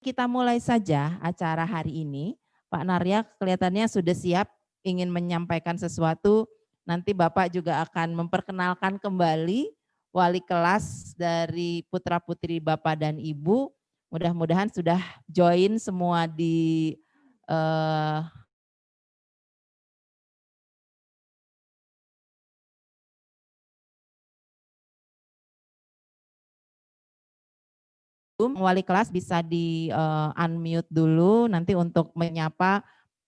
Kita mulai saja acara hari ini. Pak Narya kelihatannya sudah siap ingin menyampaikan sesuatu. Nanti Bapak juga akan memperkenalkan kembali wali kelas dari putra-putri Bapak dan Ibu. Mudah-mudahan sudah join semua di wali kelas bisa di unmute dulu nanti untuk menyapa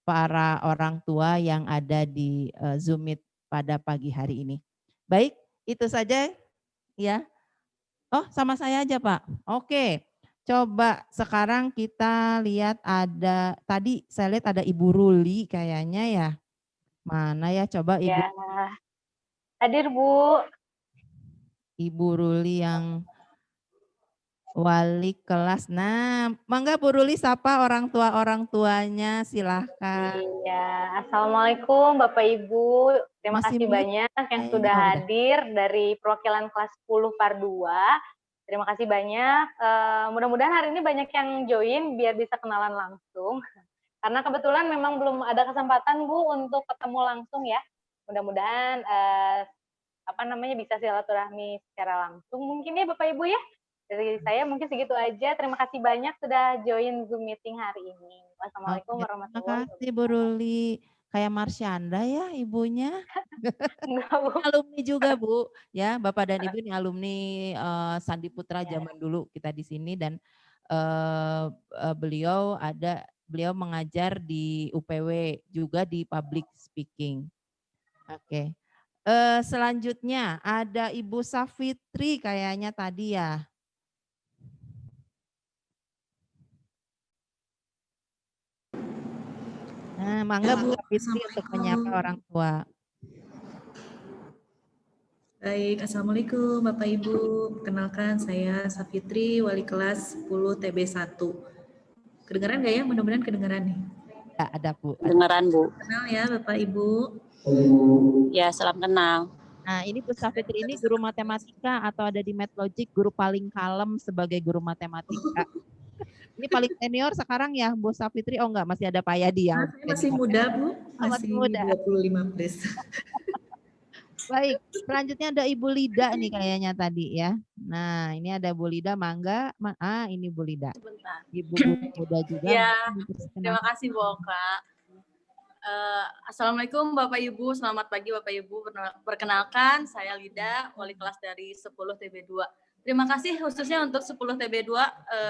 para orang tua yang ada di Zoom Meet pada pagi hari ini. Baik, itu saja ya. Oh, sama saya aja Pak. Oke, coba sekarang kita lihat ada, tadi saya lihat ada Ibu Ruli kayaknya ya. Mana ya, coba Ibu. Ya, hadir Bu. Ibu Ruli yang wali kelas. Nah, mangga Bu Ruli sapa orang tuanya, silahkan. Iya, Assalamualaikum Bapak Ibu. Terima Masih kasih mute banyak yang kayaknya. sudah Oh, udah. hadir dari perwakilan kelas 10 Par 2. Terima kasih banyak. Mudah-mudahan hari ini banyak yang join biar bisa kenalan langsung. Karena kebetulan memang belum ada kesempatan Bu untuk ketemu langsung ya. Mudah-mudahan bisa silaturahmi secara langsung mungkin ya Bapak Ibu ya. Dari saya mungkin segitu aja. Terima kasih banyak sudah join Zoom meeting hari ini. Wassalamualaikum Oke, terima warahmatullahi kasih Bu wabarakatuh. Ruli. Kayak Marsyanda ya ibunya. Enggak, Bu. Alumni juga Bu, ya Bapak dan Ibu ini alumni Sandi Putra Ya. zaman dulu kita di sini dan beliau mengajar di UPW juga di public speaking. Oke. Selanjutnya ada Ibu Safitri kayaknya tadi ya. Nah, mangga Bu Safitri untuk menyapa orang tua. Baik, Assalamualaikum Bapak Ibu. Perkenalkan saya Safitri, wali kelas 10 TB1. Kedengaran nggak ya? Mudah-mudahan kedengaran nih. Ya, ada Bu. Kedengaran Bu. Kenal ya Bapak Ibu. Ya, salam kenal. Nah, ini Bu Safitri ini guru matematika atau ada di MathLogic guru paling kalem sebagai guru matematika. Ini paling senior sekarang ya Bu Safitri? Oh enggak, masih ada Pak Yadi yang Saya masih muda Bu, masih muda. 25 plus. Baik, selanjutnya ada Ibu Lida nih kayaknya tadi ya. Nah, ini ada Bu Lida, mangga. Ini Bu Lida. Sebentar. Ibu muda juga. Ya, terima kasih Bu Oka. Assalamualaikum Bapak Ibu, selamat pagi Bapak Ibu. Perkenalkan, saya Lida, wali kelas dari 10 TB2. Terima kasih khususnya untuk 10 TB2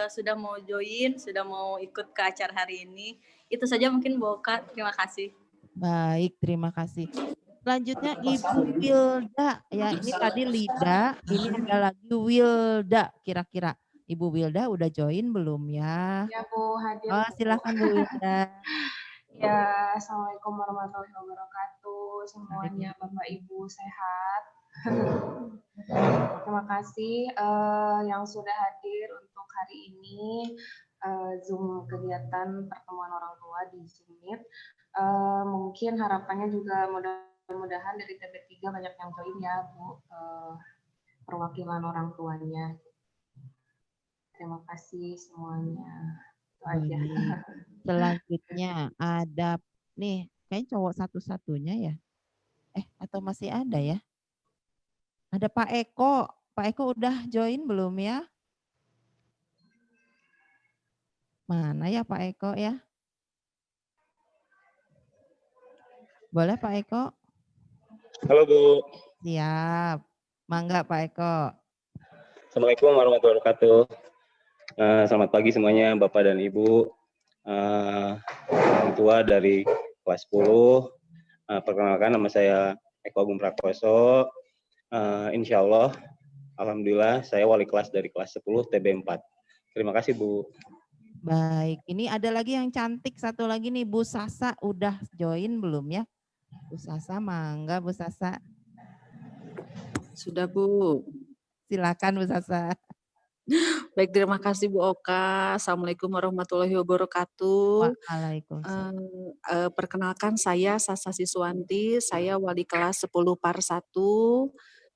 sudah mau join, sudah mau ikut ke acara hari ini. Itu saja mungkin Bu Oka, terima kasih. Baik, terima kasih. Selanjutnya Ibu Wilda, ya ini tadi Lida, ini ada lagi Wilda kira-kira. Ibu Wilda udah join belum ya? Ya Bu, hadir. Oh, silakan Bu Wilda. Ya, Assalamualaikum warahmatullahi wabarakatuh. Semuanya Bapak Ibu sehat. Terima kasih yang sudah hadir untuk hari ini Zoom kegiatan pertemuan orang tua di Zoom Meet. Mungkin harapannya juga mudah-mudahan dari TB3 banyak yang join ya Bu, perwakilan orang tuanya. Terima kasih semuanya. Itu aja. Selanjutnya ada nih, kayaknya cowok satu-satunya ya. Atau masih ada ya? Ada Pak Eko. Pak Eko udah join belum ya? Mana ya Pak Eko ya? Boleh Pak Eko? Halo Bu. Siap. Mangga Pak Eko. Assalamualaikum warahmatullahi wabarakatuh. Selamat pagi semuanya Bapak dan Ibu. Orang tua dari kelas 10. Perkenalkan nama saya Eko Agung Prakoso. Insya Allah, alhamdulillah saya wali kelas dari kelas 10 TB4. Terima kasih Bu. Baik, ini ada lagi yang cantik satu lagi nih Bu Sasa udah join belum ya? Bu Sasa, mangga Bu Sasa. Sudah Bu. Silakan Bu Sasa. Baik, terima kasih Bu Oka. Assalamualaikum warahmatullahi wabarakatuh. Waalaikumsalam. Perkenalkan saya Sasa Siswanti, saya wali kelas 10 Par 1.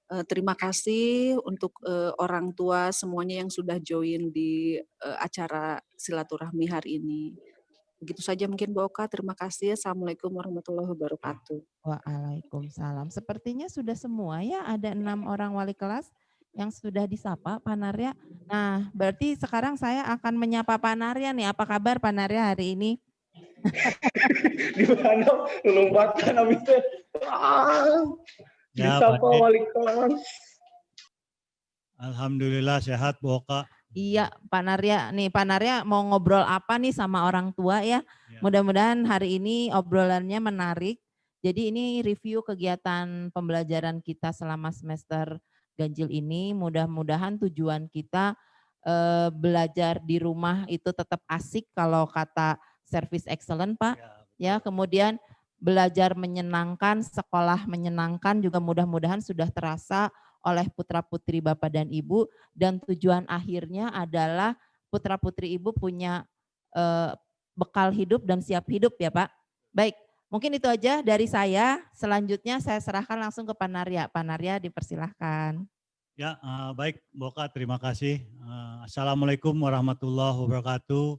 Terima kasih untuk orang tua semuanya yang sudah join di acara silaturahmi hari ini. Begitu saja mungkin Bu Oka, terima kasih. Assalamualaikum warahmatullahi wabarakatuh. Waalaikumsalam. Sepertinya sudah semua ya, ada 6 orang wali kelas yang sudah disapa Pak Narya. Nah, berarti sekarang saya akan menyapa Pak Narya nih. Apa kabar Pak Narya hari ini? Gimana lompatan abis itu? Ya, Disapa baik. wali kelas. Alhamdulillah sehat Bu Oka. Iya, Pak Narya. Nih, Pak Narya mau ngobrol apa nih sama orang tua ya? Ya. Mudah-mudahan hari ini obrolannya menarik. Jadi ini review kegiatan pembelajaran kita selama semester ganjil ini. Mudah-mudahan tujuan kita belajar di rumah itu tetap asik kalau kata service excellent, Pak. Ya, kemudian belajar menyenangkan, sekolah menyenangkan juga mudah-mudahan sudah terasa oleh putra-putri Bapak dan Ibu, dan tujuan akhirnya adalah putra-putri Ibu punya bekal hidup dan siap hidup ya Pak. Baik, mungkin itu aja dari saya. Selanjutnya saya serahkan langsung ke Pak Narya. Pak Narya dipersilahkan. Ya, baik Bu Oka, terima kasih. Assalamualaikum warahmatullahi wabarakatuh.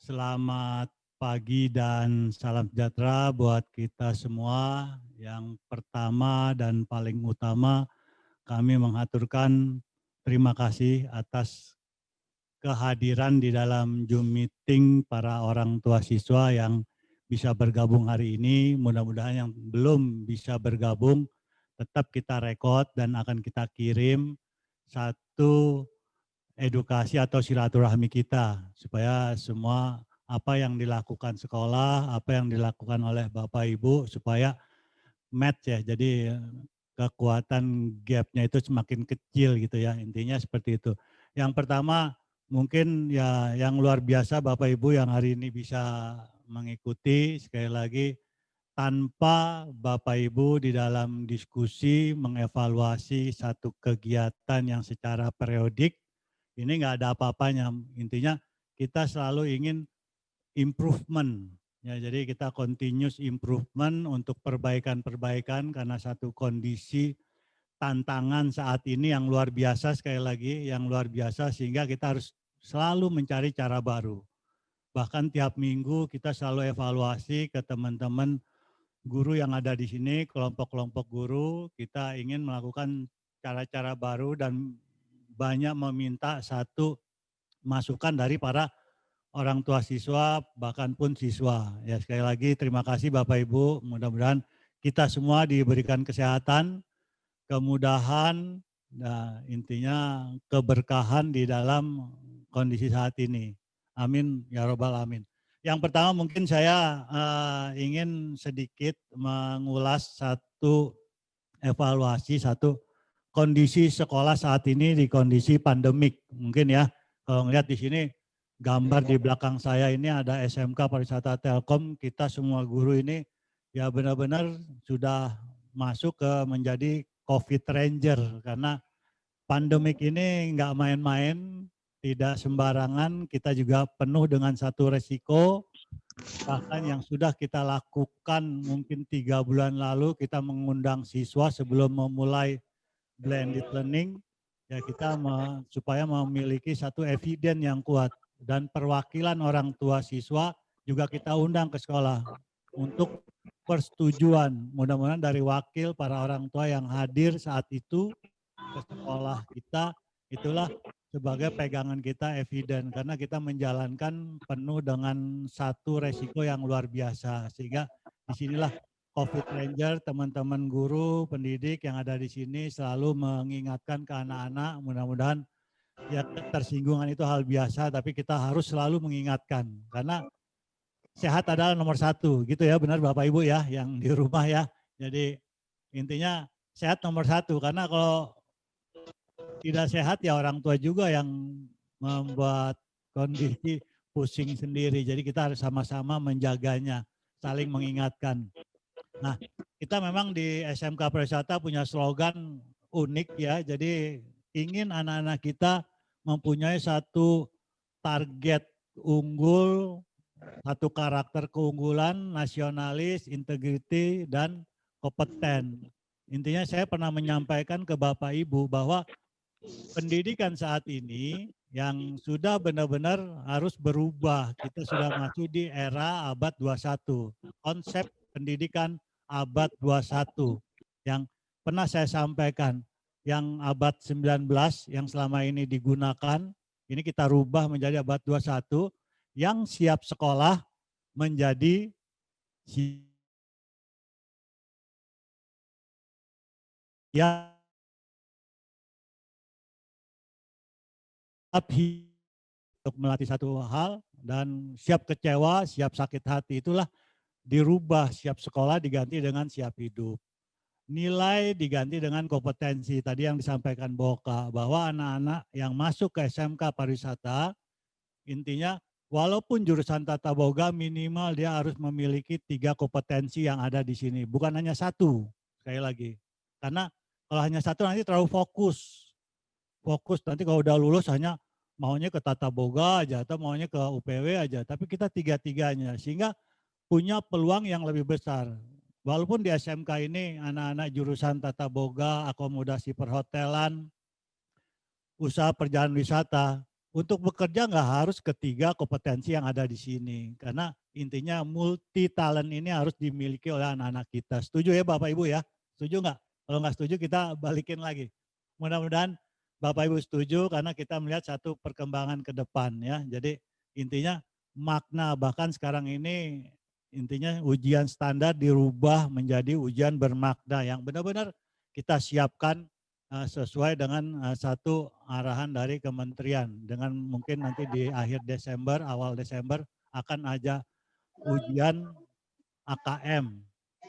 Selamat pagi dan salam sejahtera buat kita semua. Yang pertama dan paling utama, kami mengaturkan terima kasih atas kehadiran di dalam Zoom meeting para orang tua siswa yang bisa bergabung hari ini. Mudah-mudahan yang belum bisa bergabung tetap kita rekod dan akan kita kirim satu edukasi atau silaturahmi kita supaya semua apa yang dilakukan sekolah, apa yang dilakukan oleh Bapak Ibu supaya match ya. Jadi kekuatan gapnya itu semakin kecil gitu ya, intinya seperti itu. Yang pertama mungkin ya yang luar biasa Bapak Ibu yang hari ini bisa mengikuti, sekali lagi tanpa Bapak Ibu di dalam diskusi mengevaluasi satu kegiatan yang secara periodik, ini nggak ada apa-apanya. Intinya kita selalu ingin improvement. Ya, jadi kita continuous improvement untuk perbaikan-perbaikan karena satu kondisi tantangan saat ini yang luar biasa, sekali lagi yang luar biasa, sehingga kita harus selalu mencari cara baru. Bahkan tiap minggu kita selalu evaluasi ke teman-teman guru yang ada di sini, kelompok-kelompok guru, kita ingin melakukan cara-cara baru dan banyak meminta satu masukan dari para orang tua siswa, bahkan pun siswa. Ya, sekali lagi terima kasih Bapak Ibu, mudah-mudahan kita semua diberikan kesehatan, kemudahan, nah, intinya keberkahan di dalam kondisi saat ini. Amin ya robbal amin. Yang pertama mungkin saya ingin sedikit mengulas satu evaluasi, satu kondisi sekolah saat ini di kondisi pandemik. Mungkin ya, kalau ngelihat di sini gambar di belakang saya ini ada SMK Pariwisata Telkom, kita semua guru ini ya benar-benar sudah masuk ke menjadi COVID Ranger karena pandemik ini nggak main-main, tidak sembarangan, kita juga penuh dengan satu resiko. Bahkan yang sudah kita lakukan mungkin 3 bulan lalu, kita mengundang siswa sebelum memulai blended learning, ya kita supaya memiliki satu eviden yang kuat. Dan perwakilan orang tua siswa juga kita undang ke sekolah untuk persetujuan. Mudah-mudahan dari wakil para orang tua yang hadir saat itu ke sekolah kita, itulah sebagai pegangan kita eviden. Karena kita menjalankan penuh dengan satu resiko yang luar biasa. Sehingga disinilah COVID Ranger, teman-teman guru, pendidik yang ada di sini selalu mengingatkan ke anak-anak, mudah-mudahan ya ketersinggungan itu hal biasa, tapi kita harus selalu mengingatkan karena sehat adalah nomor satu, gitu ya, benar Bapak Ibu ya, yang di rumah ya. Jadi intinya sehat nomor satu, karena kalau tidak sehat ya orang tua juga yang membuat kondisi pusing sendiri. Jadi kita harus sama-sama menjaganya, saling mengingatkan. Nah, kita memang di SMK Pariwisata punya slogan unik ya, jadi ingin anak-anak kita mempunyai satu target unggul, satu karakter keunggulan, nasionalis, integriti, dan kompeten. Intinya saya pernah menyampaikan ke Bapak Ibu bahwa pendidikan saat ini yang sudah benar-benar harus berubah. Kita sudah masuk di era abad 21. Konsep pendidikan abad 21 yang pernah saya sampaikan, yang abad 19 yang selama ini digunakan, ini kita rubah menjadi abad 21, yang siap sekolah menjadi siap untuk melatih satu hal dan siap kecewa, siap sakit hati, itulah dirubah, siap sekolah diganti dengan siap hidup. Nilai diganti dengan kompetensi. Tadi yang disampaikan Boka, bahwa anak-anak yang masuk ke SMK pariwisata, intinya walaupun jurusan tata boga minimal dia harus memiliki 3 kompetensi yang ada di sini. Bukan hanya satu, sekali lagi. Karena kalau hanya satu nanti terlalu fokus. Nanti kalau udah lulus hanya maunya ke tata boga aja atau maunya ke UPW aja. Tapi kita tiga-tiganya sehingga punya peluang yang lebih besar. Walaupun di SMK ini anak-anak jurusan tata boga, akomodasi perhotelan, usaha perjalanan wisata, untuk bekerja nggak harus ketiga kompetensi yang ada di sini. Karena intinya multi talent ini harus dimiliki oleh anak-anak kita. Setuju ya Bapak Ibu ya? Setuju nggak? Kalau nggak setuju kita balikin lagi. Mudah-mudahan Bapak Ibu setuju karena kita melihat satu perkembangan ke depan ya. Jadi intinya makna, bahkan sekarang ini intinya ujian standar dirubah menjadi ujian bermakna yang benar-benar kita siapkan sesuai dengan satu arahan dari kementerian. Dengan mungkin nanti di akhir Desember, awal Desember akan ada ujian AKM.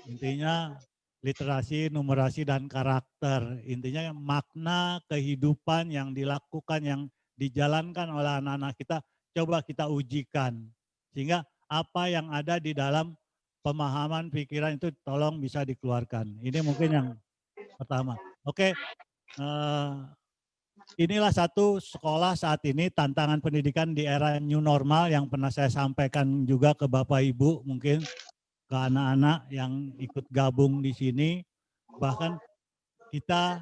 Intinya literasi, numerasi, dan karakter. Intinya makna kehidupan yang dilakukan, yang dijalankan oleh anak-anak kita, coba kita ujikan. Sehingga apa yang ada di dalam pemahaman pikiran itu tolong bisa dikeluarkan. Ini mungkin yang pertama. Oke, inilah satu sekolah saat ini, tantangan pendidikan di era new normal yang pernah saya sampaikan juga ke Bapak Ibu, mungkin ke anak-anak yang ikut gabung di sini. Bahkan kita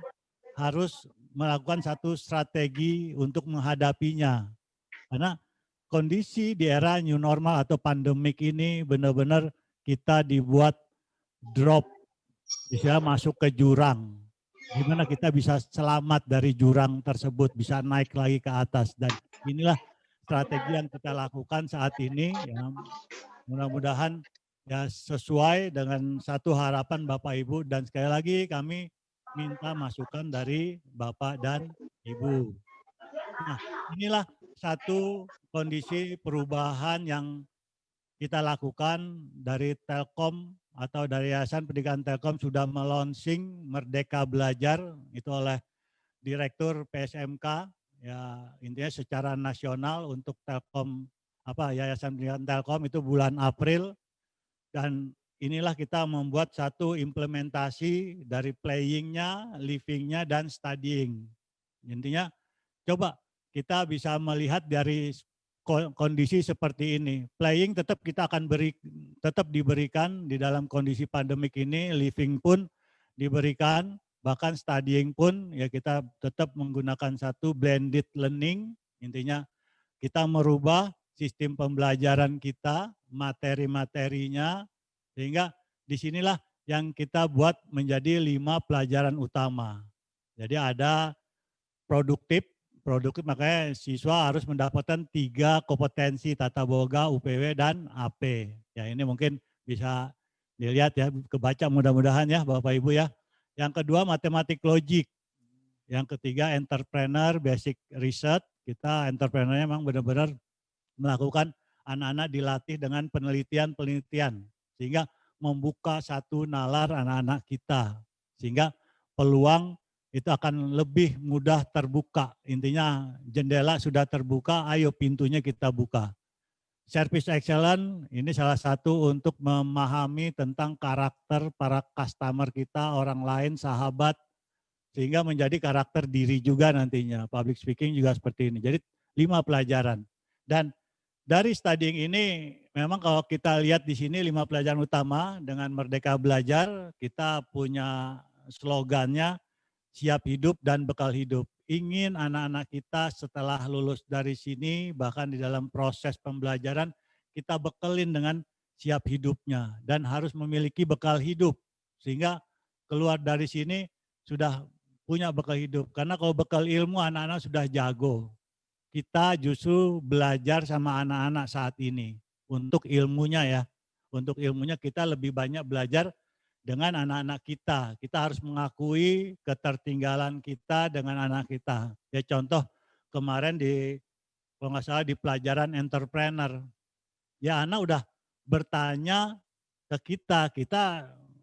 harus melakukan satu strategi untuk menghadapinya. Karena kondisi di era new normal atau pandemik ini benar-benar kita dibuat drop, bisa masuk ke jurang. Gimana kita bisa selamat dari jurang tersebut, bisa naik lagi ke atas. Dan inilah strategi yang kita lakukan saat ini. Ya, mudah-mudahan ya sesuai dengan satu harapan Bapak Ibu, dan sekali lagi kami minta masukan dari Bapak dan Ibu. Nah, inilah satu kondisi perubahan yang kita lakukan dari Telkom atau dari Yayasan Pendidikan Telkom sudah melonsing Merdeka Belajar itu oleh Direktur PSMK, ya intinya secara nasional untuk Telkom Yayasan Pendidikan Telkom itu bulan April, dan inilah kita membuat satu implementasi dari playing-nya, living-nya, dan studying. Intinya coba kita bisa melihat dari kondisi seperti ini. Playing tetap kita akan tetap diberikan di dalam kondisi pandemik ini, living pun diberikan, bahkan studying pun ya kita tetap menggunakan satu blended learning. Intinya kita merubah sistem pembelajaran kita, materi-materinya, sehingga disinilah yang kita buat menjadi 5 pelajaran utama. Jadi ada produktif makanya siswa harus mendapatkan 3 kompetensi tata boga, UPW, dan AP. Ya ini mungkin bisa dilihat ya, kebaca mudah-mudahan ya Bapak Ibu ya. Yang kedua matematik logik. Yang ketiga entrepreneur basic research. Kita entrepreneurnya memang benar-benar melakukan anak-anak dilatih dengan penelitian-penelitian. Sehingga membuka satu nalar anak-anak kita. Sehingga peluang itu akan lebih mudah terbuka. Intinya jendela sudah terbuka, ayo pintunya kita buka. Service excellence ini salah satu untuk memahami tentang karakter para customer kita, orang lain, sahabat, sehingga menjadi karakter diri juga nantinya. Public speaking juga seperti ini. Jadi 5 pelajaran. Dan dari studying ini memang kalau kita lihat di sini 5 pelajaran utama dengan Merdeka Belajar, kita punya slogannya siap hidup dan bekal hidup. Ingin anak-anak kita setelah lulus dari sini, bahkan di dalam proses pembelajaran, kita bekelin dengan siap hidupnya dan harus memiliki bekal hidup. Sehingga keluar dari sini sudah punya bekal hidup. Karena kalau bekal ilmu anak-anak sudah jago. Kita justru belajar sama anak-anak saat ini. Untuk ilmunya ya. Untuk ilmunya kita lebih banyak belajar dengan anak-anak kita. Kita harus mengakui ketertinggalan kita dengan anak kita. Ya contoh kemarin kalau nggak salah di pelajaran entrepreneur. Ya anak udah bertanya ke kita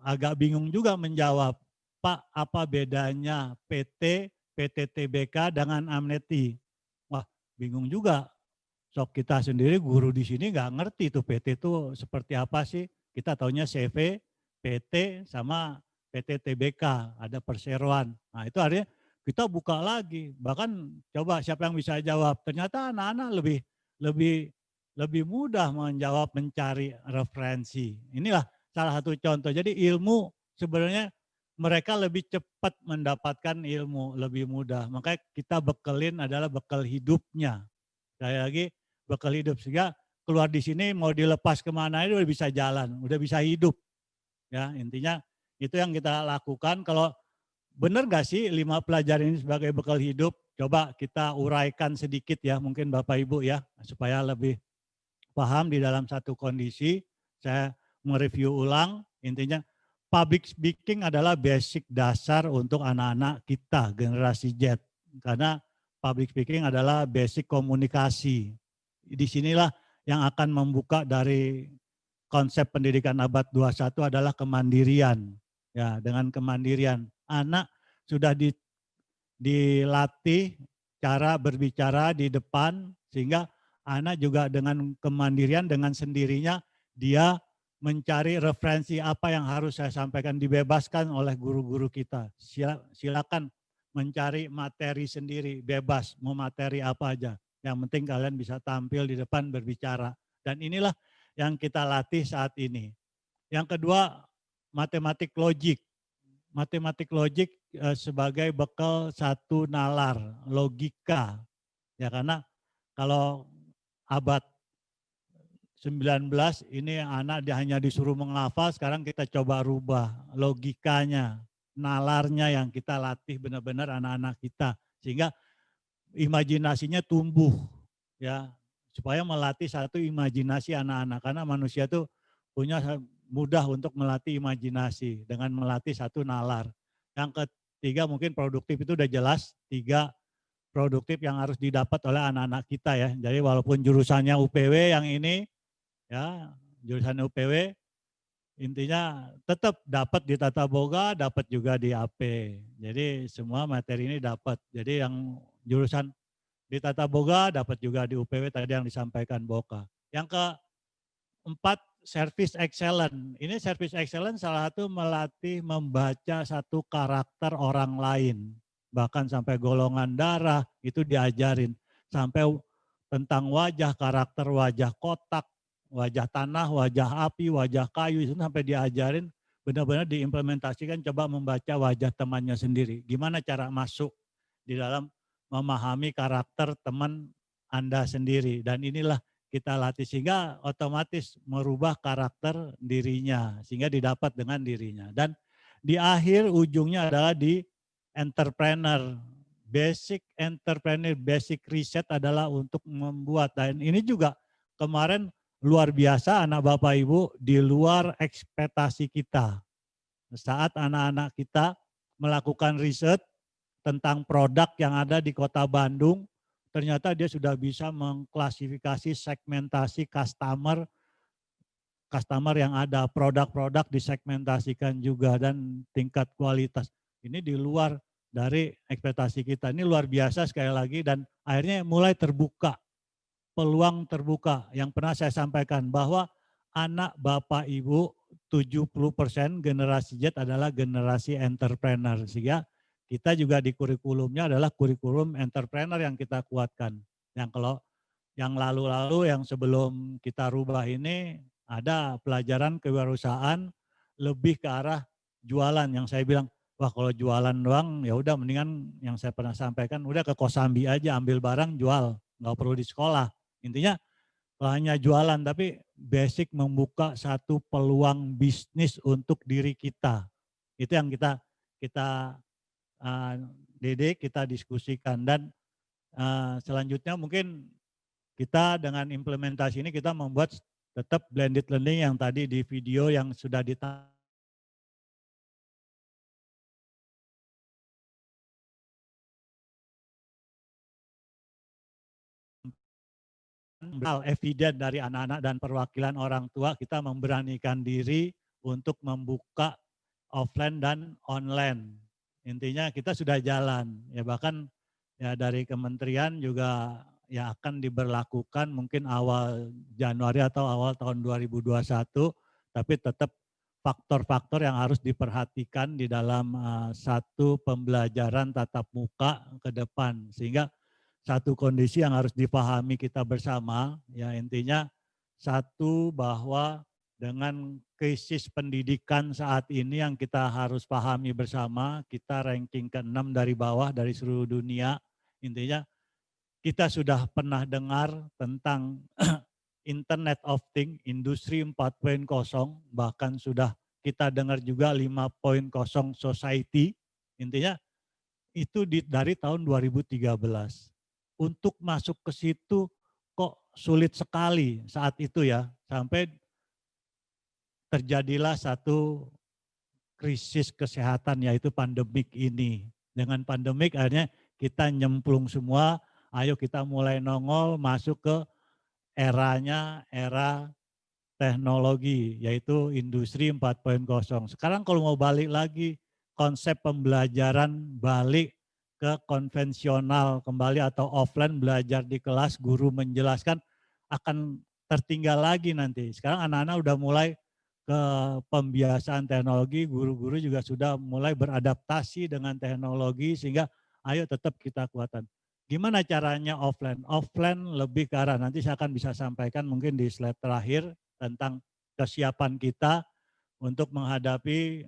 agak bingung juga menjawab. Pak, apa bedanya PT, PTTBK dengan Amnesti? Wah, bingung juga. Sok kita sendiri guru di sini nggak ngerti tuh PT itu seperti apa sih. Kita taunya CV, PT sama PTTBK, ada perseroan. Nah itu artinya kita buka lagi. Bahkan coba siapa yang bisa jawab. Ternyata anak-anak lebih mudah menjawab, mencari referensi. Inilah salah satu contoh. Jadi ilmu sebenarnya mereka lebih cepat mendapatkan ilmu, lebih mudah. Makanya kita bekelin adalah bekal hidupnya. Sekali lagi bekal hidup. Sehingga keluar di sini mau dilepas kemana itu udah bisa jalan, udah bisa hidup. Ya intinya itu yang kita lakukan. Kalau benar nggak sih 5 pelajaran ini sebagai bekal hidup? Coba kita uraikan sedikit ya mungkin Bapak Ibu ya supaya lebih paham di dalam satu kondisi. Saya mereview ulang. Intinya public speaking adalah basic dasar untuk anak-anak kita generasi Z. Karena public speaking adalah basic komunikasi. Disinilah yang akan membuka dari konsep pendidikan abad 21 adalah kemandirian. Ya, dengan kemandirian anak sudah dilatih cara berbicara di depan sehingga anak juga dengan kemandirian dengan sendirinya dia mencari referensi apa yang harus saya sampaikan, dibebaskan oleh guru-guru kita. Silakan mencari materi sendiri, bebas mau materi apa aja. Yang penting kalian bisa tampil di depan berbicara. Dan inilah yang kita latih saat ini. Yang kedua, matematik logik. Matematik logik sebagai bekal satu nalar, logika. Ya karena kalau abad 19 ini anak hanya disuruh menghafal, sekarang kita coba rubah logikanya, nalarnya yang kita latih benar-benar anak-anak kita. Sehingga imajinasinya tumbuh ya supaya melatih satu imajinasi anak-anak karena manusia tuh punya mudah untuk melatih imajinasi dengan melatih satu nalar. Yang ketiga mungkin produktif itu udah jelas 3 produktif yang harus didapat oleh anak-anak kita ya. Jadi walaupun jurusannya UPW yang ini ya jurusan UPW intinya tetap dapat di Tata Boga, dapat juga di AP. Jadi semua materi ini dapat. Jadi yang jurusan di Tata Boga dapat juga di UPW tadi yang disampaikan Boka. Yang keempat, service excellence. Ini service excellence salah satu melatih membaca satu karakter orang lain. Bahkan sampai golongan darah itu diajarin. Sampai tentang wajah, karakter wajah kotak, wajah tanah, wajah api, wajah kayu itu sampai diajarin benar-benar diimplementasikan coba membaca wajah temannya sendiri. Gimana cara masuk di dalam memahami karakter teman Anda sendiri. Dan inilah kita latih sehingga otomatis merubah karakter dirinya. Sehingga didapat dengan dirinya. Dan di akhir ujungnya adalah di entrepreneur. Basic entrepreneur, basic reset adalah untuk membuat. Dan ini juga kemarin luar biasa anak Bapak Ibu di luar ekspektasi kita. Saat anak-anak kita melakukan riset tentang produk yang ada di Kota Bandung, ternyata dia sudah bisa mengklasifikasi segmentasi customer yang ada, produk-produk disegmentasikan juga dan tingkat kualitas. Ini di luar dari ekspektasi kita. Ini luar biasa sekali lagi dan akhirnya mulai terbuka, peluang terbuka. Yang pernah saya sampaikan bahwa anak Bapak Ibu 70% generasi Z adalah generasi entrepreneur. Sehingga kita juga di kurikulumnya adalah kurikulum entrepreneur yang kita kuatkan. Yang kalau yang lalu-lalu yang sebelum kita rubah ini ada pelajaran kewirausahaan lebih ke arah jualan yang saya bilang wah kalau jualan doang ya udah mendingan yang saya pernah sampaikan udah ke Kosambi aja ambil barang jual, nggak perlu di sekolah. Intinya hanya jualan tapi basic membuka satu peluang bisnis untuk diri kita. Itu yang kita didik, kita diskusikan dan selanjutnya mungkin kita dengan implementasi ini kita membuat tetap blended learning yang tadi di video yang sudah evident dari anak-anak dan perwakilan orang tua, kita memberanikan diri untuk membuka offline dan online. Intinya kita sudah jalan, ya bahkan ya dari kementerian juga ya akan diberlakukan mungkin awal Januari atau awal tahun 2021, tapi tetap faktor-faktor yang harus diperhatikan di dalam satu pembelajaran tatap muka ke depan, sehingga satu kondisi yang harus dipahami kita bersama, ya intinya satu bahwa dengan krisis pendidikan saat ini yang kita harus pahami bersama, kita ranking ke-6 dari bawah dari seluruh dunia, intinya kita sudah pernah dengar tentang Internet of Things, Industri 4.0, bahkan sudah kita dengar juga 5.0 society, intinya itu dari tahun 2013. Untuk masuk ke situ kok sulit sekali saat itu ya, sampai terjadilah satu krisis kesehatan yaitu pandemik ini. Dengan pandemik akhirnya kita nyemplung semua, ayo kita mulai nongol masuk ke era teknologi yaitu industri 4.0. Sekarang kalau mau balik lagi konsep pembelajaran balik ke konvensional kembali atau offline belajar di kelas, guru menjelaskan akan tertinggal lagi nanti. Sekarang anak-anak udah mulai ke pembiasaan teknologi, guru-guru juga sudah mulai beradaptasi dengan teknologi sehingga ayo tetap kita kuatkan. Gimana caranya offline? Offline lebih ke arah, nanti saya akan bisa sampaikan mungkin di slide terakhir tentang kesiapan kita untuk menghadapi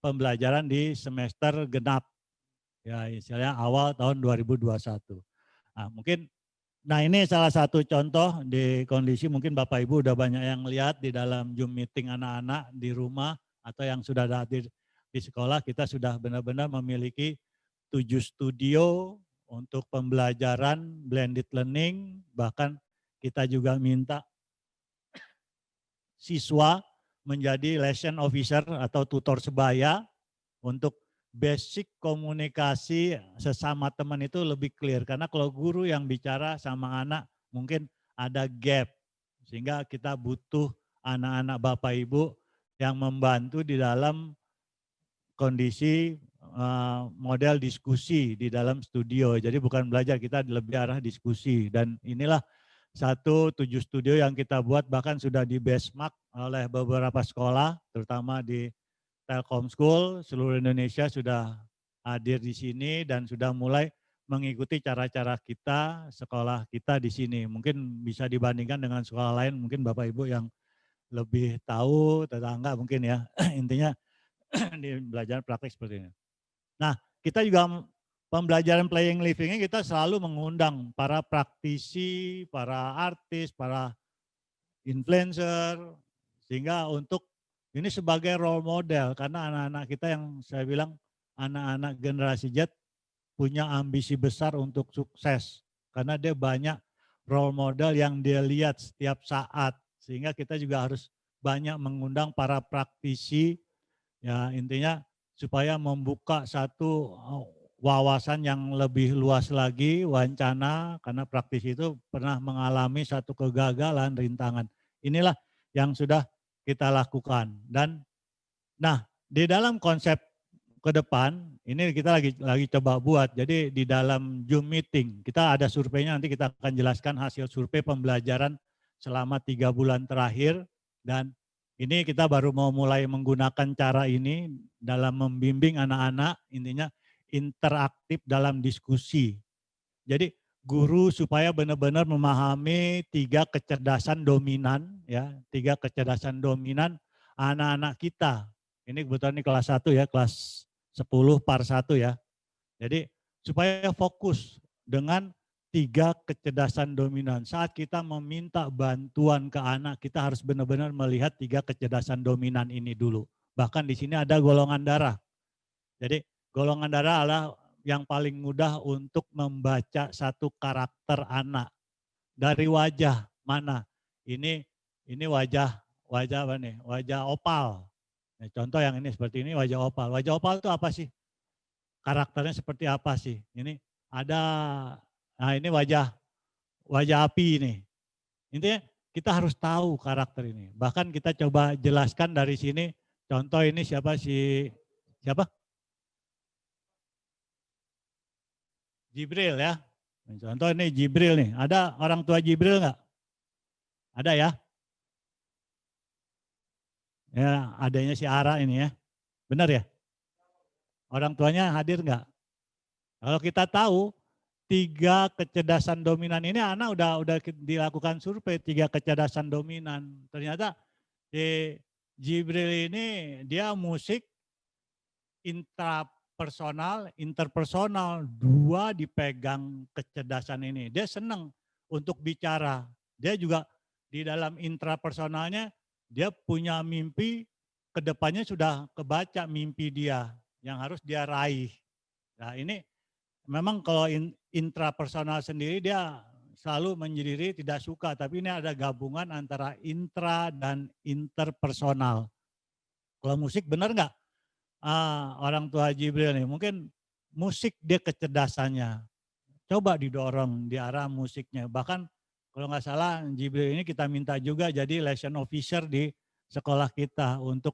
pembelajaran di semester genap. Ya istilahnya awal tahun 2021. Nah ini salah satu contoh di kondisi mungkin Bapak Ibu udah banyak yang lihat di dalam Zoom meeting anak-anak di rumah atau yang sudah hadir di sekolah, kita sudah benar-benar memiliki 7 studio untuk pembelajaran blended learning, bahkan kita juga minta siswa menjadi lesson officer atau tutor sebaya untuk basic komunikasi sesama teman itu lebih clear. Karena kalau guru yang bicara sama anak mungkin ada gap. Sehingga kita butuh anak-anak Bapak Ibu yang membantu di dalam kondisi model diskusi di dalam studio. Jadi bukan belajar, kita lebih arah diskusi. Dan inilah 7 studio yang kita buat, bahkan sudah di benchmark oleh beberapa sekolah, terutama di Telkom School, seluruh Indonesia sudah hadir di sini dan sudah mulai mengikuti cara-cara kita, sekolah kita di sini. Mungkin bisa dibandingkan dengan sekolah lain, mungkin Bapak Ibu yang lebih tahu, tetangga mungkin ya. Intinya di belajar praktek seperti ini. Nah, kita juga pembelajaran playing livingnya kita selalu mengundang para praktisi, para artis, para influencer, sehingga untuk ini sebagai role model karena anak-anak kita yang saya bilang anak-anak generasi Z punya ambisi besar untuk sukses karena dia banyak role model yang dia lihat setiap saat, sehingga kita juga harus banyak mengundang para praktisi ya intinya supaya membuka satu wawasan yang lebih luas lagi, wancana, karena praktisi itu pernah mengalami satu kegagalan, rintangan. Inilah yang sudah kita lakukan. Dan nah di dalam konsep ke depan ini kita lagi coba buat. Jadi di dalam Zoom meeting kita ada surveinya, nanti kita akan jelaskan hasil survei pembelajaran selama 3 bulan terakhir. Dan ini kita baru mau mulai menggunakan cara ini dalam membimbing anak-anak, intinya interaktif dalam diskusi. Jadi guru supaya benar-benar memahami 3 kecerdasan dominan, ya 3 kecerdasan dominan anak-anak kita. Ini kebetulan ini kelas 1 ya, kelas 10 par 1 ya. Jadi supaya fokus dengan 3 kecerdasan dominan. Saat kita meminta bantuan ke anak, kita harus benar-benar melihat 3 kecerdasan dominan ini dulu. Bahkan di sini ada golongan darah. Jadi golongan darah adalah yang paling mudah untuk membaca satu karakter anak. Dari wajah mana? Ini wajah apa nih? Wajah opal. Nah, contoh yang ini seperti ini wajah opal. Wajah opal itu apa sih? Karakternya seperti apa sih? Ini ada, nah ini wajah api ini. Intinya kita harus tahu karakter ini. Bahkan kita coba jelaskan dari sini. Contoh ini siapa? Jibril ya. Contoh ini Jibril nih. Ada orang tua Jibril nggak? Ada ya? Ya, adanya si Ara ini ya. Benar ya? Orang tuanya hadir nggak? Kalau kita tahu 3 kecerdasan dominan ini anak udah dilakukan survei 3 kecerdasan dominan. Ternyata di Jibril ini dia musik intrapersonal, interpersonal, 2 dipegang kecerdasan ini. Dia senang untuk bicara. Dia juga di dalam intrapersonalnya dia punya mimpi, kedepannya sudah kebaca mimpi dia yang harus dia raih. Nah ini memang kalau intrapersonal sendiri dia selalu menyendiri tidak suka, tapi ini ada gabungan antara intra dan interpersonal. Kalau musik benar nggak? Orang tua Jibril nih, mungkin musik dia kecerdasannya. Coba didorong di arah musiknya. Bahkan kalau nggak salah Jibril ini kita minta juga jadi lesson officer di sekolah kita untuk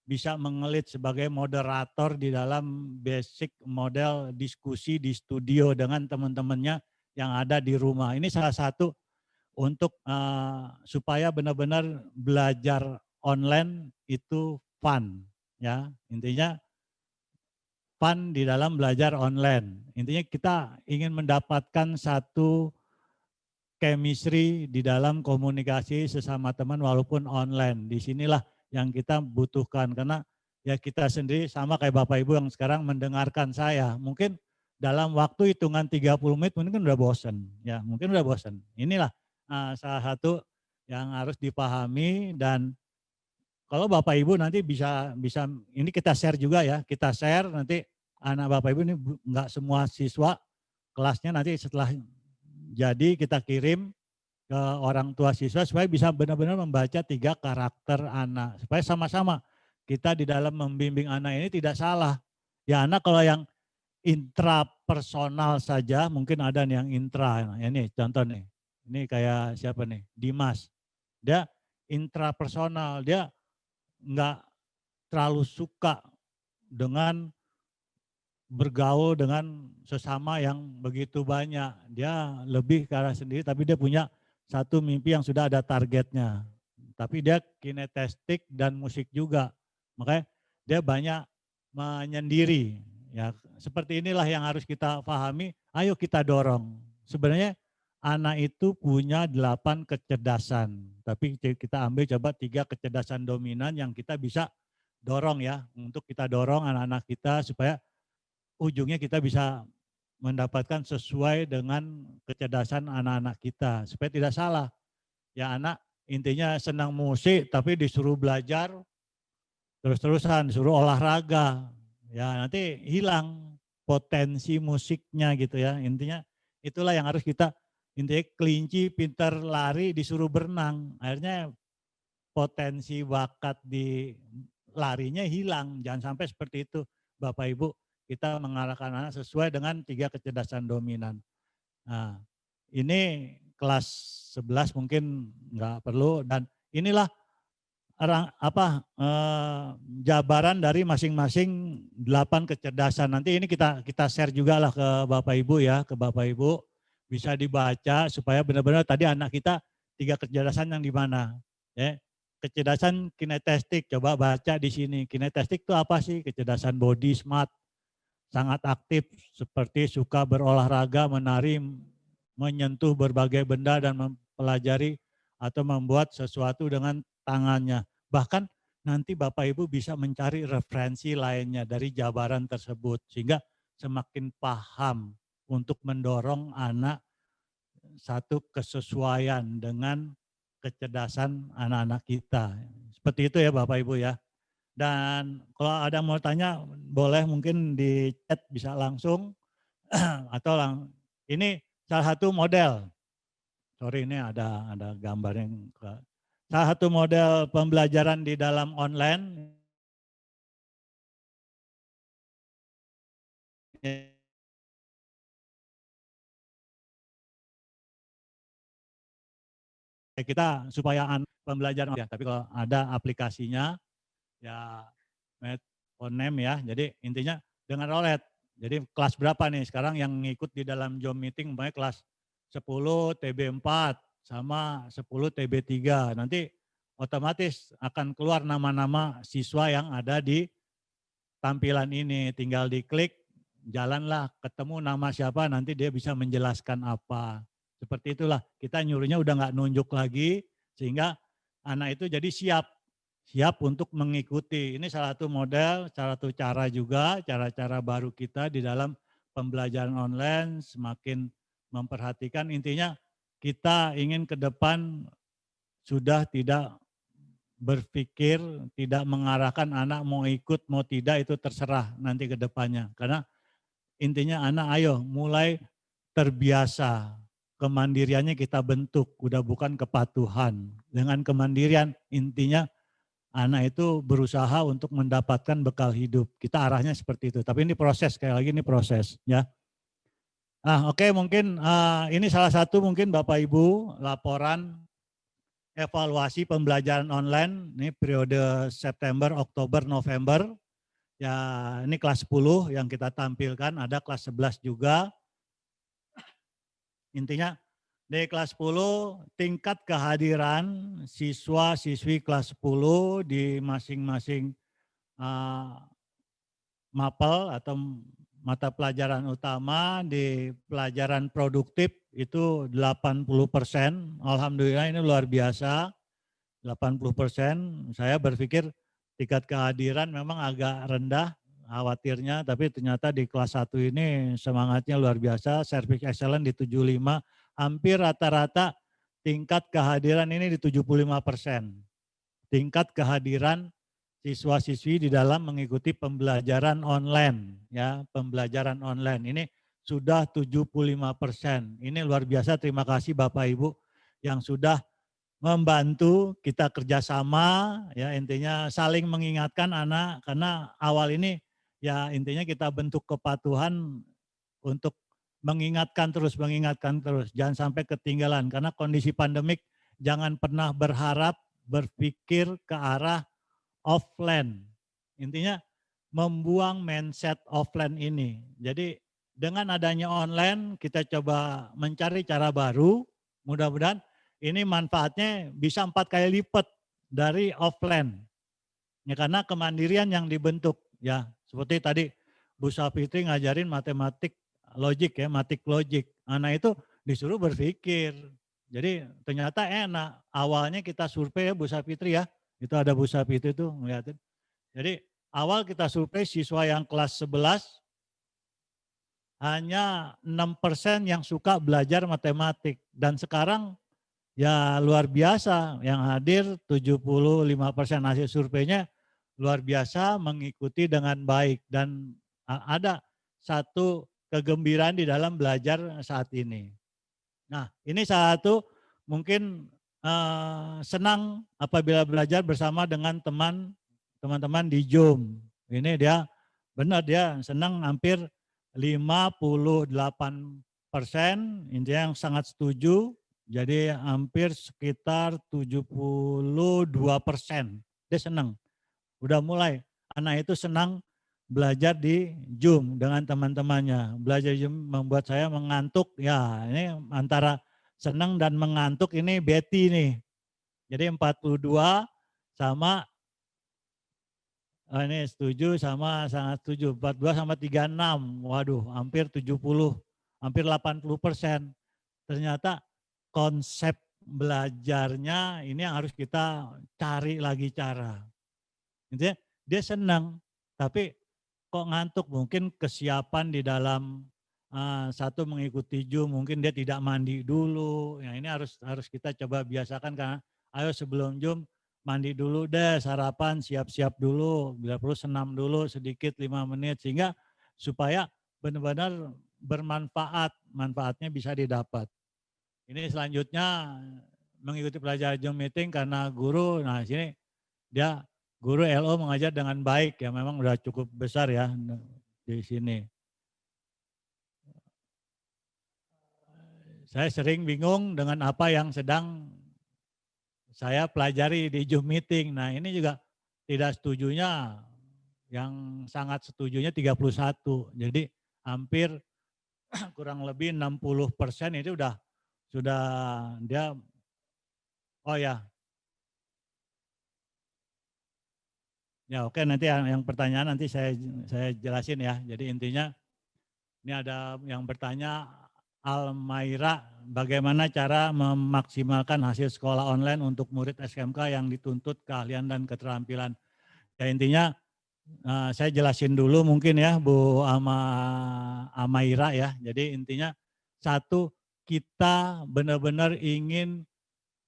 bisa mengelit sebagai moderator di dalam basic model diskusi di studio dengan teman-temannya yang ada di rumah. Ini salah satu untuk supaya benar-benar belajar online itu fun ya. Intinya fun di dalam belajar online. Intinya kita ingin mendapatkan satu chemistry di dalam komunikasi sesama teman walaupun online. Di sinilah yang kita butuhkan karena ya kita sendiri sama kayak Bapak Ibu yang sekarang mendengarkan saya. Mungkin dalam waktu hitungan 30 menit mungkin udah bosan. Ya, mungkin udah bosan. Inilah salah satu yang harus dipahami dan kalau Bapak Ibu nanti bisa ini kita share juga ya. Kita share nanti anak Bapak Ibu ini enggak semua siswa kelasnya nanti setelah jadi kita kirim ke orang tua siswa supaya bisa benar-benar membaca 3 karakter anak. Supaya sama-sama kita di dalam membimbing anak ini tidak salah. Ya anak kalau yang intrapersonal saja mungkin ada yang intra. Nah, ini contoh nih. Ini kayak siapa nih? Dimas. Dia intrapersonal. Dia enggak terlalu suka dengan bergaul dengan sesama yang begitu banyak. Dia lebih ke arah sendiri tapi dia punya satu mimpi yang sudah ada targetnya. Tapi dia kinestetik dan musik juga. Makanya dia banyak menyendiri. Ya, seperti inilah yang harus kita pahami. Ayo kita dorong. Sebenarnya anak itu punya 8 kecerdasan. Tapi kita ambil coba 3 kecerdasan dominan yang kita bisa dorong ya. Untuk kita dorong anak-anak kita supaya ujungnya kita bisa mendapatkan sesuai dengan kecerdasan anak-anak kita. Supaya tidak salah. Ya anak intinya senang musik tapi disuruh belajar terus-terusan, disuruh olahraga. Ya nanti hilang potensi musiknya gitu ya. Intinya itulah yang harus kita, intinya kelinci pintar lari disuruh berenang. Akhirnya potensi bakat di larinya hilang. Jangan sampai seperti itu Bapak Ibu. Kita mengarahkan anak sesuai dengan 3 kecerdasan dominan. Nah, ini kelas 11 mungkin nggak perlu dan inilah jabaran dari masing-masing 8 kecerdasan. Nanti ini kita share juga lah ke Bapak Ibu ya, ke Bapak Ibu bisa dibaca supaya benar-benar tadi anak kita 3 kecerdasan yang di mana. Ya. Kecerdasan kinestetik, coba baca di sini. Kinestetik itu apa sih? Kecerdasan body smart. Sangat aktif seperti suka berolahraga, menari, menyentuh berbagai benda dan mempelajari atau membuat sesuatu dengan tangannya. Bahkan nanti Bapak Ibu bisa mencari referensi lainnya dari jabaran tersebut sehingga semakin paham untuk mendorong anak satu kesesuaian dengan kecerdasan anak-anak kita. Seperti itu ya Bapak Ibu ya. Dan kalau ada mau tanya boleh mungkin di chat bisa langsung atau ini salah satu model. Sorry ini ada gambar yang salah satu model pembelajaran di dalam online. Kita supaya pembelajaran ya, tapi kalau ada aplikasinya ya Phoneme ya. Jadi intinya dengan roulette. Jadi kelas berapa nih sekarang yang ngikut di dalam Zoom meeting umpamanya kelas 10 TB4 sama 10 TB3. Nanti otomatis akan keluar nama-nama siswa yang ada di tampilan ini. Tinggal diklik, jalanlah ketemu nama siapa, nanti dia bisa menjelaskan apa. Seperti itulah, kita nyuruhnya udah nggak nunjuk lagi, sehingga anak itu jadi siap untuk mengikuti. Ini salah satu model, salah satu cara juga, cara-cara baru kita di dalam pembelajaran online, semakin memperhatikan. Intinya kita ingin ke depan sudah tidak berpikir, tidak mengarahkan anak mau ikut, mau tidak, itu terserah nanti ke depannya. Karena intinya anak ayo mulai terbiasa, kemandiriannya kita bentuk, udah bukan kepatuhan. Dengan kemandirian intinya anak itu berusaha untuk mendapatkan bekal hidup. Kita arahnya seperti itu. Tapi ini proses, sekali lagi ini proses ya. Oke, mungkin ini salah satu mungkin Bapak Ibu laporan evaluasi pembelajaran online ini periode September, Oktober, November. Ya, ini kelas 10 yang kita tampilkan, ada kelas 11 juga. Intinya di kelas 10 tingkat kehadiran siswa-siswi kelas 10 di masing-masing mapel atau mata pelajaran utama di pelajaran produktif itu 80%. Alhamdulillah ini luar biasa. 80%. Saya berpikir tingkat kehadiran memang agak rendah khawatirnya, tapi ternyata di kelas 1 ini semangatnya luar biasa. Service excellent di 75, hampir rata-rata tingkat kehadiran ini di 75%. Tingkat kehadiran siswa-siswi di dalam mengikuti pembelajaran online ya, pembelajaran online ini sudah 75%. Ini luar biasa, terima kasih Bapak Ibu yang sudah membantu kita kerjasama ya, intinya saling mengingatkan anak, karena awal ini ya intinya kita bentuk kepatuhan untuk mengingatkan terus, jangan sampai ketinggalan karena kondisi pandemik. Jangan pernah berharap berpikir ke arah offline. Intinya membuang mindset offline ini. Jadi dengan adanya online kita coba mencari cara baru, mudah-mudahan ini manfaatnya bisa 4 kali lipat dari offline. Ya, karena kemandirian yang dibentuk ya, seperti tadi Bu Safitri ngajarin matematik logik ya, matik logik. Anak itu disuruh berpikir. Jadi ternyata enak. Awalnya kita survei ya Bu Safitri ya. Itu ada Bu Safitri itu ngeliatin. Jadi awal kita survei siswa yang kelas 11 hanya 6% yang suka belajar matematik. Dan sekarang ya luar biasa, yang hadir 75% hasil surveinya luar biasa mengikuti dengan baik. Dan ada satu kegembiraan di dalam belajar saat ini. Nah ini satu mungkin senang apabila belajar bersama dengan teman-teman di Zoom. Ini dia benar, dia senang, hampir 58%, intinya yang sangat setuju. Jadi hampir sekitar 72% dia senang. Udah mulai anak itu senang belajar di Zoom dengan teman-temannya. Belajar Zoom membuat saya mengantuk. Ya ini antara senang dan mengantuk ini Betty nih. Jadi 42 sama ini setuju sama sangat setuju. 42 sama 36. Waduh, hampir 70, hampir 80%. Ternyata konsep belajarnya ini yang harus kita cari lagi cara. Intinya dia senang, tapi kok ngantuk, mungkin kesiapan di dalam satu mengikuti Zoom, mungkin dia tidak mandi dulu. Ya ini harus kita coba biasakan, karena ayo sebelum Zoom mandi dulu deh, sarapan, siap-siap dulu, bila perlu senam dulu sedikit 5 menit, sehingga supaya benar-benar bermanfaat, manfaatnya bisa didapat. Ini selanjutnya mengikuti pelajaran Zoom meeting karena guru, nah sini dia guru LO mengajar dengan baik ya, memang udah cukup besar ya di sini. Saya sering bingung dengan apa yang sedang saya pelajari di Zoom meeting. Nah ini juga tidak setujunya, yang sangat setujunya 31. Jadi hampir kurang lebih 60% itu sudah dia, oh ya. Ya oke, nanti yang pertanyaan nanti saya jelasin ya. Jadi intinya ini ada yang bertanya, Almaira, bagaimana cara memaksimalkan hasil sekolah online untuk murid SMK yang dituntut keahlian dan keterampilan. Ya intinya saya jelasin dulu mungkin ya Bu Amaira ya. Jadi intinya satu, kita benar-benar ingin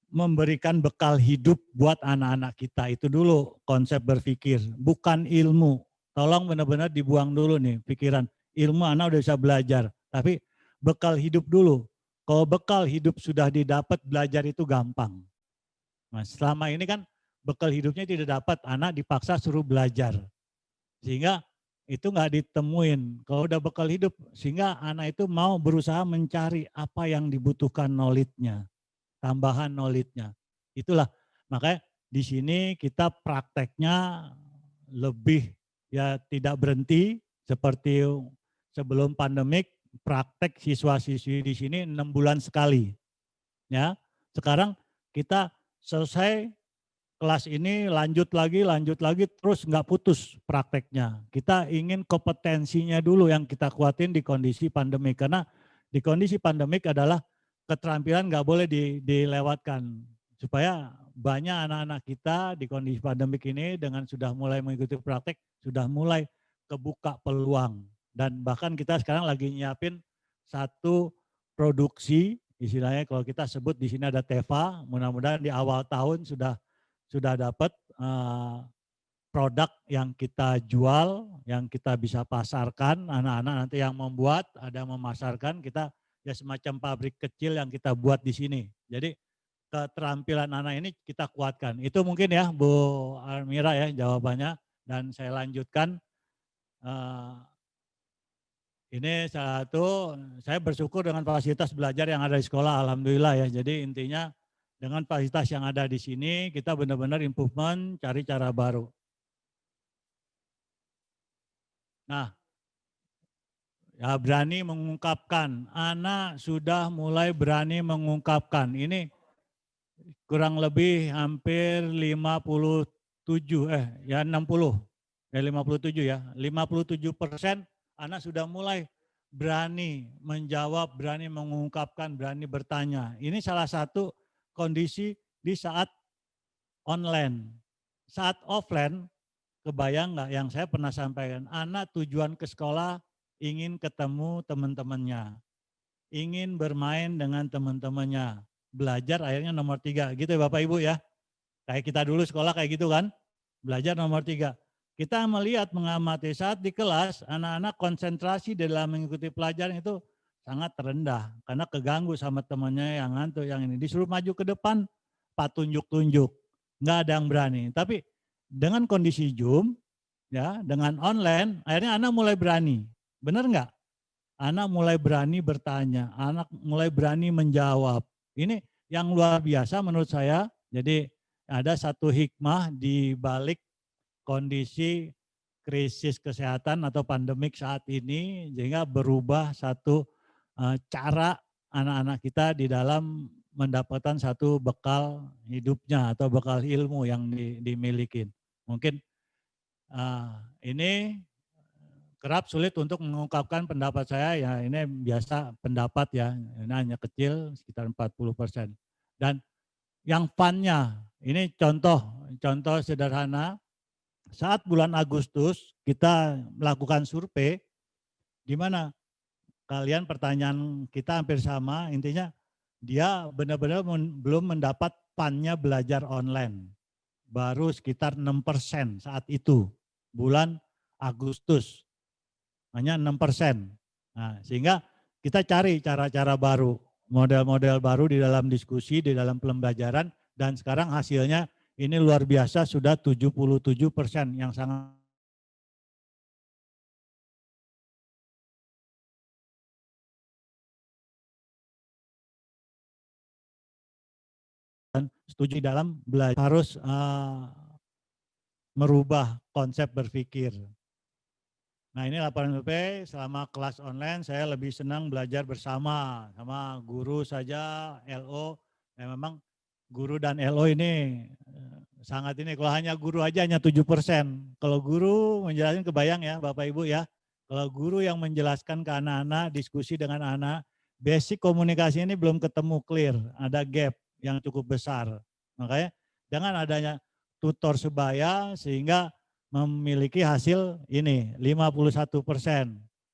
memberikan bekal hidup buat anak-anak kita. Itu dulu konsep berpikir, bukan ilmu. Tolong benar-benar dibuang dulu nih pikiran. Ilmu anak udah bisa belajar, tapi bekal hidup dulu. Kalau bekal hidup sudah didapat, belajar itu gampang. Nah, selama ini kan bekal hidupnya tidak dapat, anak dipaksa suruh belajar. Sehingga itu nggak ditemuin. Kalau udah bekal hidup, sehingga anak itu mau berusaha mencari apa yang dibutuhkan knowledge-nya, tambahan knowledge-nya. Itulah makanya di sini kita prakteknya lebih ya tidak berhenti seperti sebelum pandemik, praktek siswa-siswi di sini 6 bulan sekali. Ya, sekarang kita selesai kelas ini lanjut lagi terus nggak putus prakteknya. Kita ingin kompetensinya dulu yang kita kuatin di kondisi pandemik, karena di kondisi pandemik adalah keterampilan nggak boleh dilewatkan, supaya banyak anak-anak kita di kondisi pandemik ini dengan sudah mulai mengikuti praktek, sudah mulai kebuka peluang. Dan bahkan kita sekarang lagi nyiapin satu produksi, istilahnya kalau kita sebut di sini ada TEVA, mudah-mudahan di awal tahun sudah dapat produk yang kita jual, yang kita bisa pasarkan, anak-anak nanti yang membuat, ada memasarkan, kita ya semacam pabrik kecil yang kita buat di sini. Jadi keterampilan anak ini kita kuatkan. Itu mungkin ya Bu Almira ya jawabannya, dan saya lanjutkan. Ini satu, saya bersyukur dengan fasilitas belajar yang ada di sekolah, alhamdulillah ya. Jadi intinya dengan fasilitas yang ada di sini, kita benar-benar improvement, cari cara baru. Nah, ya berani mengungkapkan, anak sudah mulai berani mengungkapkan. Ini kurang lebih hampir 57, 60, ya 57 ya. 57% anak sudah mulai berani menjawab, berani mengungkapkan, berani bertanya. Ini salah satu kondisi di saat online. Saat offline, kebayang nggak yang saya pernah sampaikan, anak tujuan ke sekolah ingin ketemu teman-temannya, ingin bermain dengan teman-temannya, belajar akhirnya nomor 3, gitu ya Bapak Ibu ya. Kayak kita dulu sekolah kayak gitu kan, belajar nomor 3. Kita melihat, mengamati saat di kelas, anak-anak konsentrasi dalam mengikuti pelajaran itu sangat rendah, karena keganggu sama temannya yang ngantuk, yang ini. Disuruh maju ke depan, Pak tunjuk-tunjuk, nggak ada yang berani. Tapi dengan kondisi Zoom, ya, dengan online, akhirnya anak mulai berani. Benar nggak? Anak mulai berani bertanya, anak mulai berani menjawab. Ini yang luar biasa menurut saya. Jadi ada satu hikmah di balik kondisi krisis kesehatan atau pandemik saat ini, sehingga berubah satu cara anak-anak kita di dalam mendapatkan satu bekal hidupnya atau bekal ilmu yang dimiliki. Mungkin ini kerap sulit untuk mengungkapkan pendapat saya, ya ini biasa pendapat ya, ini hanya kecil sekitar 40%. Dan yang fun-nya, ini contoh sederhana, saat bulan Agustus kita melakukan survei, di mana kalian pertanyaan kita hampir sama, intinya dia benar-benar belum mendapat PAN-nya belajar online. Baru sekitar 6% saat itu, bulan Agustus. Hanya 6%. Nah, sehingga kita cari cara-cara baru, model-model baru di dalam diskusi, di dalam pembelajaran, dan sekarang hasilnya ini luar biasa, sudah 77% yang sangat setuju dalam belajar, harus merubah konsep berpikir. Nah, ini laporan survei. Selama kelas online saya lebih senang belajar bersama sama guru saja, LO. Ya, memang guru dan LO ini sangat ini, kalau hanya guru aja hanya 7%. Kalau guru menjelaskan, kebayang ya Bapak Ibu ya, kalau guru yang menjelaskan ke anak-anak, diskusi dengan anak, basic komunikasi ini belum ketemu clear, ada gap yang cukup besar. Makanya dengan adanya tutor sebaya sehingga memiliki hasil ini 51%,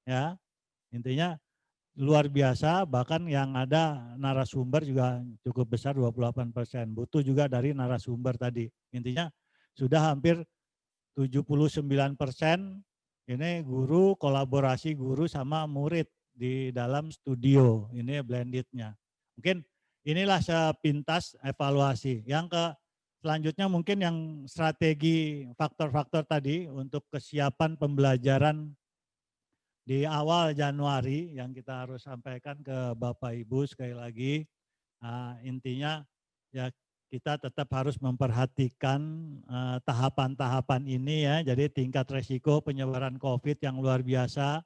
ya. Intinya luar biasa, bahkan yang ada narasumber juga cukup besar 28%. Butuh juga dari narasumber tadi. Intinya sudah hampir 79% ini guru, kolaborasi guru sama murid di dalam studio. Ini blendednya. Mungkin inilah sepintas evaluasi. Yang selanjutnya mungkin yang strategi faktor-faktor tadi untuk kesiapan pembelajaran di awal Januari yang kita harus sampaikan ke Bapak Ibu sekali lagi. Intinya ya kita tetap harus memperhatikan tahapan-tahapan ini ya. Jadi tingkat resiko penyebaran COVID yang luar biasa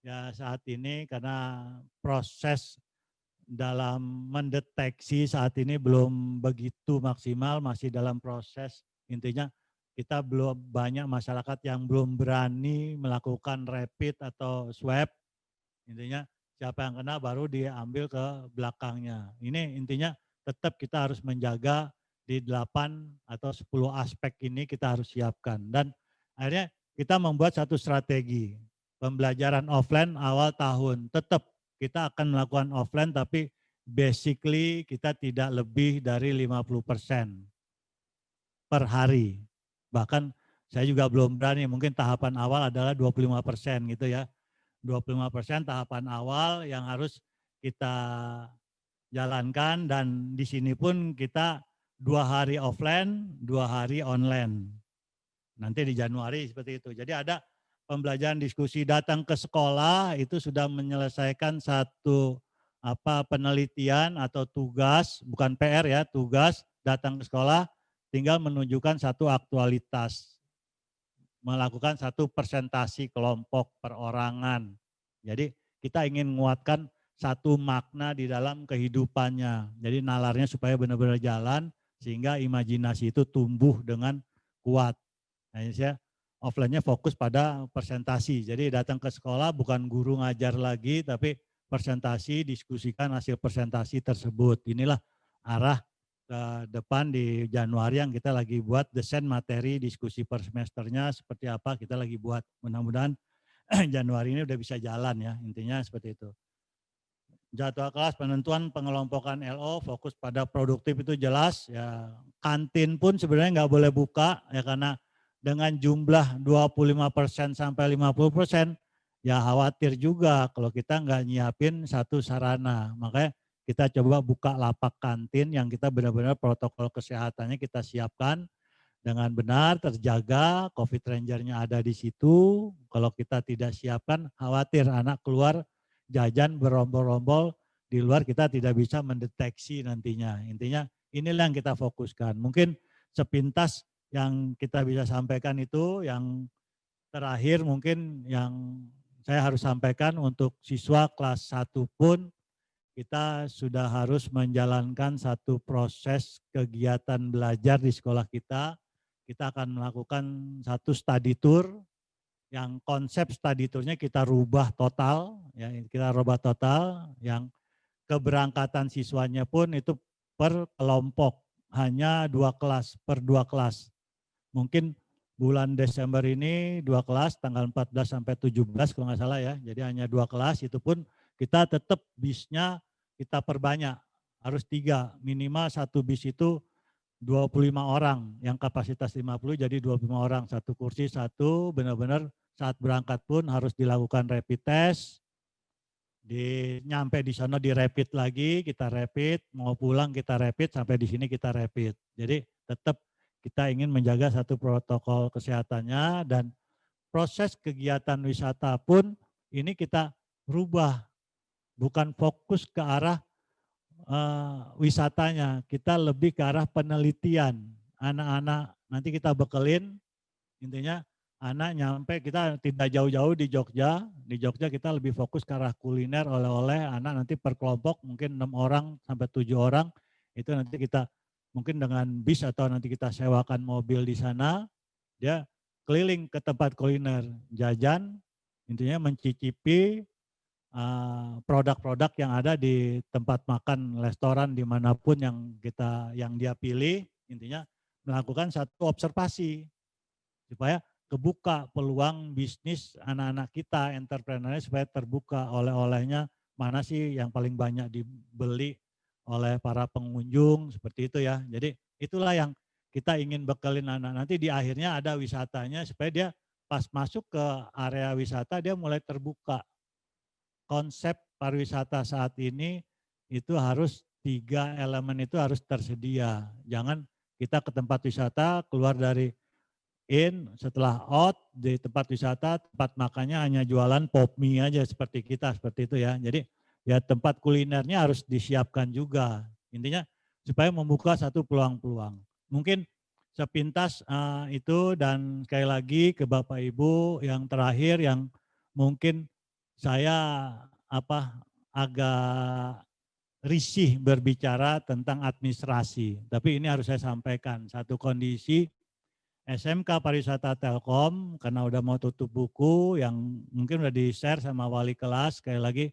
ya saat ini, karena proses dalam mendeteksi saat ini belum begitu maksimal, masih dalam proses. Intinya kita belum, banyak masyarakat yang belum berani melakukan rapid atau swab. Intinya siapa yang kena baru diambil ke belakangnya. Ini intinya tetap kita harus menjaga di 8 atau 10 aspek ini kita harus siapkan. Dan akhirnya kita membuat satu strategi. Pembelajaran offline awal tahun. Tetap kita akan melakukan offline, tapi basically kita tidak lebih dari 50% per hari. Bahkan saya juga belum berani, mungkin tahapan awal adalah 25% gitu ya. 25% tahapan awal yang harus kita jalankan, dan di sini pun kita 2 hari offline, 2 hari online. Nanti di Januari seperti itu. Jadi ada pembelajaran diskusi, datang ke sekolah itu sudah menyelesaikan satu penelitian atau tugas, bukan PR ya, tugas, datang ke sekolah tinggal menunjukkan satu aktualitas, melakukan satu presentasi kelompok perorangan. Jadi kita ingin menguatkan satu makna di dalam kehidupannya. Jadi nalarnya supaya benar-benar jalan sehingga imajinasi itu tumbuh dengan kuat. Nah, saya offline-nya fokus pada presentasi. Jadi datang ke sekolah bukan guru ngajar lagi, tapi presentasi, diskusikan hasil presentasi tersebut. Inilah arah ke depan di Januari yang kita lagi buat, desain materi diskusi per semesternya seperti apa kita lagi buat. Mudah-mudahan Januari ini udah bisa jalan ya, intinya seperti itu. Jadwal kelas, penentuan pengelompokan LO, fokus pada produktif itu jelas ya. Kantin pun sebenarnya nggak boleh buka ya, karena dengan jumlah 25% sampai 50% ya khawatir juga kalau kita nggak nyiapin satu sarana. Makanya kita coba buka lapak kantin yang kita benar-benar protokol kesehatannya kita siapkan dengan benar, terjaga, COVID Ranger-nya ada di situ. Kalau kita tidak siapkan, khawatir anak keluar jajan berombol-ombol di luar, kita tidak bisa mendeteksi nantinya. Intinya inilah yang kita fokuskan. Mungkin sepintas yang kita bisa sampaikan itu. Yang terakhir mungkin yang saya harus sampaikan untuk siswa kelas 1 pun, kita sudah harus menjalankan satu proses kegiatan belajar di sekolah kita. Kita akan melakukan satu study tour, yang konsep study tournya kita rubah total, ya kita rubah total, yang keberangkatan siswanya pun itu per kelompok, hanya 2 kelas, per 2 kelas. Mungkin bulan Desember ini 2 kelas tanggal 14 sampai 17 kalau nggak salah ya. Jadi hanya 2 kelas, itu pun kita tetap bisnya kita perbanyak. Harus 3, minimal 1 bis itu 25 orang, yang kapasitas 50 jadi 25 orang, 1 kursi 1, benar-benar saat berangkat pun harus dilakukan rapid test, nyampe di sana di rapid lagi, kita rapid, mau pulang kita rapid, sampai di sini kita rapid. Jadi tetap kita ingin menjaga satu protokol kesehatannya, dan proses kegiatan wisata pun ini kita rubah, bukan fokus ke arah wisatanya, kita lebih ke arah penelitian. Anak-anak nanti kita bekelin, intinya anak nyampe, kita tidak jauh-jauh di Jogja kita lebih fokus ke arah kuliner, oleh-oleh, anak nanti per kelompok mungkin 6 orang sampai 7 orang, itu nanti kita mungkin dengan bis atau nanti kita sewakan mobil di sana, dia keliling ke tempat kuliner, jajan, intinya mencicipi produk-produk yang ada di tempat makan, restoran dimanapun yang dia pilih, intinya melakukan satu observasi supaya kebuka peluang bisnis anak-anak kita, entrepreneurnya supaya terbuka, oleh-olehnya mana sih yang paling banyak dibeli oleh para pengunjung, seperti itu ya. Jadi itulah yang kita ingin bekelin anak, nanti di akhirnya ada wisatanya supaya dia pas masuk ke area wisata dia mulai terbuka. Konsep pariwisata saat ini itu harus 3 elemen itu harus tersedia. Jangan kita ke tempat wisata keluar dari setelah out di tempat wisata, tempat makannya hanya jualan pop mie aja seperti kita, seperti itu ya. Jadi ya tempat kulinernya harus disiapkan juga. Intinya supaya membuka satu peluang-peluang. Mungkin sepintas itu, dan sekali lagi ke Bapak Ibu yang terakhir yang mungkin saya agak risih berbicara tentang administrasi, tapi ini harus saya sampaikan. Satu kondisi SMK Pariwisata Telkom karena udah mau tutup buku, yang mungkin udah di-share sama wali kelas, sekali lagi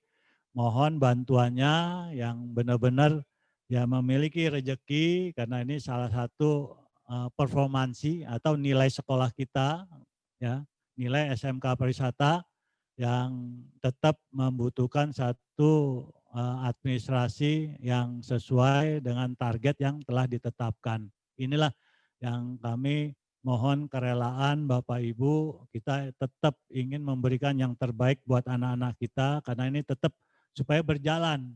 mohon bantuannya yang benar-benar ya memiliki rejeki, karena ini salah satu performansi atau nilai sekolah kita ya, nilai SMK Pariwisata yang tetap membutuhkan satu administrasi yang sesuai dengan target yang telah ditetapkan. Inilah yang kami mohon kerelaan Bapak Ibu, kita tetap ingin memberikan yang terbaik buat anak-anak kita, karena ini tetap supaya berjalan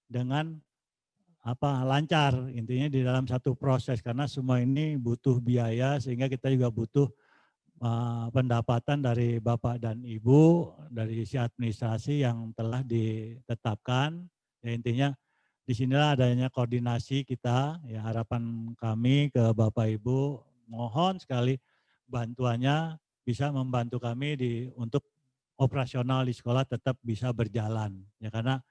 dengan lancar, intinya di dalam satu proses, karena semua ini butuh biaya, sehingga kita juga butuh pendapatan dari Bapak dan Ibu dari sisi administrasi yang telah ditetapkan. Ya, intinya disinilah adanya koordinasi kita, ya harapan kami ke Bapak Ibu, mohon sekali bantuannya bisa membantu kami untuk operasional di sekolah tetap bisa berjalan. Ya, karena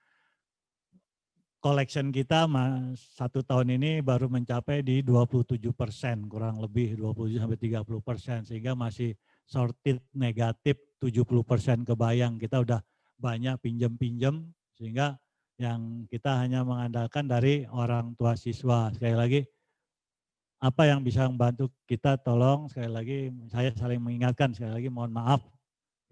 collection kita 1 tahun ini baru mencapai di 27%, kurang lebih 27-30%, sehingga masih sorted negatif 70% kebayang. Kita udah banyak pinjam-pinjam, sehingga yang kita hanya mengandalkan dari orang tua siswa. Sekali lagi, apa yang bisa membantu kita tolong, sekali lagi saya saling mengingatkan, sekali lagi mohon maaf,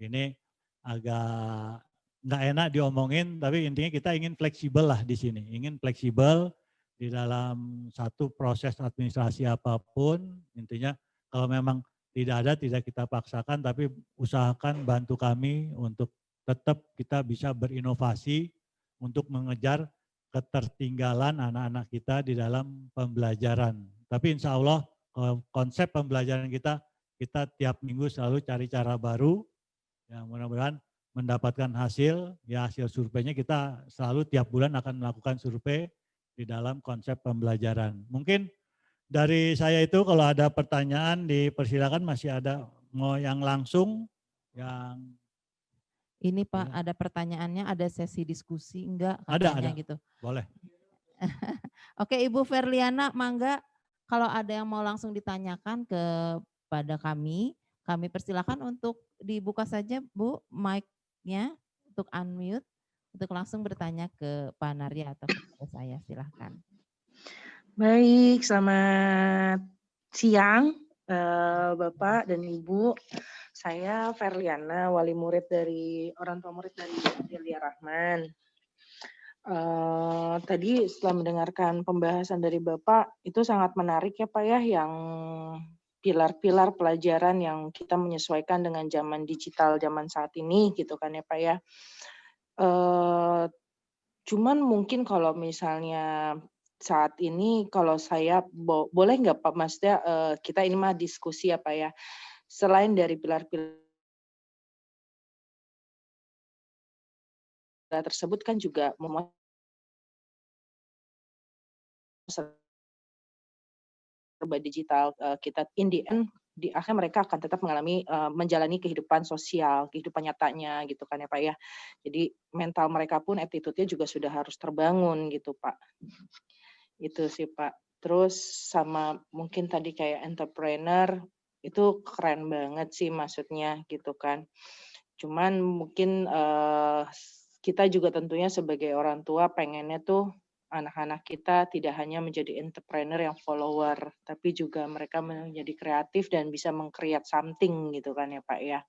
ini agak nggak enak diomongin, tapi intinya kita ingin fleksibel lah di sini, ingin fleksibel di dalam satu proses administrasi apapun. Intinya kalau memang tidak ada, tidak kita paksakan, tapi usahakan bantu kami untuk tetap kita bisa berinovasi untuk mengejar ketertinggalan anak-anak kita di dalam pembelajaran. Tapi insya Allah konsep pembelajaran kita tiap minggu selalu cari cara baru, yang mudah-mudahan mendapatkan hasil, ya hasil surveinya kita selalu tiap bulan akan melakukan survei di dalam konsep pembelajaran. Mungkin dari saya itu kalau ada pertanyaan dipersilakan, masih ada mau yang langsung, yang ini Pak, ada pertanyaannya, ada sesi diskusi enggak ada. katanya gitu. Boleh. Oke, Ibu Verliana, mangga kalau ada yang mau langsung ditanyakan kepada kami persilakan untuk dibuka saja Bu mic-nya untuk unmute, untuk langsung bertanya ke Pak Narya atau ke saya, silahkan. Baik, selamat siang Bapak dan Ibu. Saya Ferliana, wali murid dari orang tua murid dari Delia Rahman. Tadi setelah mendengarkan pembahasan dari Bapak, itu sangat menarik ya Pak ya, yang pilar-pilar pelajaran yang kita menyesuaikan dengan zaman digital zaman saat ini gitu kan ya Pak ya. Cuman mungkin kalau misalnya saat ini kalau saya boleh nggak Pak, maksudnya kita ini mah diskusi ya Pak ya, selain dari pilar-pilar tersebut kan juga memuat serba digital, kita in the end di akhir mereka akan tetap mengalami menjalani kehidupan sosial, kehidupan nyatanya gitu kan ya Pak ya. Jadi mental mereka pun attitude-nya juga sudah harus terbangun gitu Pak. Itu sih Pak. Terus sama mungkin tadi kayak entrepreneur itu keren banget sih maksudnya gitu kan. Cuman mungkin kita juga tentunya sebagai orang tua pengennya tuh anak-anak kita tidak hanya menjadi entrepreneur yang follower, tapi juga mereka menjadi kreatif dan bisa meng-create something gitu kan ya Pak ya.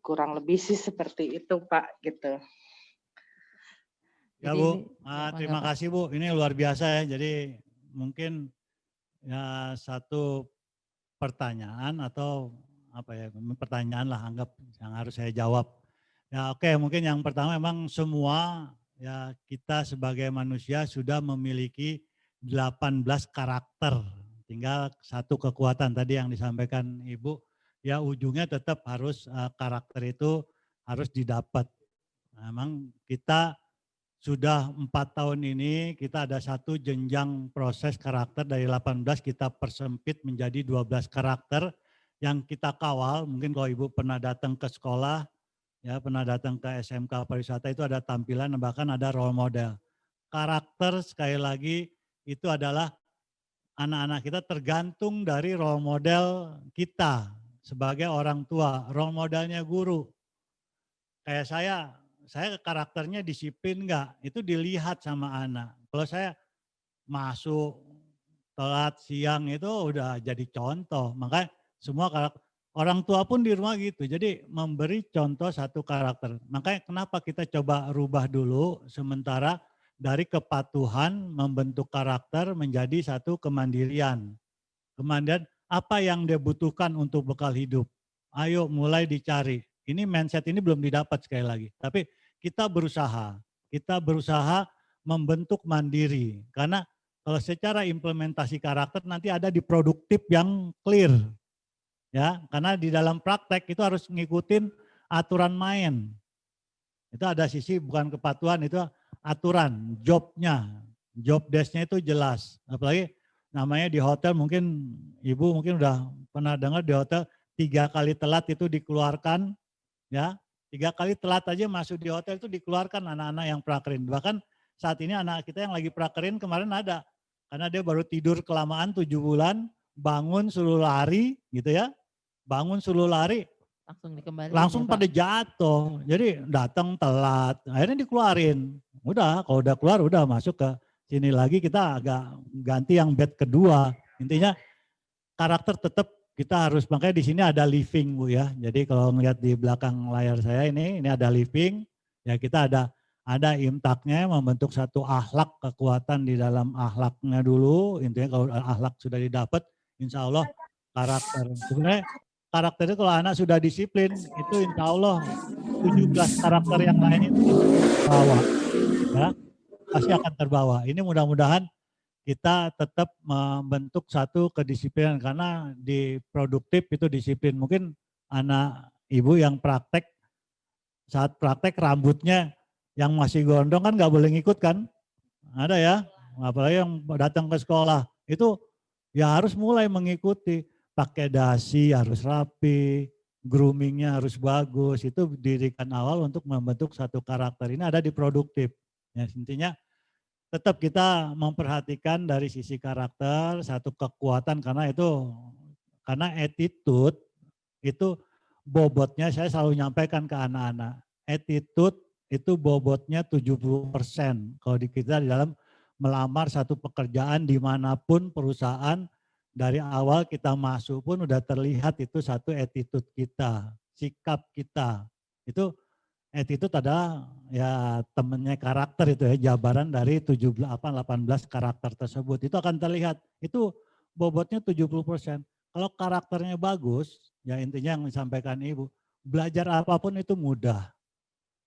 Kurang lebih sih seperti itu Pak gitu. Ya Bu, terima kasih Bu. Ini luar biasa ya. Jadi mungkin ya satu pertanyaan atau apa ya, pertanyaan lah anggap yang harus saya jawab. Ya oke, mungkin yang pertama memang semua ya kita sebagai manusia sudah memiliki 18 karakter. Tinggal satu kekuatan tadi yang disampaikan Ibu, ya ujungnya tetap harus karakter itu harus didapat. Nah, memang kita sudah 4 tahun ini kita ada satu jenjang proses karakter dari 18 kita persempit menjadi 12 karakter yang kita kawal. Mungkin kalau Ibu pernah datang ke sekolah, ya pernah datang ke SMK Pariwisata itu ada tampilan bahkan ada role model. Karakter sekali lagi itu adalah anak-anak kita tergantung dari role model kita sebagai orang tua, role modelnya guru. Kayak saya karakternya disiplin enggak, itu dilihat sama anak. Kalau saya masuk telat siang itu udah jadi contoh. Makanya semua karakter, orang tua pun di rumah gitu. Jadi memberi contoh satu karakter. Makanya kenapa kita coba rubah dulu sementara dari kepatuhan membentuk karakter menjadi satu kemandirian. Kemandirian apa yang dia butuhkan untuk bekal hidup. Ayo mulai dicari. Ini mindset ini belum didapat sekali lagi. Tapi kita berusaha membentuk mandiri. Karena kalau secara implementasi karakter nanti ada di produktif yang clear. Ya, karena di dalam praktek itu harus ngikutin aturan main. Itu ada sisi bukan kepatuhan, itu aturan, jobnya. Job desk-nya itu jelas. Apalagi namanya di hotel mungkin Ibu mungkin udah pernah dengar di hotel 3 kali telat itu dikeluarkan. Ya, 3 kali telat aja masuk di hotel itu dikeluarkan anak-anak yang prakerin. Bahkan saat ini anak kita yang lagi prakerin kemarin ada. Karena dia baru tidur kelamaan 7 bulan, bangun suruh lari gitu ya. Bangun suruh lari, langsung pada jatuh. Jadi datang telat, akhirnya dikeluarin. Udah, kalau udah keluar udah masuk ke sini lagi kita agak ganti yang bed kedua. Intinya karakter tetap kita harus, makanya di sini ada living Bu ya. Jadi kalau ngelihat di belakang layar saya ini ada living. Ya kita ada imtaknya membentuk satu akhlak, kekuatan di dalam akhlaknya dulu. Intinya kalau akhlak sudah didapat, insya Allah karakter. Sebenarnya karakternya kalau anak sudah disiplin, itu insya Allah 17 karakter yang lain itu terbawa. Ya, pasti akan terbawa. Ini mudah-mudahan kita tetap membentuk satu kedisiplinan karena di produktif itu disiplin. Mungkin anak Ibu yang praktek, saat praktek rambutnya yang masih gondrong kan nggak boleh ngikut kan? Ada ya, apalagi yang datang ke sekolah itu ya harus mulai mengikuti. Pakai dasi harus rapi, groomingnya harus bagus. Itu didirikan awal untuk membentuk satu karakter. Ini ada di produktif. Ya, intinya tetap kita memperhatikan dari sisi karakter, satu kekuatan karena attitude itu bobotnya saya selalu nyampaikan ke anak-anak. Attitude itu bobotnya 70%. Kalau di kita di dalam melamar satu pekerjaan dimanapun perusahaan dari awal kita masuk pun udah terlihat itu satu attitude kita, sikap kita. Itu attitude adalah ya temennya karakter itu ya, jabaran dari 18 karakter tersebut. Itu akan terlihat, itu bobotnya 70%. Kalau karakternya bagus, ya intinya yang disampaikan Ibu, belajar apapun itu mudah.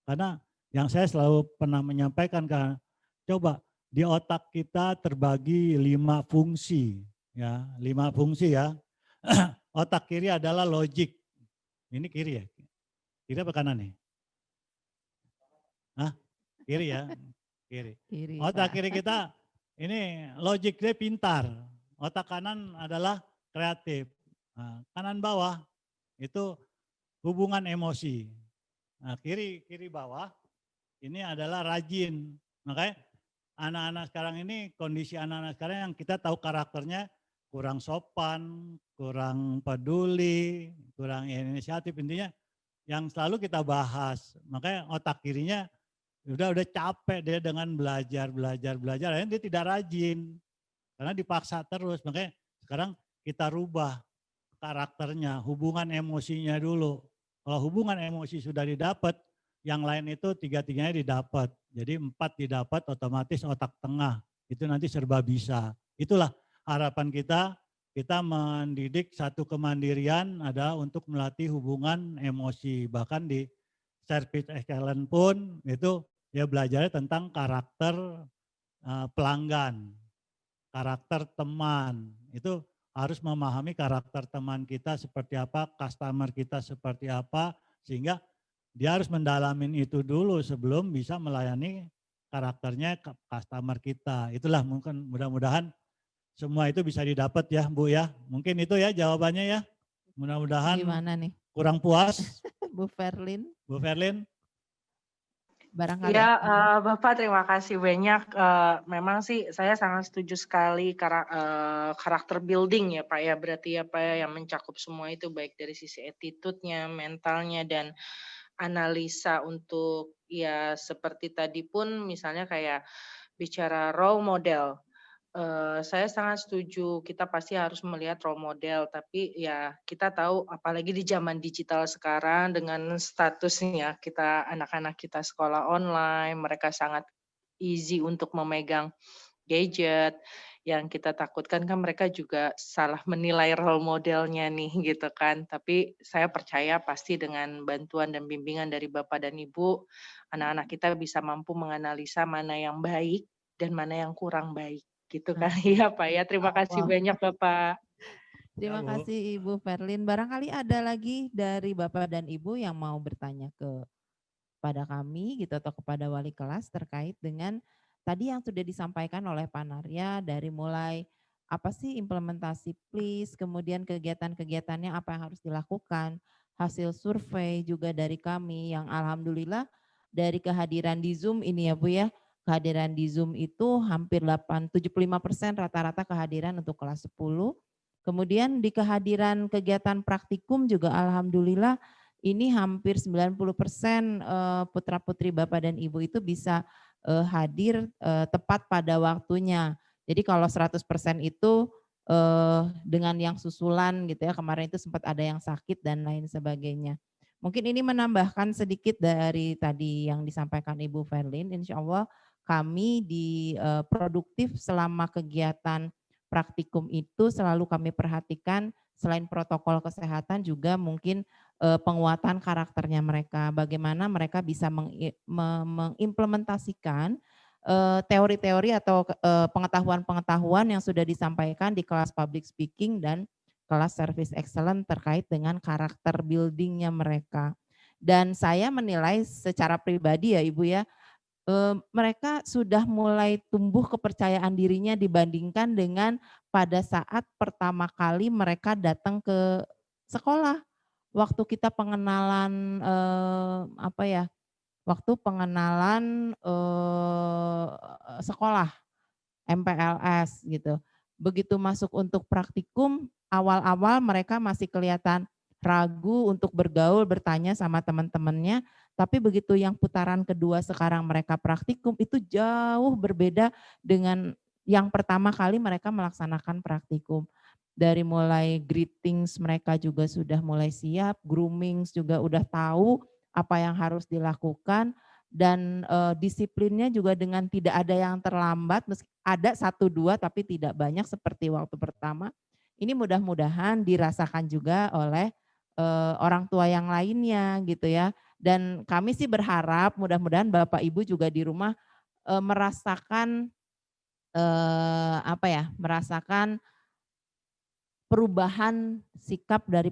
Karena yang saya selalu pernah menyampaikan, kan, coba di otak kita terbagi 5 fungsi. Ya, 5 fungsi ya. Otak kiri adalah logik. Ini kiri ya? Kiri apa kanan nih? Hah? Kiri ya? Kiri. Otak kiri kita ini logik, dia pintar. Otak kanan adalah kreatif. Nah, kanan bawah itu hubungan emosi. Nah, kiri bawah ini adalah rajin. Makanya anak-anak sekarang ini, kondisi anak-anak sekarang yang kita tahu karakternya kurang sopan, kurang peduli, kurang inisiatif, intinya yang selalu kita bahas. Makanya otak kirinya udah capek dia dengan belajar, akhirnya dia tidak rajin karena dipaksa terus. Makanya sekarang kita rubah karakternya, hubungan emosinya dulu. Kalau hubungan emosi sudah didapat, yang lain itu 3-tiganya didapat. Jadi 4 didapat, otomatis otak tengah itu nanti serba bisa. Itulah harapan kita mendidik satu kemandirian ada untuk melatih hubungan emosi. Bahkan di Service Excellence pun itu ya belajarnya tentang karakter pelanggan, karakter teman. Itu harus memahami karakter teman kita seperti apa, customer kita seperti apa, sehingga dia harus mendalamin itu dulu sebelum bisa melayani karakternya ke customer kita. Itulah mungkin mudah-mudahan semua itu bisa didapat ya Bu ya. Mungkin itu ya jawabannya ya. Mudah-mudahan Gimana nih? kurang puas. Bu Ferlin. Bu Ferlin. Barangkali. Ya, Bapak terima kasih banyak. Memang sih saya sangat setuju sekali karakter building ya Pak ya. Berarti ya Pak ya, yang mencakup semua itu baik dari sisi attitude-nya, mentalnya, dan analisa untuk ya seperti tadi pun misalnya kayak bicara role model. Saya sangat setuju, kita pasti harus melihat role model, tapi ya kita tahu apalagi di zaman digital sekarang dengan statusnya kita anak-anak kita sekolah online, mereka sangat easy untuk memegang gadget, yang kita takutkan kan mereka juga salah menilai role modelnya nih gitu kan. Tapi saya percaya pasti dengan bantuan dan bimbingan dari Bapak dan Ibu, anak-anak kita bisa mampu menganalisa mana yang baik dan mana yang kurang baik. Gitu kali ya Pak ya. Terima kasih banyak Bapak. Terima kasih Ibu Ferlin. Barangkali ada lagi dari Bapak dan Ibu yang mau bertanya kepada kami gitu atau kepada wali kelas terkait dengan tadi yang sudah disampaikan oleh Pak Narya dari mulai apa sih implementasi PLIS, kemudian kegiatan-kegiatannya apa yang harus dilakukan, hasil survei juga dari kami yang alhamdulillah dari kehadiran di Zoom ini ya Bu ya, kehadiran di Zoom itu hampir 75% rata-rata kehadiran untuk kelas 10. Kemudian di kehadiran kegiatan praktikum juga alhamdulillah ini hampir 90% putra-putri Bapak dan Ibu itu bisa hadir tepat pada waktunya. Jadi kalau 100% itu dengan yang susulan gitu ya, kemarin itu sempat ada yang sakit dan lain sebagainya. Mungkin ini menambahkan sedikit dari tadi yang disampaikan Ibu Ferlin, insya Allah kami di produktif selama kegiatan praktikum itu selalu kami perhatikan selain protokol kesehatan juga mungkin penguatan karakternya mereka, bagaimana mereka bisa mengimplementasikan teori-teori atau pengetahuan-pengetahuan yang sudah disampaikan di kelas public speaking dan kelas service excellent terkait dengan karakter buildingnya mereka. Dan saya menilai secara pribadi ya Ibu ya, mereka sudah mulai tumbuh kepercayaan dirinya dibandingkan dengan pada saat pertama kali mereka datang ke sekolah. Waktu kita pengenalan waktu pengenalan sekolah MPLS gitu. Begitu masuk untuk praktikum, awal-awal mereka masih kelihatan ragu untuk bergaul, bertanya sama teman-temannya, tapi begitu yang putaran kedua sekarang mereka praktikum itu jauh berbeda dengan yang pertama kali mereka melaksanakan praktikum. Dari mulai greetings mereka juga sudah mulai siap, grooming juga udah tahu apa yang harus dilakukan, dan disiplinnya juga dengan tidak ada yang terlambat, meski ada 1-2 tapi tidak banyak seperti waktu pertama. Ini mudah-mudahan dirasakan juga oleh orang tua yang lainnya gitu ya. Dan kami sih berharap mudah-mudahan Bapak Ibu juga di rumah merasakan merasakan perubahan sikap dari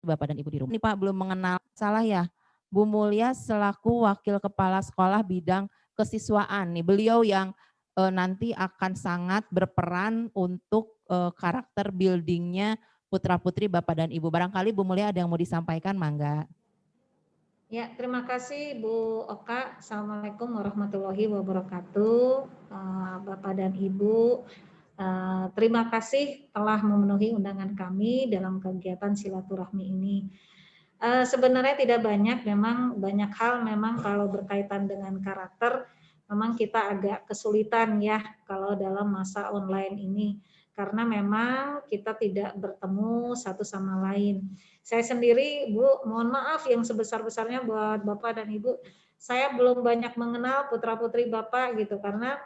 Bapak dan Ibu di rumah. Ini Pak belum mengenal salah ya. Bu Mulia selaku Wakil Kepala Sekolah Bidang Kesiswaan nih. Beliau yang nanti akan sangat berperan untuk karakter buildingnya putra-putri Bapak dan Ibu. Barangkali Bu Mulia ada yang mau disampaikan, mangga. Ya, terima kasih Bu Oka. Assalamualaikum warahmatullahi wabarakatuh. Bapak dan Ibu, terima kasih telah memenuhi undangan kami dalam kegiatan silaturahmi ini. Sebenarnya tidak banyak, memang banyak hal memang kalau berkaitan dengan karakter, memang kita agak kesulitan ya kalau dalam masa online ini. Karena memang kita tidak bertemu satu sama lain. Saya sendiri, Bu, mohon maaf yang sebesar-besarnya buat Bapak dan Ibu, saya belum banyak mengenal putra-putri Bapak gitu, karena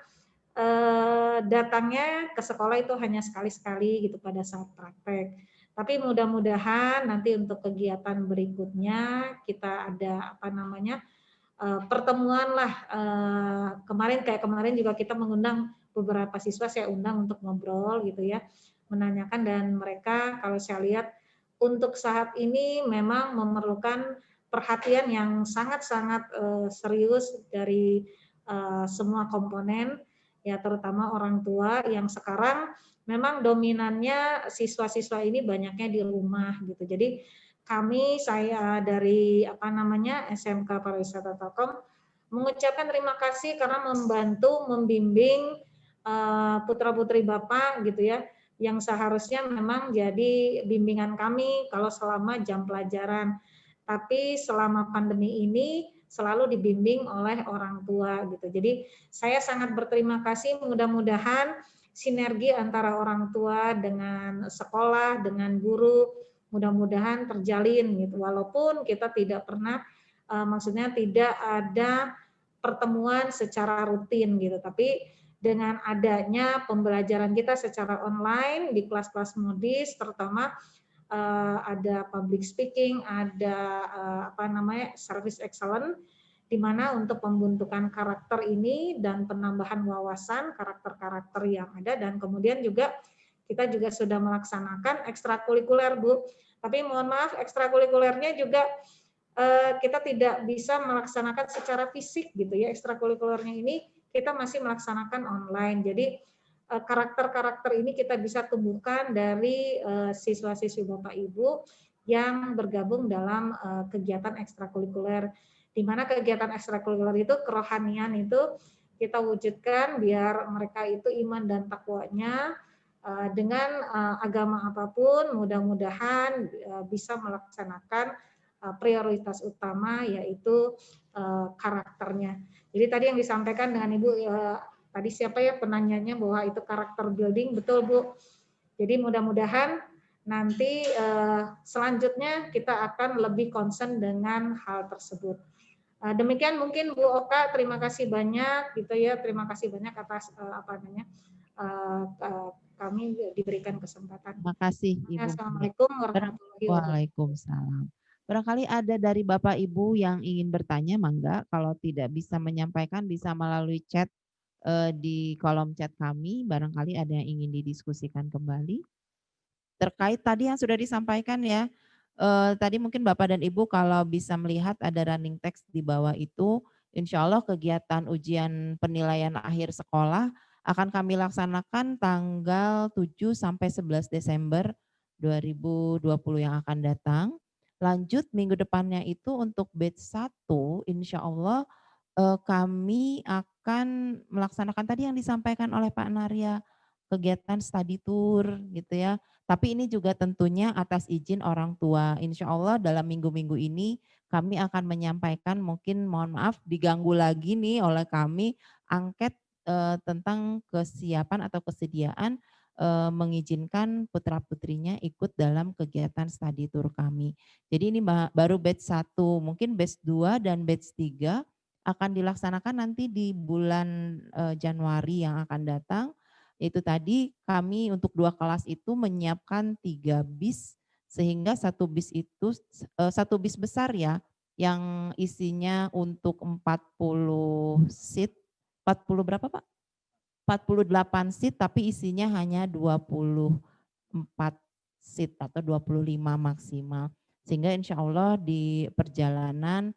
datangnya ke sekolah itu hanya sekali-sekali gitu pada saat praktek. Tapi mudah-mudahan nanti untuk kegiatan berikutnya kita ada pertemuan lah. Kemarin juga kita mengundang beberapa siswa, saya undang untuk ngobrol gitu ya, menanyakan, dan mereka kalau saya lihat untuk saat ini memang memerlukan perhatian yang sangat-sangat serius dari semua komponen, ya terutama orang tua yang sekarang memang dominannya siswa-siswa ini banyaknya di rumah gitu. Jadi saya dari SMK Pariwisata Telkom mengucapkan terima kasih karena membantu membimbing putra-putri Bapak gitu ya, yang seharusnya memang jadi bimbingan kami kalau selama jam pelajaran. Tapi selama pandemi ini selalu dibimbing oleh orang tua gitu. Jadi saya sangat berterima kasih, mudah-mudahan sinergi antara orang tua dengan sekolah, dengan guru, mudah-mudahan terjalin gitu. Walaupun kita tidak pernah, maksudnya tidak ada pertemuan secara rutin gitu, tapi dengan adanya pembelajaran kita secara online di kelas-kelas modis, terutama ada public speaking, ada service excellence, di mana untuk pembentukan karakter ini dan penambahan wawasan karakter-karakter yang ada, dan kemudian juga kita juga sudah melaksanakan ekstrakurikuler, Bu. Tapi mohon maaf, ekstrakurikulernya juga kita tidak bisa melaksanakan secara fisik gitu ya. Ekstrakurikulernya ini kita masih melaksanakan online. Jadi karakter-karakter ini kita bisa tumbuhkan dari siswa-siswi Bapak Ibu yang bergabung dalam kegiatan ekstrakurikuler. Di mana kegiatan ekstrakurikuler itu kerohanian itu kita wujudkan biar mereka itu iman dan takwanya dengan agama apapun, mudah-mudahan bisa melaksanakan prioritas utama, yaitu karakternya. Jadi tadi yang disampaikan dengan Ibu, tadi siapa ya penanyanya bahwa itu karakter building, betul Bu. Jadi mudah-mudahan nanti selanjutnya kita akan lebih concern dengan hal tersebut. Demikian mungkin Bu Oka, terima kasih banyak gitu ya, terima kasih banyak atas kami diberikan kesempatan. Terima kasih Ibu. Assalamualaikum warahmatullahi wabarakatuh. Waalaikumsalam. Barangkali ada dari Bapak Ibu yang ingin bertanya, mangga. Kalau tidak bisa menyampaikan bisa melalui chat di kolom chat kami. Barangkali ada yang ingin didiskusikan kembali. Terkait tadi yang sudah disampaikan ya. Tadi mungkin Bapak dan Ibu kalau bisa melihat ada running text di bawah itu, insya Allah kegiatan ujian penilaian akhir sekolah akan kami laksanakan tanggal 7 sampai 11 Desember 2020 yang akan datang. Lanjut minggu depannya itu untuk batch 1, insya Allah kami akan melaksanakan tadi yang disampaikan oleh Pak Narya, kegiatan study tour gitu ya. Tapi ini juga tentunya atas izin orang tua. Insya Allah dalam minggu-minggu ini kami akan menyampaikan, mungkin mohon maaf diganggu lagi nih oleh kami, angket tentang kesiapan atau kesediaan mengizinkan putra-putrinya ikut dalam kegiatan study tour kami. Jadi ini baru batch 1, mungkin batch 2 dan batch 3 akan dilaksanakan nanti di bulan Januari yang akan datang. Itu tadi kami untuk 2 kelas itu menyiapkan 3 bis, sehingga satu bis itu satu bis besar ya, yang isinya untuk 40 seat, 40 berapa Pak? 48 seat tapi isinya hanya 24 seat atau 25 maksimal. Sehingga insya Allah di perjalanan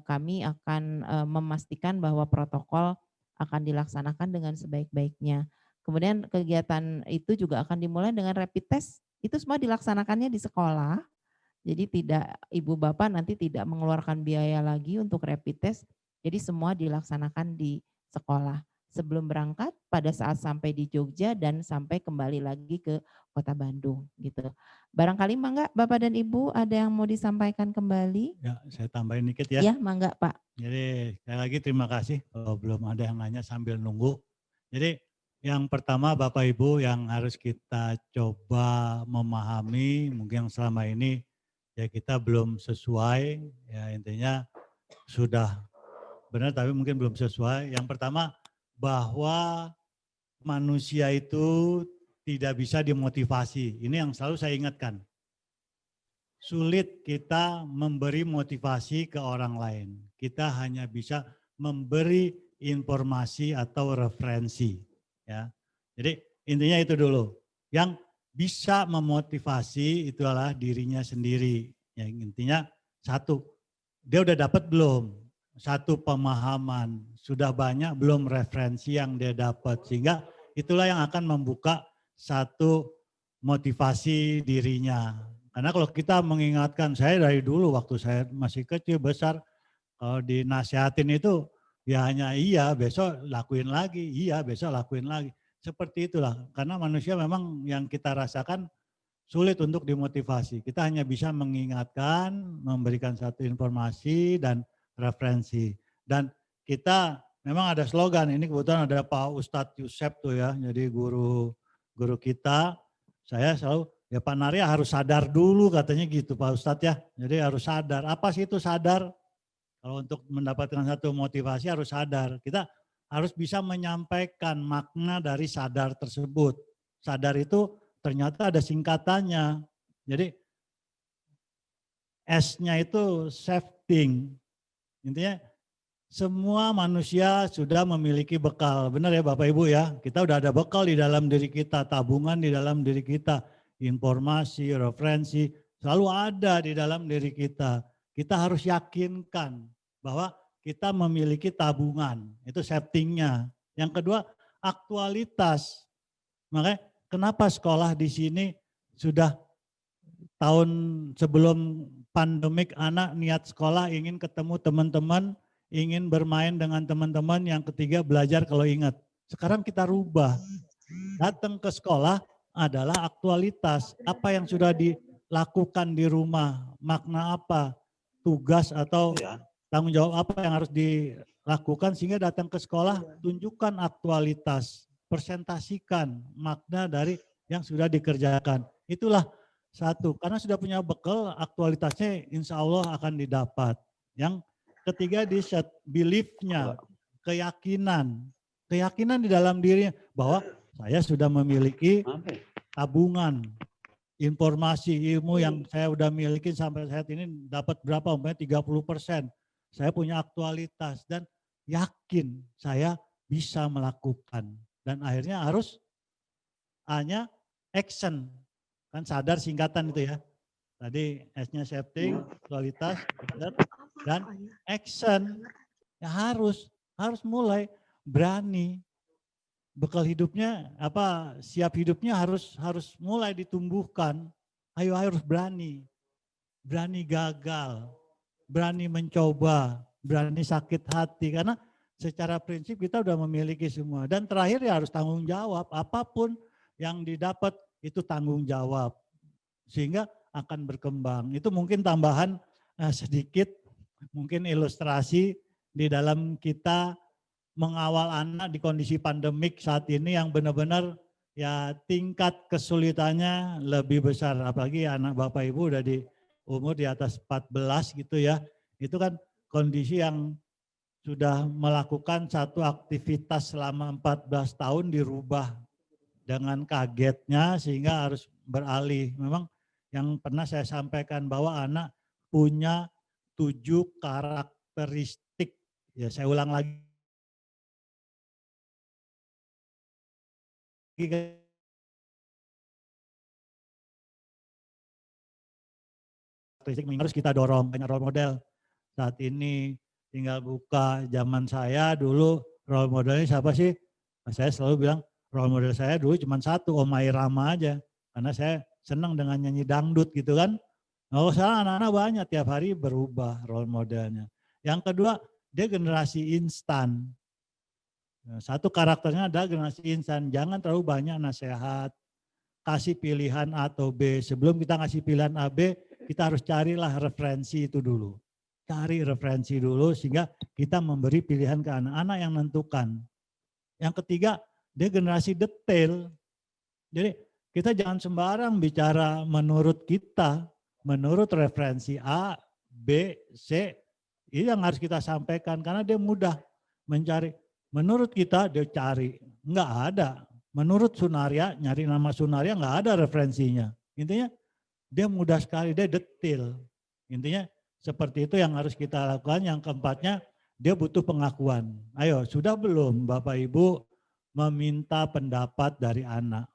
kami akan memastikan bahwa protokol akan dilaksanakan dengan sebaik-baiknya. Kemudian kegiatan itu juga akan dimulai dengan rapid test. Itu semua dilaksanakannya di sekolah. Jadi tidak, ibu bapak nanti tidak mengeluarkan biaya lagi untuk rapid test. Jadi semua dilaksanakan di sekolah. Sebelum berangkat, pada saat sampai di Jogja dan sampai kembali lagi ke Kota Bandung gitu. Barangkali mangga Bapak dan Ibu ada yang mau disampaikan kembali? Ya, saya tambahin dikit ya. Ya, mangga Pak. Jadi sekali lagi terima kasih kalau belum ada yang nanya sambil nunggu. Jadi yang pertama Bapak Ibu yang harus kita coba memahami, mungkin yang selama ini ya kita belum sesuai, ya intinya sudah benar tapi mungkin belum sesuai. Yang pertama bahwa manusia itu tidak bisa dimotivasi. Ini yang selalu saya ingatkan. Sulit kita memberi motivasi ke orang lain. Kita hanya bisa memberi informasi atau referensi. Ya. Jadi intinya itu dulu. Yang bisa memotivasi itu adalah dirinya sendiri. Ya, intinya satu, dia udah dapat belum? Satu pemahaman, sudah banyak belum referensi yang dia dapat. Sehingga itulah yang akan membuka satu motivasi dirinya. Karena kalau kita mengingatkan, saya dari dulu waktu saya masih kecil besar, kalau dinasihatin itu ya hanya iya besok lakuin lagi, iya besok lakuin lagi. Seperti itulah, karena manusia memang yang kita rasakan sulit untuk dimotivasi. Kita hanya bisa mengingatkan, memberikan satu informasi dan referensi. Dan kita memang ada slogan, ini kebetulan ada Pak Ustadz Yusef tuh ya, jadi guru kita, saya selalu, ya Pak Narya harus sadar dulu katanya gitu Pak Ustadz ya. Jadi harus sadar. Apa sih itu sadar? Kalau untuk mendapatkan satu motivasi harus sadar. Kita harus bisa menyampaikan makna dari sadar tersebut. Sadar itu ternyata ada singkatannya. Jadi S-nya itu safety. Intinya semua manusia sudah memiliki bekal. Benar ya Bapak Ibu ya. Kita udah ada bekal di dalam diri kita, tabungan di dalam diri kita. Informasi, referensi selalu ada di dalam diri kita. Kita harus yakinkan bahwa kita memiliki tabungan, itu safety-nya. Yang kedua, aktualitas. Makanya kenapa sekolah di sini sudah tahun sebelum pandemik anak niat sekolah ingin ketemu teman-teman, ingin bermain dengan teman-teman, yang ketiga belajar kalau ingat. Sekarang kita rubah. Datang ke sekolah adalah aktualitas, apa yang sudah dilakukan di rumah, makna apa, tugas atau tanggung jawab apa yang harus dilakukan, sehingga datang ke sekolah tunjukkan aktualitas, presentasikan makna dari yang sudah dikerjakan. Itulah satu, karena sudah punya bekal, aktualitasnya insya Allah akan didapat. Yang ketiga di set belief-nya, keyakinan di dalam dirinya bahwa saya sudah memiliki tabungan, informasi, ilmu yang saya sudah miliki sampai saat ini dapat berapa, umpamanya 30%. Saya punya aktualitas dan yakin saya bisa melakukan. Dan akhirnya harus hanya action. Kan sadar singkatan itu ya. Tadi S-nya safety, aktualitas, dan action. Ya harus mulai berani. Bekal hidupnya siap hidupnya harus mulai ditumbuhkan. Ayo harus berani gagal, berani mencoba, berani sakit hati, karena secara prinsip kita udah memiliki semua. Dan terakhir ya harus tanggung jawab, apapun yang didapat itu tanggung jawab. Sehingga akan berkembang. Itu mungkin tambahan sedikit, mungkin ilustrasi di dalam kita mengawal anak di kondisi pandemik saat ini yang benar-benar ya tingkat kesulitannya lebih besar. Apalagi anak Bapak Ibu udah di umur di atas 14 gitu ya. Itu kan kondisi yang sudah melakukan satu aktivitas selama 14 tahun dirubah dengan kagetnya sehingga harus beralih. Memang yang pernah saya sampaikan bahwa anak punya 7 karakteristik. Ya saya ulang lagi. Karakteristik harus kita dorong, banyak role model. Saat ini tinggal buka, zaman saya dulu role modelnya siapa sih? Saya selalu bilang role model saya dulu cuma satu, Omai Rama aja. Karena saya senang dengan nyanyi dangdut gitu kan. Oh sekarang anak-anak banyak tiap hari berubah role modelnya. Yang kedua, dia generasi instan. Satu karakternya ada generasi instan, jangan terlalu banyak nasihat. Kasih pilihan A atau B. Sebelum kita ngasih pilihan A, B, kita harus carilah referensi itu dulu. Cari referensi dulu sehingga kita memberi pilihan ke anak-anak yang menentukan. Yang ketiga, dia generasi detail. Jadi kita jangan sembarang bicara menurut kita, menurut referensi A, B, C. Ini yang harus kita sampaikan karena dia mudah mencari. Menurut kita dia cari, enggak ada. Menurut Sunaria, nyari nama Sunaria enggak ada referensinya. Intinya dia mudah sekali, dia detail. Intinya seperti itu yang harus kita lakukan. Yang keempatnya, dia butuh pengakuan. Ayo, sudah belum Bapak Ibu meminta pendapat dari anak?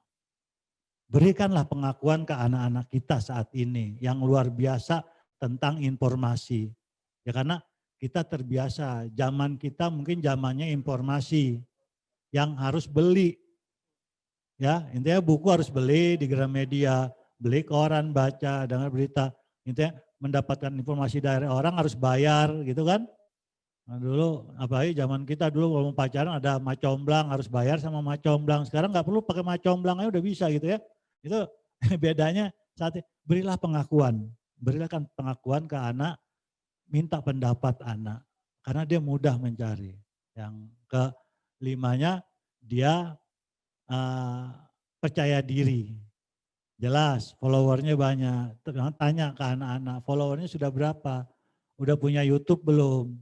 Berikanlah pengakuan ke anak-anak kita saat ini yang luar biasa tentang informasi. Ya karena kita terbiasa, zaman kita mungkin zamannya informasi yang harus beli. Ya, intinya buku harus beli di Gramedia, beli koran, baca, dengar berita. Intinya mendapatkan informasi dari orang harus bayar gitu kan. Nah, dulu apalagi zaman kita dulu kalau mau pacaran ada macomblang, harus bayar sama macomblang. Sekarang nggak perlu pakai macomblang aja udah bisa gitu ya. Itu bedanya saat berilah pengakuan. Berilah kan pengakuan ke anak, minta pendapat anak. Karena dia mudah mencari. Yang kelimanya dia percaya diri. Jelas followernya banyak. Tanya ke anak-anak, followernya sudah berapa? Udah punya YouTube belum?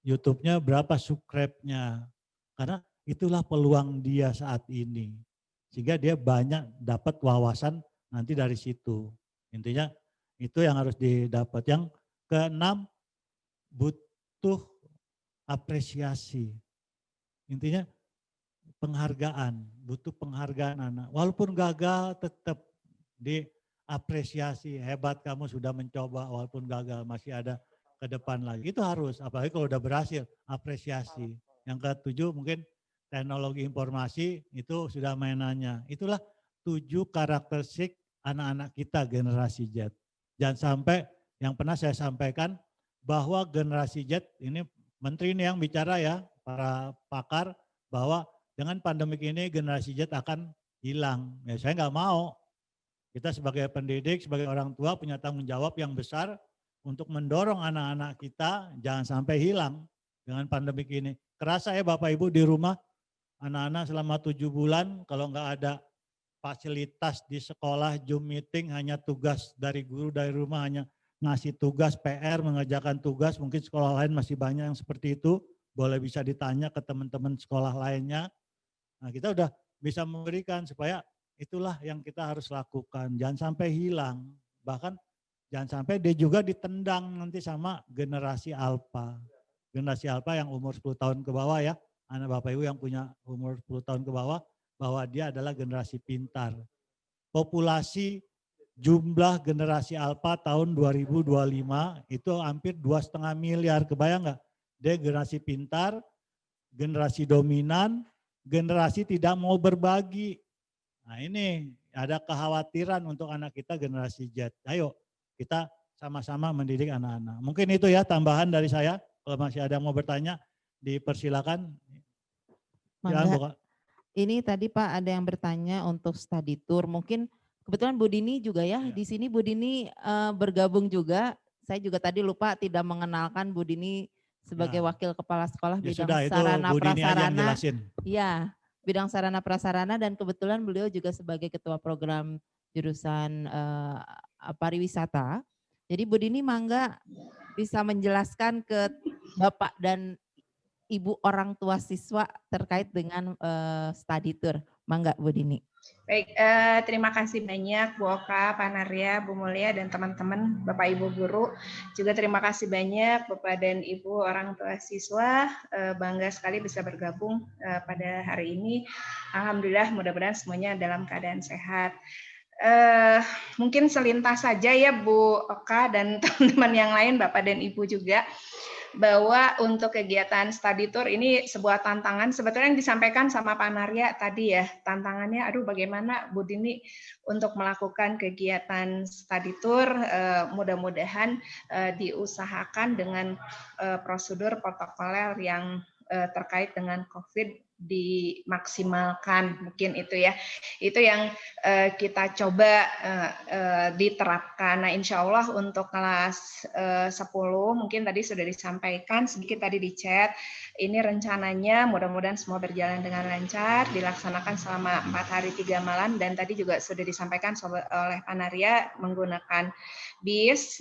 YouTube-nya berapa subscribe-nya? Karena itulah peluang dia saat ini. Sehingga dia banyak dapat wawasan nanti dari situ. Intinya itu yang harus didapat. Yang keenam, butuh apresiasi. Intinya penghargaan, butuh penghargaan anak. Walaupun gagal tetap diapresiasi, hebat kamu sudah mencoba walaupun gagal masih ada ke depan lagi. Itu harus, apalagi kalau udah berhasil, apresiasi. Yang ketujuh mungkin teknologi informasi itu sudah mainannya. Itulah 7 karakteristik anak-anak kita generasi Z. Jangan sampai yang pernah saya sampaikan bahwa generasi Z ini menteri ini yang bicara ya, para pakar bahwa dengan pandemik ini generasi Z akan hilang. Ya saya nggak mau. Kita sebagai pendidik, sebagai orang tua punya tanggung jawab yang besar untuk mendorong anak-anak kita jangan sampai hilang dengan pandemik ini. Kerasa ya Bapak Ibu di rumah, anak-anak selama 7 bulan kalau nggak ada fasilitas di sekolah, Zoom meeting, hanya tugas dari guru dari rumah, hanya ngasih tugas, PR, mengerjakan tugas, mungkin sekolah lain masih banyak yang seperti itu, boleh bisa ditanya ke teman-teman sekolah lainnya. Nah kita udah bisa memberikan supaya itulah yang kita harus lakukan. Jangan sampai hilang. Bahkan jangan sampai dia juga ditendang nanti sama generasi alfa. Generasi alfa yang umur 10 tahun ke bawah ya. Anak Bapak Ibu yang punya umur 10 tahun ke bawah. Bahwa dia adalah generasi pintar. Populasi jumlah generasi alfa tahun 2025 itu hampir 2,5 miliar. Kebayang nggak? Dia generasi pintar, generasi dominan, generasi tidak mau berbagi. Nah ini ada kekhawatiran untuk anak kita generasi Z. Ayo kita sama-sama mendidik anak-anak. Mungkin itu ya tambahan dari saya. Kalau masih ada yang mau bertanya, dipersilakan. Mangga. Ini tadi Pak ada yang bertanya untuk study tour. Mungkin kebetulan Bu Dini juga ya. Di sini Bu Dini bergabung juga. Saya juga tadi lupa tidak mengenalkan Bu Dini sebagai wakil kepala sekolah Ya bidang sudah, itu sarana Bu Dini aja yang prasarana. jelasin. Iya, bidang sarana prasarana dan kebetulan beliau juga sebagai ketua program jurusan pariwisata. Jadi Bu Dini mangga bisa menjelaskan ke Bapak dan Ibu orang tua siswa terkait dengan study tour. Mangga Bu Dini. Baik, terima kasih banyak Bu Oka, Pak Narya, Bu Mulia, dan teman-teman Bapak Ibu guru. Juga terima kasih banyak Bapak dan Ibu orang tua siswa. Bangga sekali bisa bergabung pada hari ini. Alhamdulillah, mudah-mudahan semuanya dalam keadaan sehat. Mungkin selintas saja ya Bu Oka dan teman-teman yang lain, Bapak dan Ibu juga, bahwa untuk kegiatan study tour ini sebuah tantangan. Sebetulnya yang disampaikan sama Pak Narya tadi ya, tantangannya aduh bagaimana Bu Dini untuk melakukan kegiatan study tour, mudah-mudahan diusahakan dengan prosedur protokoler yang terkait dengan COVID dimaksimalkan, mungkin itu ya. Itu yang kita coba diterapkan. Nah, insya Allah untuk kelas 10 mungkin tadi sudah disampaikan sedikit tadi di chat. Ini rencananya mudah-mudahan semua berjalan dengan lancar, dilaksanakan selama 4 hari 3 malam, dan tadi juga sudah disampaikan oleh Pak Narya menggunakan bis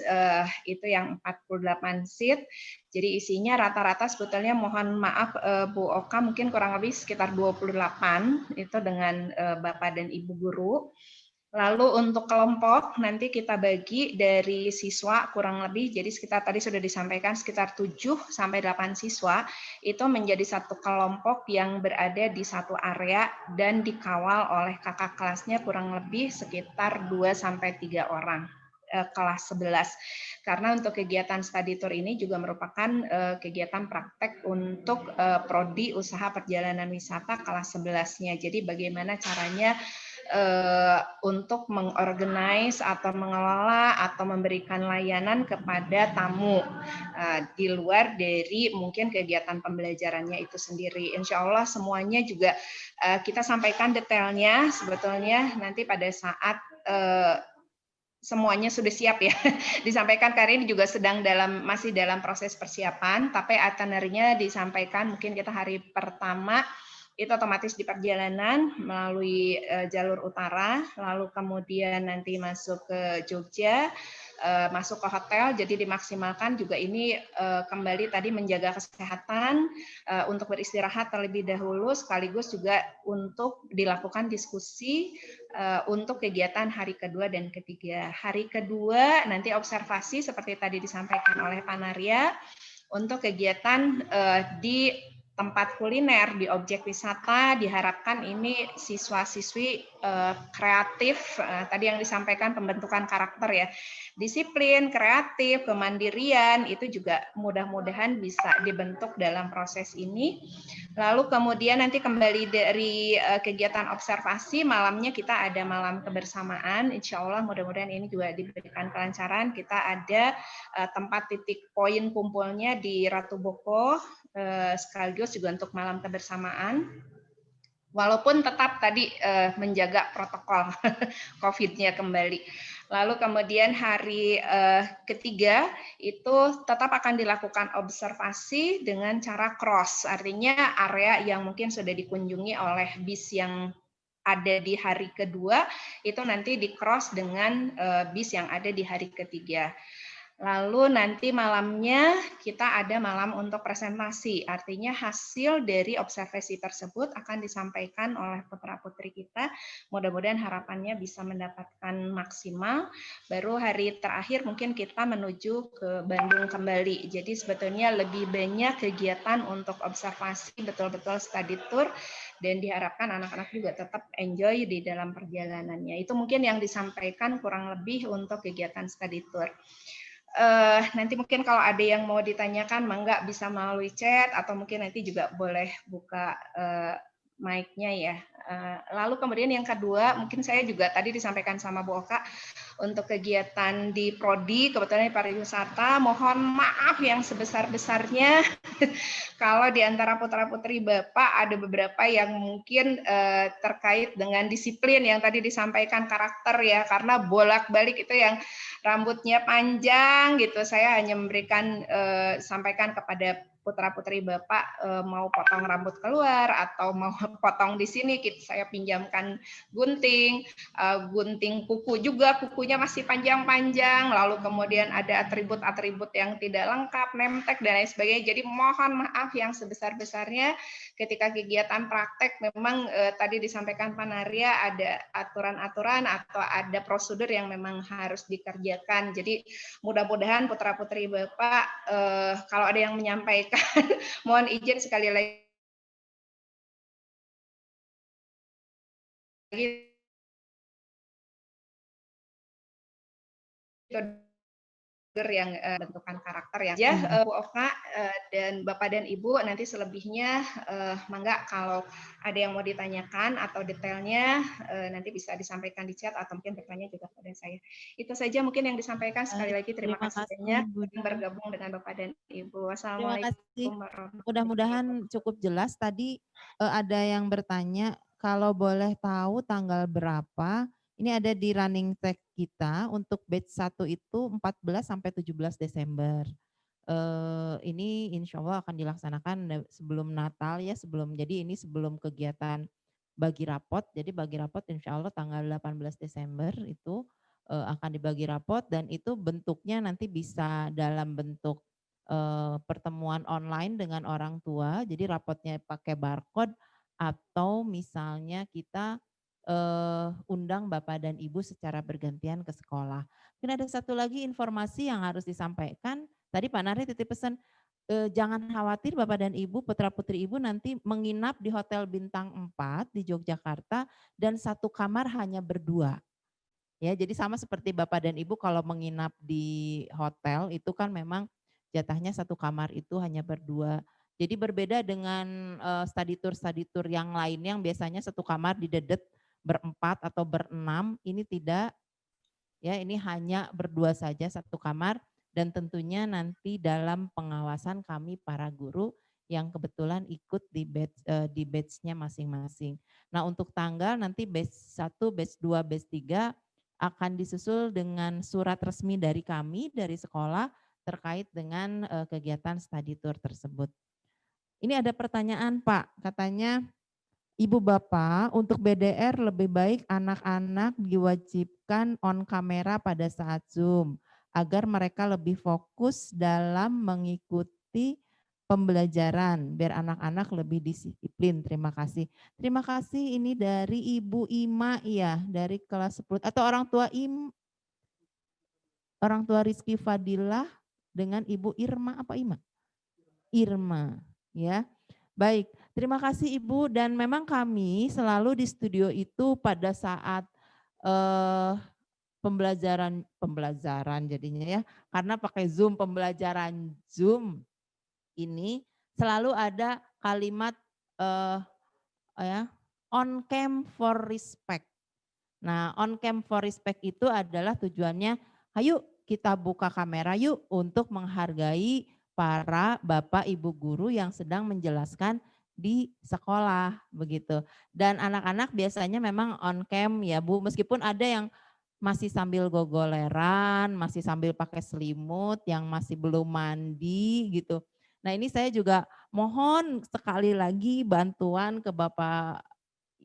itu yang 48 seat. Jadi isinya rata-rata sebetulnya mohon maaf Bu Oka mungkin kurang lebih sekitar 28 itu dengan Bapak dan Ibu guru. Lalu untuk kelompok nanti kita bagi dari siswa kurang lebih, jadi sekitar tadi sudah disampaikan sekitar 7 sampai 8 siswa itu menjadi satu kelompok yang berada di satu area dan dikawal oleh kakak kelasnya kurang lebih sekitar 2 sampai 3 orang. Kelas 11. Karena untuk kegiatan study tour ini juga merupakan kegiatan praktek untuk prodi usaha perjalanan wisata kelas 11-nya. Jadi bagaimana caranya untuk mengorganize atau mengelola atau memberikan layanan kepada tamu di luar dari mungkin kegiatan pembelajarannya itu sendiri. Insya Allah semuanya juga kita sampaikan detailnya sebetulnya nanti pada saat semuanya sudah siap ya disampaikan, karena ini juga masih dalam proses persiapan, tapi itinerary-nya disampaikan mungkin kita hari pertama itu otomatis di perjalanan melalui jalur utara, lalu kemudian nanti masuk ke Jogja, masuk ke hotel, jadi dimaksimalkan juga ini kembali tadi menjaga kesehatan, untuk beristirahat terlebih dahulu, sekaligus juga untuk dilakukan diskusi untuk kegiatan hari kedua dan ketiga. Hari kedua nanti observasi seperti tadi disampaikan oleh Pak Narya, untuk kegiatan di tempat kuliner, di objek wisata, diharapkan ini siswa-siswi kreatif, tadi yang disampaikan pembentukan karakter ya, disiplin, kreatif, kemandirian, itu juga mudah-mudahan bisa dibentuk dalam proses ini. Lalu kemudian nanti kembali dari kegiatan observasi, malamnya kita ada malam kebersamaan, insya Allah mudah-mudahan ini juga diberikan kelancaran, kita ada tempat titik poin kumpulnya di Ratu Boko, sekaligus juga untuk malam kebersamaan, walaupun tetap tadi menjaga protokol COVID-nya kembali. Lalu kemudian hari ketiga itu tetap akan dilakukan observasi dengan cara cross, artinya area yang mungkin sudah dikunjungi oleh bis yang ada di hari kedua itu nanti di cross dengan bis yang ada di hari ketiga. Lalu nanti malamnya kita ada malam untuk presentasi, artinya hasil dari observasi tersebut akan disampaikan oleh putra-putri kita, mudah-mudahan harapannya bisa mendapatkan maksimal, baru hari terakhir mungkin kita menuju ke Bandung kembali. Jadi sebetulnya lebih banyak kegiatan untuk observasi, betul-betul study tour, dan diharapkan anak-anak juga tetap enjoy di dalam perjalanannya. Itu mungkin yang disampaikan kurang lebih untuk kegiatan study tour. Nanti mungkin kalau ada yang mau ditanyakan, mangga bisa melalui chat atau mungkin nanti juga boleh buka mic-nya ya. Lalu kemudian yang kedua, mungkin saya juga tadi disampaikan sama Bu Oka, untuk kegiatan di Prodi, kebetulan di pariwisata, mohon maaf yang sebesar-besarnya kalau di antara putra-putri Bapak ada beberapa yang mungkin terkait dengan disiplin yang tadi disampaikan karakter ya, karena bolak-balik itu yang rambutnya panjang gitu, saya hanya memberikan sampaikan kepada putra-putri Bapak mau potong rambut keluar atau mau potong di sini, saya pinjamkan gunting, gunting kuku juga, kukunya masih panjang-panjang, lalu kemudian ada atribut-atribut yang tidak lengkap, nemtek dan lain sebagainya. Jadi mohon maaf yang sebesar-besarnya ketika kegiatan praktek memang tadi disampaikan Pak Narya ada aturan-aturan atau ada prosedur yang memang harus dikerjakan. Jadi mudah-mudahan putra-putri Bapak kalau ada yang menyampaikan mohon izin sekali lagi yang bentukan karakter ya. Bu Oka dan Bapak dan Ibu, nanti selebihnya mangga kalau ada yang mau ditanyakan atau detailnya nanti bisa disampaikan di chat atau mungkin bertanya juga kepada saya. Itu saja mungkin yang disampaikan. Sekali lagi terima kasih banyak bergabung dengan Bapak dan Ibu. Wassalamualaikum warahmatullahi wabarakatuh. Mudah-mudahan cukup jelas. Tadi ada yang bertanya, kalau boleh tahu tanggal berapa. Ini ada di running tag kita untuk batch 1 itu 14 sampai 17 Desember. Ini insya Allah akan dilaksanakan sebelum Natal ya, jadi ini sebelum kegiatan bagi rapot. Jadi bagi rapot insya Allah tanggal 18 Desember itu akan dibagi rapot, dan itu bentuknya nanti bisa dalam bentuk pertemuan online dengan orang tua. Jadi rapotnya pakai barcode, atau misalnya kita undang Bapak dan Ibu secara bergantian ke sekolah. Mungkin ada satu lagi informasi yang harus disampaikan. Tadi Pak Nari titip pesan, jangan khawatir Bapak dan Ibu, putra-putri Ibu nanti menginap di Hotel Bintang 4 di Yogyakarta, dan satu kamar hanya berdua. Ya, jadi sama seperti Bapak dan Ibu kalau menginap di hotel itu kan memang jatahnya satu kamar itu hanya berdua. Jadi berbeda dengan study tour yang lainnya yang biasanya satu kamar didedet berempat atau berenam, ini tidak. Ya, ini hanya berdua saja satu kamar, dan tentunya nanti dalam pengawasan kami para guru yang kebetulan ikut di batch-nya masing-masing. Nah, untuk tanggal nanti batch 1, batch 2, batch 3 akan disusul dengan surat resmi dari kami dari sekolah terkait dengan kegiatan study tour tersebut. Ini ada pertanyaan Pak, katanya Ibu Bapak, untuk BDR lebih baik anak-anak diwajibkan on kamera pada saat Zoom agar mereka lebih fokus dalam mengikuti pembelajaran biar anak-anak lebih disiplin. Terima kasih. Terima kasih, ini dari Ibu Ima ya, dari kelas 10 atau orang tua Rizky Fadilah dengan Ibu Irma apa Ima? Irma ya. Baik, terima kasih Ibu, dan memang kami selalu di studio itu pada saat pembelajaran jadinya ya, karena pakai Zoom, pembelajaran Zoom ini selalu ada kalimat on cam for respect. Nah, on cam for respect itu adalah tujuannya, ayo kita buka kamera yuk untuk menghargai para bapak ibu guru yang sedang menjelaskan di sekolah begitu. Dan anak-anak biasanya memang on cam ya Bu, meskipun ada yang masih sambil gogoleran, masih sambil pakai selimut, yang masih belum mandi gitu. Nah, ini saya juga mohon sekali lagi bantuan ke Bapak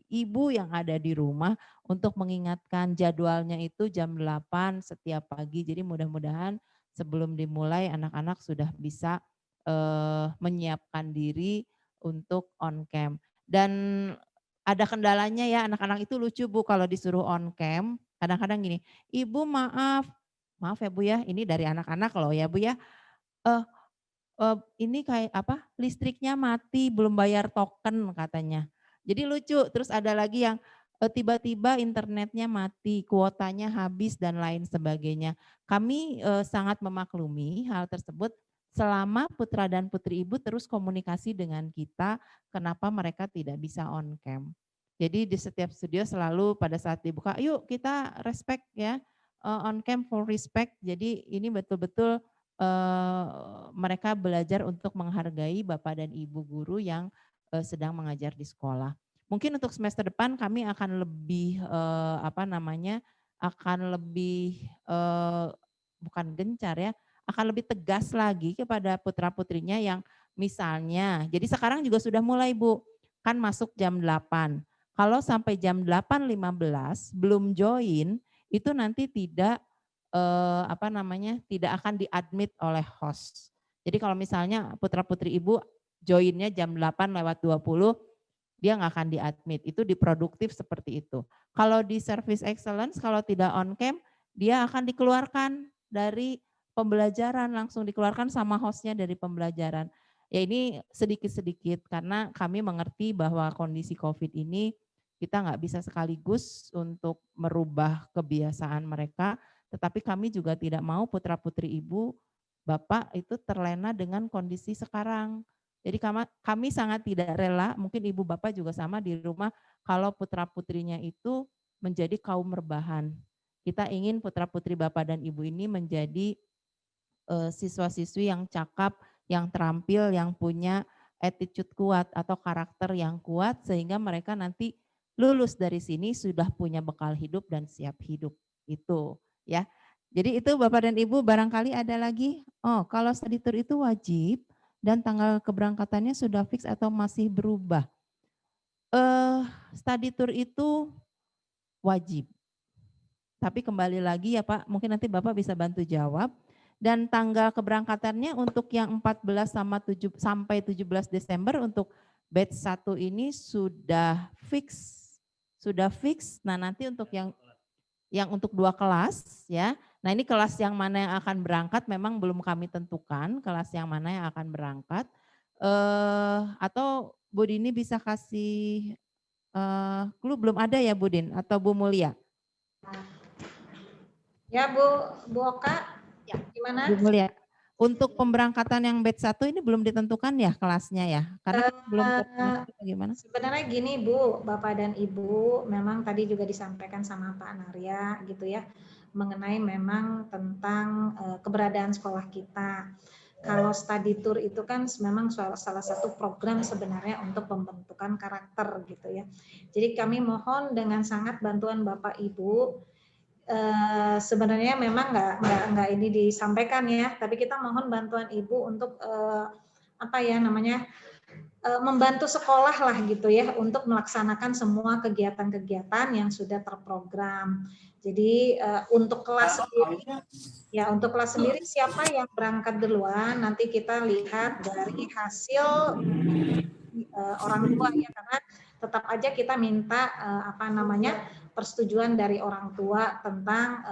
Ibu yang ada di rumah untuk mengingatkan jadwalnya itu jam 8 setiap pagi. Jadi mudah-mudahan sebelum dimulai anak-anak sudah bisa menyiapkan diri untuk on cam. Dan ada kendalanya ya, anak-anak itu lucu Bu kalau disuruh on cam. Kadang-kadang gini, Ibu maaf ya Bu ya, ini dari anak-anak loh ya Bu ya. Ini kayak apa, listriknya mati belum bayar token katanya. Jadi lucu, terus ada lagi yang tiba-tiba internetnya mati, kuotanya habis dan lain sebagainya. Kami sangat memaklumi hal tersebut, selama putra dan putri ibu terus komunikasi dengan kita, kenapa mereka tidak bisa on cam. Jadi di setiap studio selalu pada saat dibuka, yuk kita respect ya, on cam for respect. Jadi ini betul-betul mereka belajar untuk menghargai Bapak dan Ibu guru yang sedang mengajar di sekolah. Mungkin untuk semester depan kami akan lebih akan lebih bukan gencar ya, akan lebih tegas lagi kepada putra-putrinya yang misalnya, jadi sekarang juga sudah mulai Bu, kan masuk jam 8. Kalau sampai jam 8.15 belum join, itu nanti tidak tidak akan diadmit oleh host. Jadi kalau misalnya putra-putri ibu joinnya jam 8:20, dia nggak akan diadmit. Itu diproduktif seperti itu. Kalau di service excellence, kalau tidak on cam, dia akan dikeluarkan dari pembelajaran, langsung dikeluarkan sama hostnya dari pembelajaran. Ya ini sedikit-sedikit karena kami mengerti bahwa kondisi COVID ini kita nggak bisa sekaligus untuk merubah kebiasaan mereka, tetapi kami juga tidak mau putra-putri ibu, bapak itu terlena dengan kondisi sekarang. Jadi kami sangat tidak rela, mungkin ibu bapak juga sama di rumah, kalau putra-putrinya itu menjadi kaum rebahan. Kita ingin putra-putri bapak dan ibu ini menjadi siswa-siswi yang cakap, yang terampil, yang punya attitude kuat atau karakter yang kuat sehingga mereka nanti lulus dari sini sudah punya bekal hidup dan siap hidup. Itu ya. Jadi itu Bapak dan Ibu, barangkali ada lagi. Oh, kalau study tour itu wajib dan tanggal keberangkatannya sudah fix atau masih berubah? Study tour itu wajib. Tapi kembali lagi ya Pak, mungkin nanti Bapak bisa bantu jawab. Dan tanggal keberangkatannya untuk yang 14 sampai 17 Desember untuk batch 1 ini sudah fix. Sudah fix. Nah, nanti untuk yang untuk 2 kelas ya. Nah, ini kelas yang mana yang akan berangkat memang belum kami tentukan, kelas yang mana yang akan berangkat. Atau Bu Dini bisa kasih clue, belum ada ya Bu Din atau Bu Mulia? Ya Bu Oka. Ya, gimana? Bu Mulia, untuk pemberangkatan yang batch 1 ini belum ditentukan ya kelasnya ya? Karena belum bagaimana? Sebenarnya gini Bu, Bapak dan Ibu, memang tadi juga disampaikan sama Pak Narya gitu ya, mengenai memang tentang keberadaan sekolah kita. Kalau study tour itu kan memang salah satu program sebenarnya untuk pembentukan karakter gitu ya. Jadi kami mohon dengan sangat bantuan Bapak Ibu, sebenarnya memang nggak ini disampaikan ya, tapi kita mohon bantuan Ibu untuk membantu sekolah lah gitu ya untuk melaksanakan semua kegiatan-kegiatan yang sudah terprogram. Jadi untuk kelas sendiri siapa yang berangkat duluan nanti kita lihat dari hasil orang tua ya, karena tetap aja kita minta persetujuan dari orang tua tentang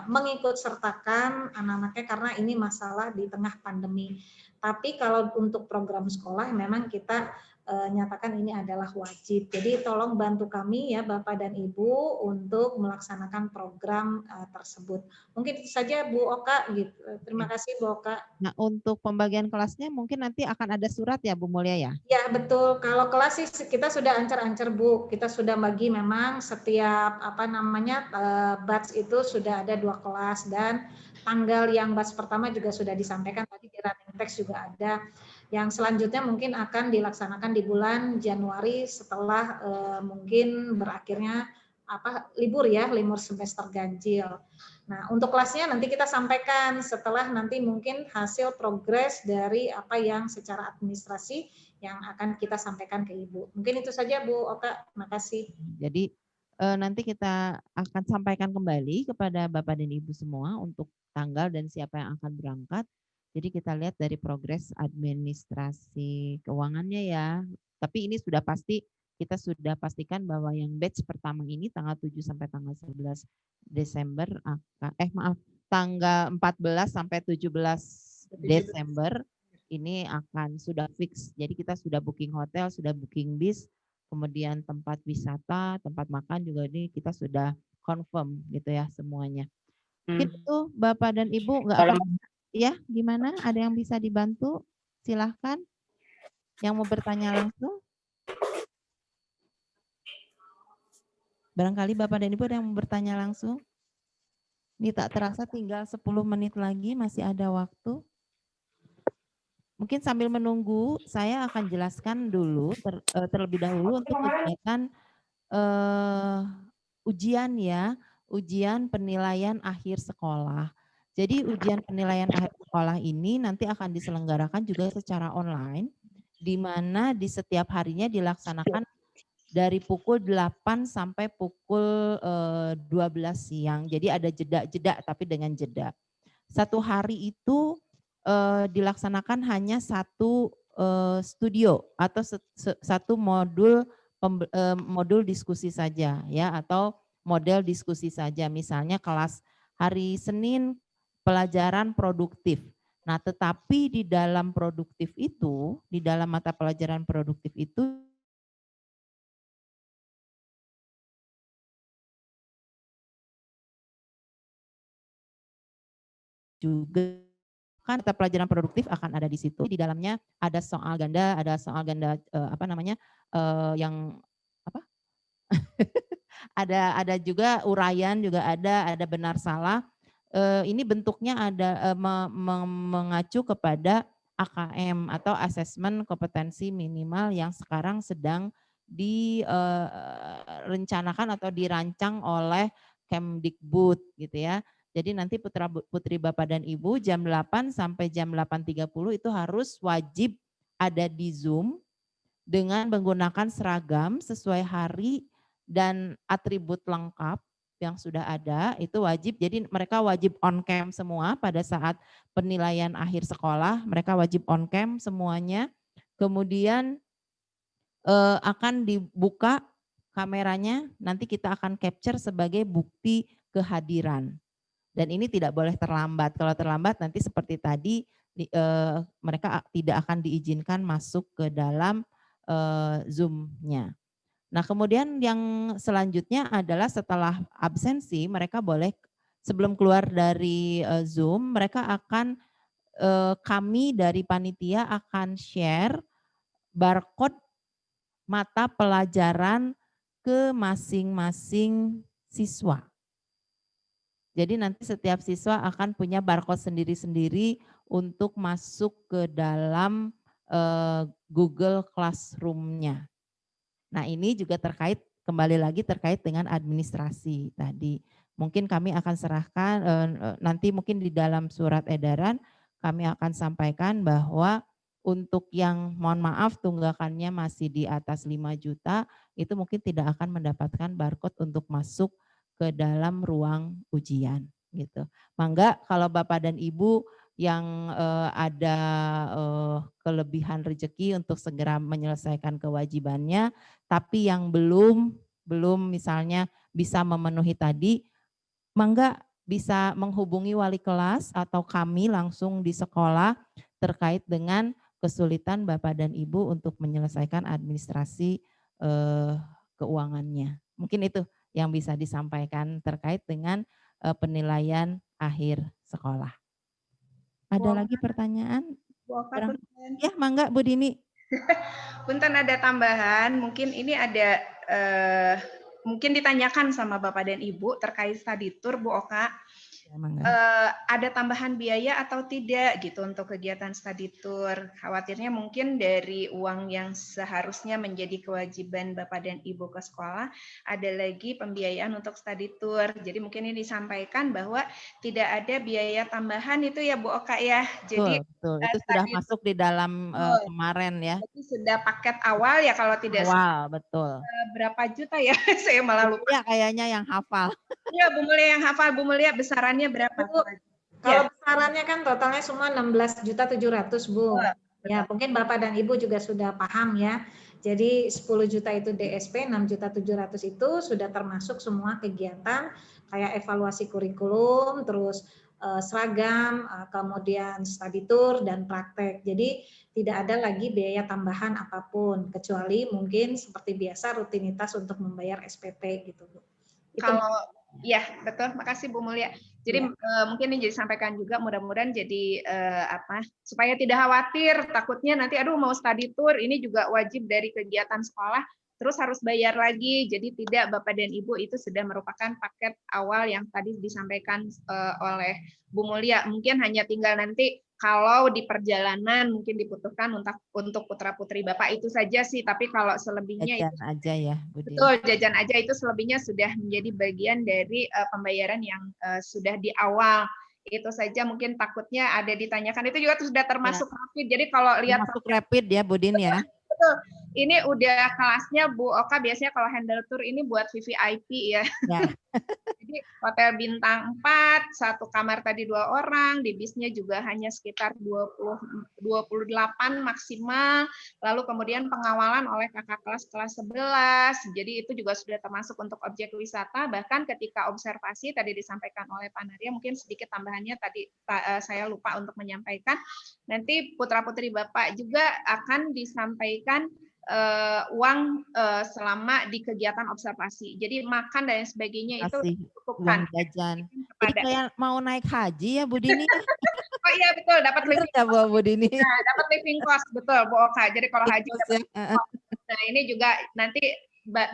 mengikut sertakan anak-anaknya karena ini masalah di tengah pandemi. Tapi kalau untuk program sekolah memang kita nyatakan ini adalah wajib. Jadi tolong bantu kami ya Bapak dan Ibu untuk melaksanakan program tersebut. Mungkin itu saja Bu Oka gitu. Terima kasih Bu Oka. Nah, untuk pembagian kelasnya mungkin nanti akan ada surat ya Bu Mulia ya? Ya betul. Kalau kelas sih kita sudah ancar-ancar Bu. Kita sudah bagi memang setiap batch itu sudah ada 2 kelas dan tanggal yang batch pertama juga sudah disampaikan tadi di running text juga ada. Yang selanjutnya mungkin akan dilaksanakan di bulan Januari setelah mungkin berakhirnya libur semester ganjil. Nah, untuk kelasnya nanti kita sampaikan setelah nanti mungkin hasil progres dari apa yang secara administrasi yang akan kita sampaikan ke Ibu. Mungkin itu saja Bu Oka, makasih. Jadi nanti kita akan sampaikan kembali kepada Bapak dan Ibu semua untuk tanggal dan siapa yang akan berangkat. Jadi kita lihat dari progres administrasi keuangannya ya. Tapi ini sudah pasti, kita sudah pastikan bahwa yang batch pertama ini tanggal 7 sampai tanggal 11 Desember, tanggal 14 sampai 17 Desember ini akan sudah fix. Jadi kita sudah booking hotel, sudah booking bis, kemudian tempat wisata, tempat makan juga ini kita sudah confirm gitu ya semuanya. Mungkin itu Bapak dan Ibu nggak akan Ya, gimana? Ada yang bisa dibantu? Silahkan. Yang mau bertanya langsung. Barangkali Bapak dan Ibu ada yang mau bertanya langsung. Ini tak terasa tinggal 10 menit lagi, masih ada waktu. Mungkin sambil menunggu, saya akan jelaskan dulu terlebih dahulu untuk kegiatan ujian ya, ujian penilaian akhir sekolah. Jadi ujian penilaian akhir sekolah ini nanti akan diselenggarakan juga secara online, di mana di setiap harinya dilaksanakan dari pukul 8 sampai pukul 12 siang. Jadi ada jeda-jeda tapi dengan jeda. Satu hari itu dilaksanakan hanya satu studio atau satu modul modul diskusi saja ya, atau model diskusi saja. Misalnya kelas hari Senin pelajaran produktif. Nah, tetapi di dalam produktif itu, di dalam mata pelajaran produktif itu juga kan mata pelajaran produktif akan ada di situ. Di dalamnya ada soal ganda yang apa? ada juga uraian juga ada benar salah. Ini bentuknya ada mengacu kepada AKM atau asesmen kompetensi minimal yang sekarang sedang direncanakan atau dirancang oleh Kemdikbud gitu ya. Jadi nanti putri Bapak dan Ibu jam 8 sampai jam 8.30 itu harus wajib ada di Zoom dengan menggunakan seragam sesuai hari dan atribut lengkap yang sudah ada, itu wajib. Jadi mereka wajib on cam semua pada saat penilaian akhir sekolah, mereka wajib on cam semuanya. Kemudian akan dibuka kameranya, nanti kita akan capture sebagai bukti kehadiran. Dan ini tidak boleh terlambat. Kalau terlambat nanti seperti tadi mereka tidak akan diizinkan masuk ke dalam Zoom-nya. Nah, kemudian yang selanjutnya adalah setelah absensi mereka boleh sebelum keluar dari Zoom, mereka akan kami dari panitia akan share barcode mata pelajaran ke masing-masing siswa. Jadi nanti setiap siswa akan punya barcode sendiri-sendiri untuk masuk ke dalam Google Classroom-nya. Nah, ini juga kembali lagi terkait dengan administrasi tadi. Mungkin kami akan serahkan nanti mungkin di dalam surat edaran kami akan sampaikan bahwa untuk yang mohon maaf tunggakannya masih di atas 5 juta itu mungkin tidak akan mendapatkan barcode untuk masuk ke dalam ruang ujian gitu. Mangga kalau Bapak dan Ibu yang ada kelebihan rezeki untuk segera menyelesaikan kewajibannya, tapi yang belum misalnya bisa memenuhi tadi, mangga bisa menghubungi wali kelas atau kami langsung di sekolah terkait dengan kesulitan Bapak dan Ibu untuk menyelesaikan administrasi keuangannya. Mungkin itu yang bisa disampaikan terkait dengan penilaian akhir sekolah. Ada lagi pertanyaan? Ya, mangga Bu Dini. Punten ada tambahan, mungkin ini ada mungkin ditanyakan sama Bapak dan Ibu terkait study tour Bu Oka. Ada tambahan biaya atau tidak gitu untuk kegiatan study tour? Khawatirnya mungkin dari uang yang seharusnya menjadi kewajiban Bapak dan Ibu ke sekolah, ada lagi pembiayaan untuk study tour. Jadi mungkin ini disampaikan bahwa tidak ada biaya tambahan itu ya Bu Oka ya. Jadi betul. Itu sudah masuk di dalam kemarin ya. Itu sudah paket awal ya kalau tidak salah. Betul. Berapa juta ya? Saya malah lupa. Ya kayaknya yang hafal. Iya, Bu Mulia yang hafal. Bu Mulia besarannya berapa? Kalau besarannya kan totalnya semua 16.700.000 Bu. Ya, mungkin Bapak dan Ibu juga sudah paham ya. Jadi 10 juta itu DSP, 6.700.000 itu sudah termasuk semua kegiatan kayak evaluasi kurikulum, terus seragam, kemudian study tour dan praktek. Jadi tidak ada lagi biaya tambahan apapun kecuali mungkin seperti biasa rutinitas untuk membayar SPP gitu Bu. Iya, betul. Makasih Bu Mulia. Jadi mungkin ini jadi sampaikan juga, mudah-mudahan jadi supaya tidak khawatir, takutnya nanti aduh mau study tour, ini juga wajib dari kegiatan sekolah, terus harus bayar lagi. Jadi tidak, Bapak dan Ibu, itu sudah merupakan paket awal yang tadi disampaikan oleh Bu Mulia. Mungkin hanya tinggal nanti kalau di perjalanan mungkin dibutuhkan untuk putra-putri Bapak itu saja sih, tapi kalau selebihnya Jajan itu aja ya, Bu Dini. betul, jajan aja itu selebihnya sudah menjadi bagian dari pembayaran yang sudah di awal. Itu saja mungkin takutnya ada ditanyakan, itu juga sudah termasuk rapid. Jadi kalau lihat Masuk rapid ya, Bu Dini ya. betul. Ini udah kelasnya Bu Oka, biasanya kalau handle tour ini buat VVIP ya. Ya. Jadi hotel bintang 4, satu kamar tadi 2 orang, di bisnya juga hanya sekitar 28 maksimal, lalu kemudian pengawalan oleh kakak kelas 11, jadi itu juga sudah termasuk untuk objek wisata, bahkan ketika observasi tadi disampaikan oleh Pak Naria, mungkin sedikit tambahannya tadi saya lupa untuk menyampaikan, nanti putra-putri Bapak juga akan disampaikan uang selama di kegiatan observasi. Jadi makan dan sebagainya itu uang jajan. Jadi kayak mau naik haji ya Bu Dini. Oh iya betul, dapat living cost. Bu Dini. Nah, dapat living cost, betul Bu Oka. Jadi kalau haji dapat nah ini juga nanti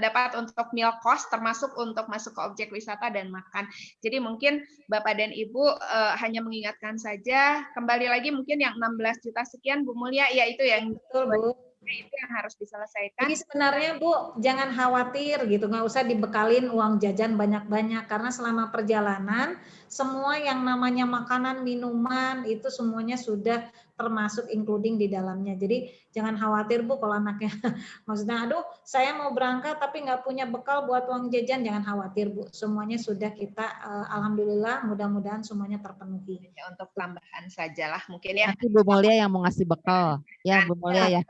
dapat untuk meal cost termasuk untuk masuk ke objek wisata dan makan. Jadi mungkin Bapak dan Ibu hanya mengingatkan saja, kembali lagi mungkin yang 16 juta sekian Bu Mulia, ya itu yang betul Bu. Itu yang harus diselesaikan. Jadi sebenarnya Bu, jangan khawatir gitu, nggak usah dibekalin uang jajan banyak-banyak karena selama perjalanan semua yang namanya makanan, minuman itu semuanya sudah termasuk including di dalamnya. Jadi jangan khawatir Bu kalau anaknya maksudnya aduh saya mau berangkat tapi nggak punya bekal buat uang jajan, jangan khawatir Bu. Semuanya sudah kita alhamdulillah mudah-mudahan semuanya terpenuhi. Ya, untuk tambahan sajalah mungkin ya. Nanti Bu Mulia yang mau ngasih bekal. Ya Bu Mulia ya.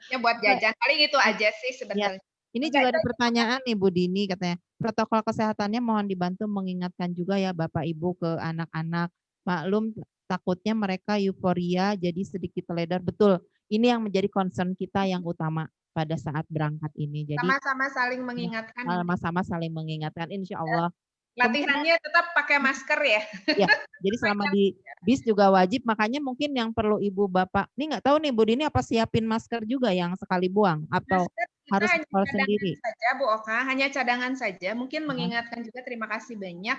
Ya buat jajan, paling itu aja sih sebetulnya. Ini juga ada pertanyaan nih Bu Dini, katanya protokol kesehatannya mohon dibantu mengingatkan juga ya Bapak Ibu ke anak-anak. Maklum takutnya mereka euforia jadi sedikit teledor. Betul, ini yang menjadi concern kita yang utama pada saat berangkat ini. Jadi sama-sama saling mengingatkan. Sama-sama saling mengingatkan, insya Allah. Latihannya tetap pakai masker ya. Ya, jadi selama di bis juga wajib, makanya mungkin yang perlu Ibu Bapak, ini nggak tahu nih Bu Dini apa siapin masker juga yang sekali buang atau harus sekolah sendiri? Saja Bu Oka, hanya cadangan saja. Mungkin mengingatkan juga, terima kasih banyak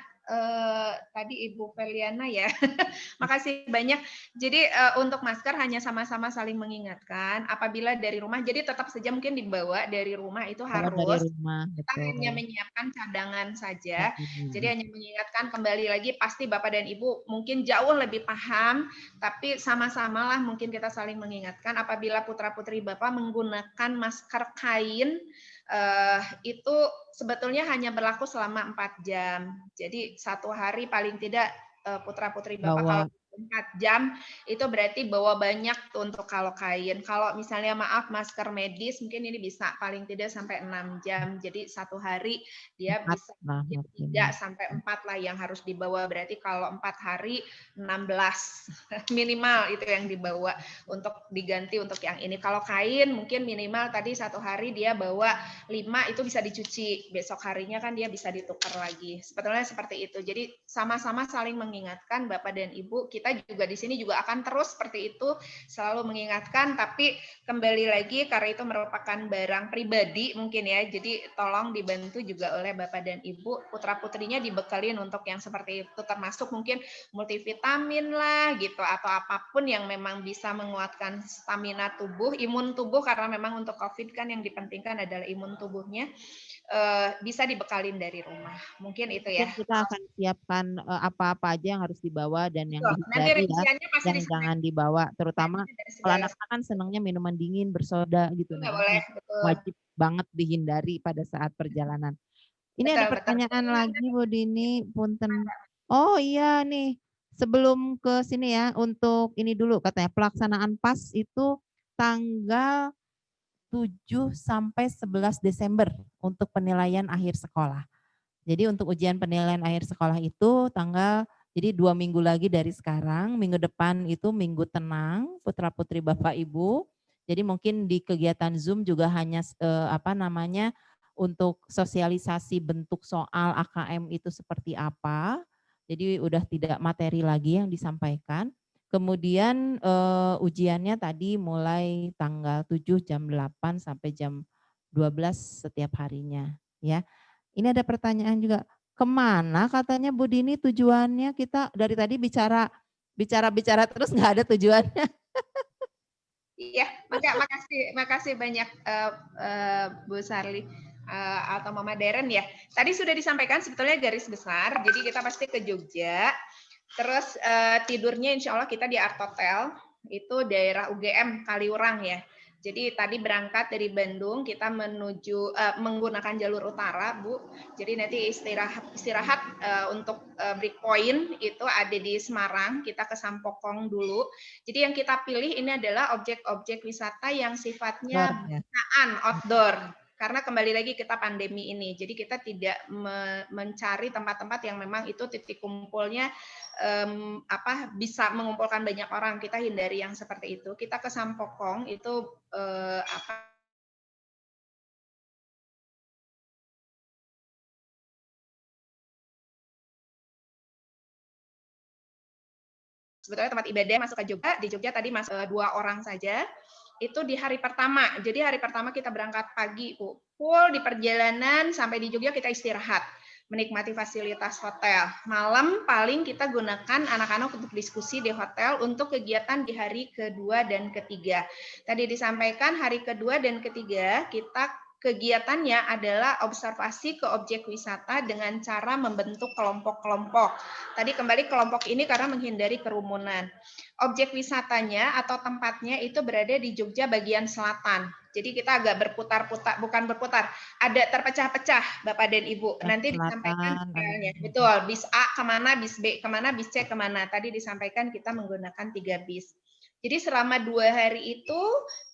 tadi Ibu Feliana ya. Makasih banyak. Jadi untuk masker hanya sama-sama saling mengingatkan. Apabila dari rumah, jadi tetap saja mungkin dibawa dari rumah itu harus. Dari rumah, kita hanya menyiapkan cadangan saja. Jadi hanya mengingatkan, kembali lagi pasti Bapak dan Ibu mungkin jauh lebih paham, tapi sama-samalah mungkin kita saling mengingatkan apabila putra-putri Bapak menggunakan masker kain itu sebetulnya hanya berlaku selama 4 jam. Jadi 1 hari paling tidak putra-putri Bapak kalau 4 jam itu berarti bawa banyak tuh untuk kalau kain. Kalau misalnya maaf masker medis mungkin ini bisa paling tidak sampai 6 jam. Jadi 1 hari dia bisa 3 sampai 4 lah yang harus dibawa. Berarti kalau 4 hari 16 minimal itu yang dibawa untuk diganti untuk yang ini. Kalau kain mungkin minimal tadi 1 hari dia bawa 5 itu bisa dicuci. Besok harinya kan dia bisa ditukar lagi. Sebetulnya seperti itu. Jadi sama-sama saling mengingatkan Bapak dan Ibu. Kita juga di sini juga akan terus seperti itu selalu mengingatkan, tapi kembali lagi karena itu merupakan barang pribadi mungkin ya, jadi tolong dibantu juga oleh Bapak dan Ibu, putra-putrinya dibekalin untuk yang seperti itu, termasuk mungkin multivitamin lah gitu, atau apapun yang memang bisa menguatkan stamina tubuh, imun tubuh, karena memang untuk COVID kan yang dipentingkan adalah imun tubuhnya, bisa dibekalin dari rumah. Mungkin itu ya. Kita akan siapkan apa-apa aja yang harus dibawa dan yang nanti dihindari ya, yang jangan dibawa. Terutama kalau anak-anak kan senangnya minuman dingin, bersoda gitu. Nggak boleh, betul. Wajib banget dihindari pada saat perjalanan. Ini ada pertanyaan lagi Bu Dini, punten. Oh iya nih, sebelum ke sini ya, untuk ini dulu katanya pelaksanaan PAS itu tanggal 7 sampai 11 Desember untuk penilaian akhir sekolah. Jadi untuk ujian penilaian akhir sekolah itu jadi 2 minggu lagi dari sekarang, minggu depan itu minggu tenang, putra-putri Bapak Ibu. Jadi mungkin di kegiatan Zoom juga hanya untuk sosialisasi bentuk soal AKM itu seperti apa. Jadi udah tidak materi lagi yang disampaikan. Kemudian ujiannya tadi mulai tanggal 7 jam 8 sampai jam 12 setiap harinya ya. Ini ada pertanyaan juga, kemana katanya Bu Dini tujuannya? Kita dari tadi bicara terus nggak ada tujuannya. Iya, makasih banyak Bu Sarli atau Mama Deren ya. Tadi sudah disampaikan sebetulnya garis besar, jadi kita pasti ke Jogja. Terus tidurnya insya Allah kita di Art Hotel, itu daerah UGM Kaliurang ya. Jadi tadi berangkat dari Bandung, kita menuju menggunakan jalur utara, Bu. Jadi nanti istirahat untuk breakpoint itu ada di Semarang, kita ke Sampokong dulu. Jadi yang kita pilih ini adalah objek-objek wisata yang sifatnya binaan, outdoor. Karena kembali lagi kita pandemi ini, jadi kita tidak mencari tempat-tempat yang memang itu titik kumpulnya bisa mengumpulkan banyak orang. Kita hindari yang seperti itu. Kita ke Sampokong itu sebetulnya tempat ibadah masuk ke Jogja. Di Jogja tadi masuk 2 orang saja. Itu di hari pertama. Jadi hari pertama kita berangkat pagi, Bu. Full di perjalanan sampai di Jogja kita istirahat, menikmati fasilitas hotel. Malam paling kita gunakan anak-anak untuk diskusi di hotel untuk kegiatan di hari kedua dan ketiga. Tadi disampaikan hari kedua dan ketiga kita kegiatannya adalah observasi ke objek wisata dengan cara membentuk kelompok-kelompok. Tadi kembali kelompok ini karena menghindari kerumunan. Objek wisatanya atau tempatnya itu berada di Jogja bagian selatan. Jadi kita agak berputar-putar, bukan berputar, ada terpecah-pecah Bapak dan Ibu. Nanti disampaikan betul, bis A kemana, bis B kemana, bis C kemana. Tadi disampaikan kita menggunakan 3 bis. Jadi selama 2 hari itu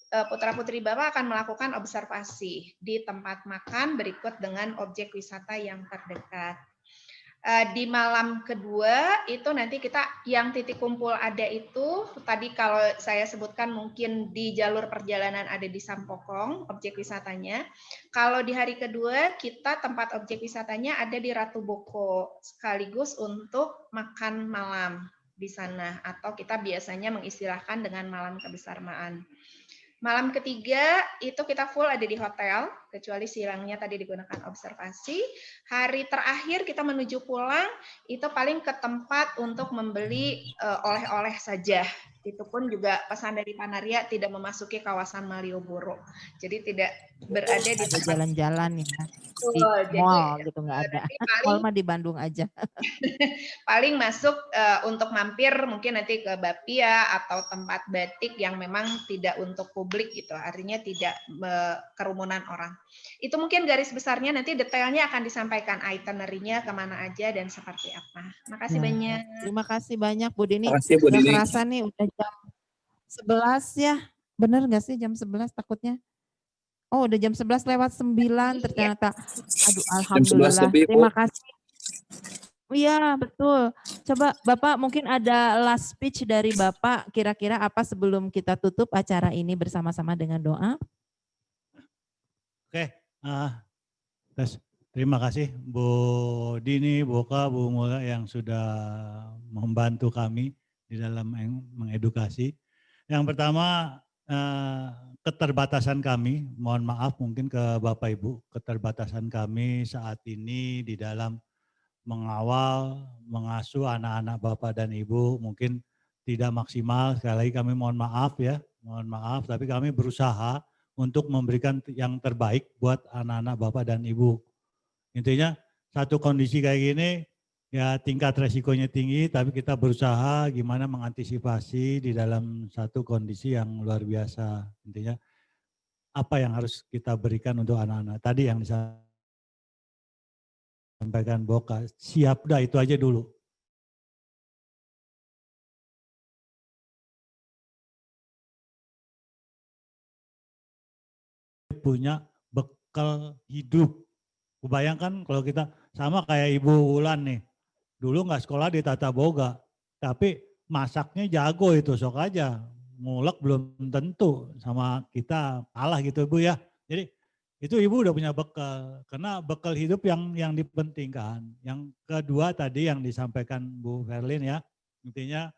putra-putri Bapak akan melakukan observasi di tempat makan berikut dengan objek wisata yang terdekat. Di malam kedua itu nanti kita yang titik kumpul ada itu tadi kalau saya sebutkan mungkin di jalur perjalanan ada di Sampokong objek wisatanya. Kalau di hari kedua kita tempat objek wisatanya ada di Ratu Boko sekaligus untuk makan malam di sana atau kita biasanya mengistilahkan dengan malam kebersamaan. Malam ketiga itu kita full ada di hotel, kecuali silangnya tadi digunakan observasi. Hari terakhir kita menuju pulang, itu paling ke tempat untuk membeli oleh-oleh saja. Itu pun juga pesan dari Panaria tidak memasuki kawasan Malioboro. Jadi tidak berada di tempat jalan-jalan ya. Di mall gitu nggak ada. Mall mah di Bandung aja. Paling masuk untuk mampir mungkin nanti ke Bapia atau tempat batik yang memang tidak untuk publik gitu. Artinya tidak kerumunan orang. Itu mungkin garis besarnya, nanti detailnya akan disampaikan itinerary-nya kemana aja dan seperti apa. Makasih banyak. Terima kasih banyak Bu Dini. Makasih, Bu Nggak Dini. kerasa nih udah jam 11 ya. Bener nggak sih jam 11 takutnya? Oh udah jam 11 lewat 9 ternyata. Aduh alhamdulillah. Terima kasih. Iya betul. Coba Bapak mungkin ada last speech dari Bapak kira-kira apa sebelum kita tutup acara ini bersama-sama dengan doa. Oke, terima kasih Bu Dini, Bu Oka, Bu Mula yang sudah membantu kami di dalam mengedukasi. Yang pertama keterbatasan kami, mohon maaf mungkin ke Bapak Ibu, keterbatasan kami saat ini di dalam mengawal, mengasuh anak-anak Bapak dan Ibu mungkin tidak maksimal. Sekali lagi kami mohon maaf ya, mohon maaf, tapi kami berusaha untuk memberikan yang terbaik buat anak-anak Bapak dan Ibu. Intinya satu kondisi kayak gini, ya tingkat resikonya tinggi, tapi kita berusaha gimana mengantisipasi di dalam satu kondisi yang luar biasa. Intinya apa yang harus kita berikan untuk anak-anak. Tadi yang disampaikan Boka, siap dah itu aja dulu. Punya bekal hidup. Bayangkan kalau kita sama kayak Ibu Wulan nih, dulu nggak sekolah di Tata Boga, tapi masaknya jago itu, sok aja. Ngulek belum tentu sama kita kalah gitu Bu ya. Jadi itu ibu udah punya bekal, karena bekal hidup yang dipentingkan. Yang kedua tadi yang disampaikan Bu Verlin ya, intinya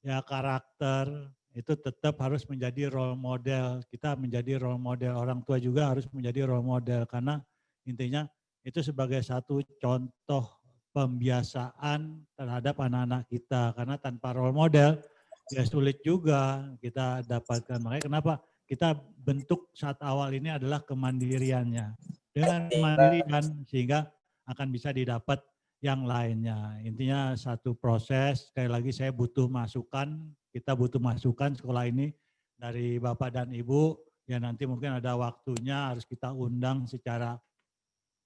ya karakter itu tetap harus menjadi role model. Kita menjadi role model, orang tua juga harus menjadi role model, karena intinya itu sebagai satu contoh pembiasaan terhadap anak-anak kita. Karena tanpa role model ya sulit juga kita dapatkan. Makanya kenapa kita bentuk saat awal ini adalah kemandiriannya. Dengan kemandirian sehingga akan bisa didapat yang lainnya. Intinya satu proses, sekali lagi saya butuh masukan, kita butuh masukan sekolah ini dari Bapak dan Ibu, ya nanti mungkin ada waktunya harus kita undang secara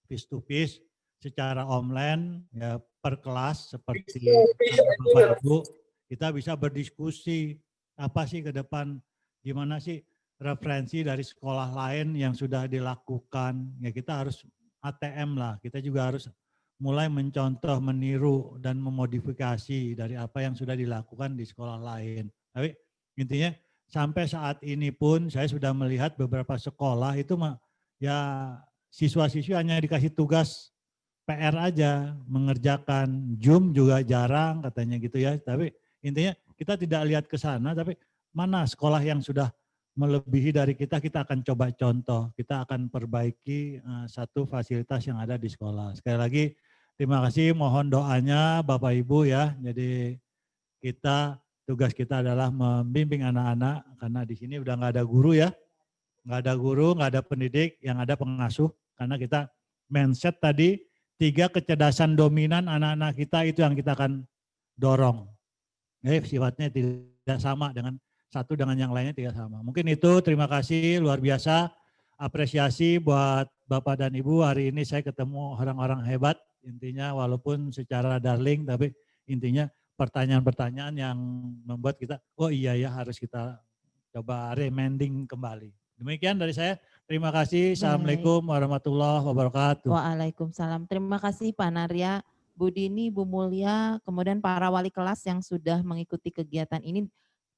face to face, secara online, ya per kelas seperti Bapak Ibu, kita bisa berdiskusi apa sih ke depan, gimana sih referensi dari sekolah lain yang sudah dilakukan. Ya kita harus ATM lah, kita juga harus mulai mencontoh, meniru dan memodifikasi dari apa yang sudah dilakukan di sekolah lain. Tapi intinya sampai saat ini pun saya sudah melihat beberapa sekolah itu ya siswa-siswi hanya dikasih tugas PR aja, mengerjakan Zoom juga jarang katanya gitu ya. Tapi intinya kita tidak lihat ke sana, tapi mana sekolah yang sudah melebihi dari kita akan coba contoh, kita akan perbaiki satu fasilitas yang ada di sekolah. Sekali lagi terima kasih, mohon doanya Bapak Ibu ya. Jadi tugas kita adalah membimbing anak-anak, karena di sini udah nggak ada guru ya, nggak ada guru, nggak ada pendidik, yang ada pengasuh. Karena kita mindset tadi 3 kecerdasan dominan anak-anak kita itu yang kita akan dorong. Sifatnya tidak sama dengan satu dengan yang lainnya tidak sama. Mungkin itu, terima kasih luar biasa. Apresiasi buat Bapak dan Ibu, hari ini saya ketemu orang-orang hebat. Intinya walaupun secara darling, tapi intinya pertanyaan-pertanyaan yang membuat kita, oh iya ya harus kita coba remending kembali. Demikian dari saya, terima kasih. Assalamualaikum warahmatullahi wabarakatuh. Waalaikumsalam. Terima kasih Pak Narya, Bu Dini, Bu Mulia, kemudian para wali kelas yang sudah mengikuti kegiatan ini,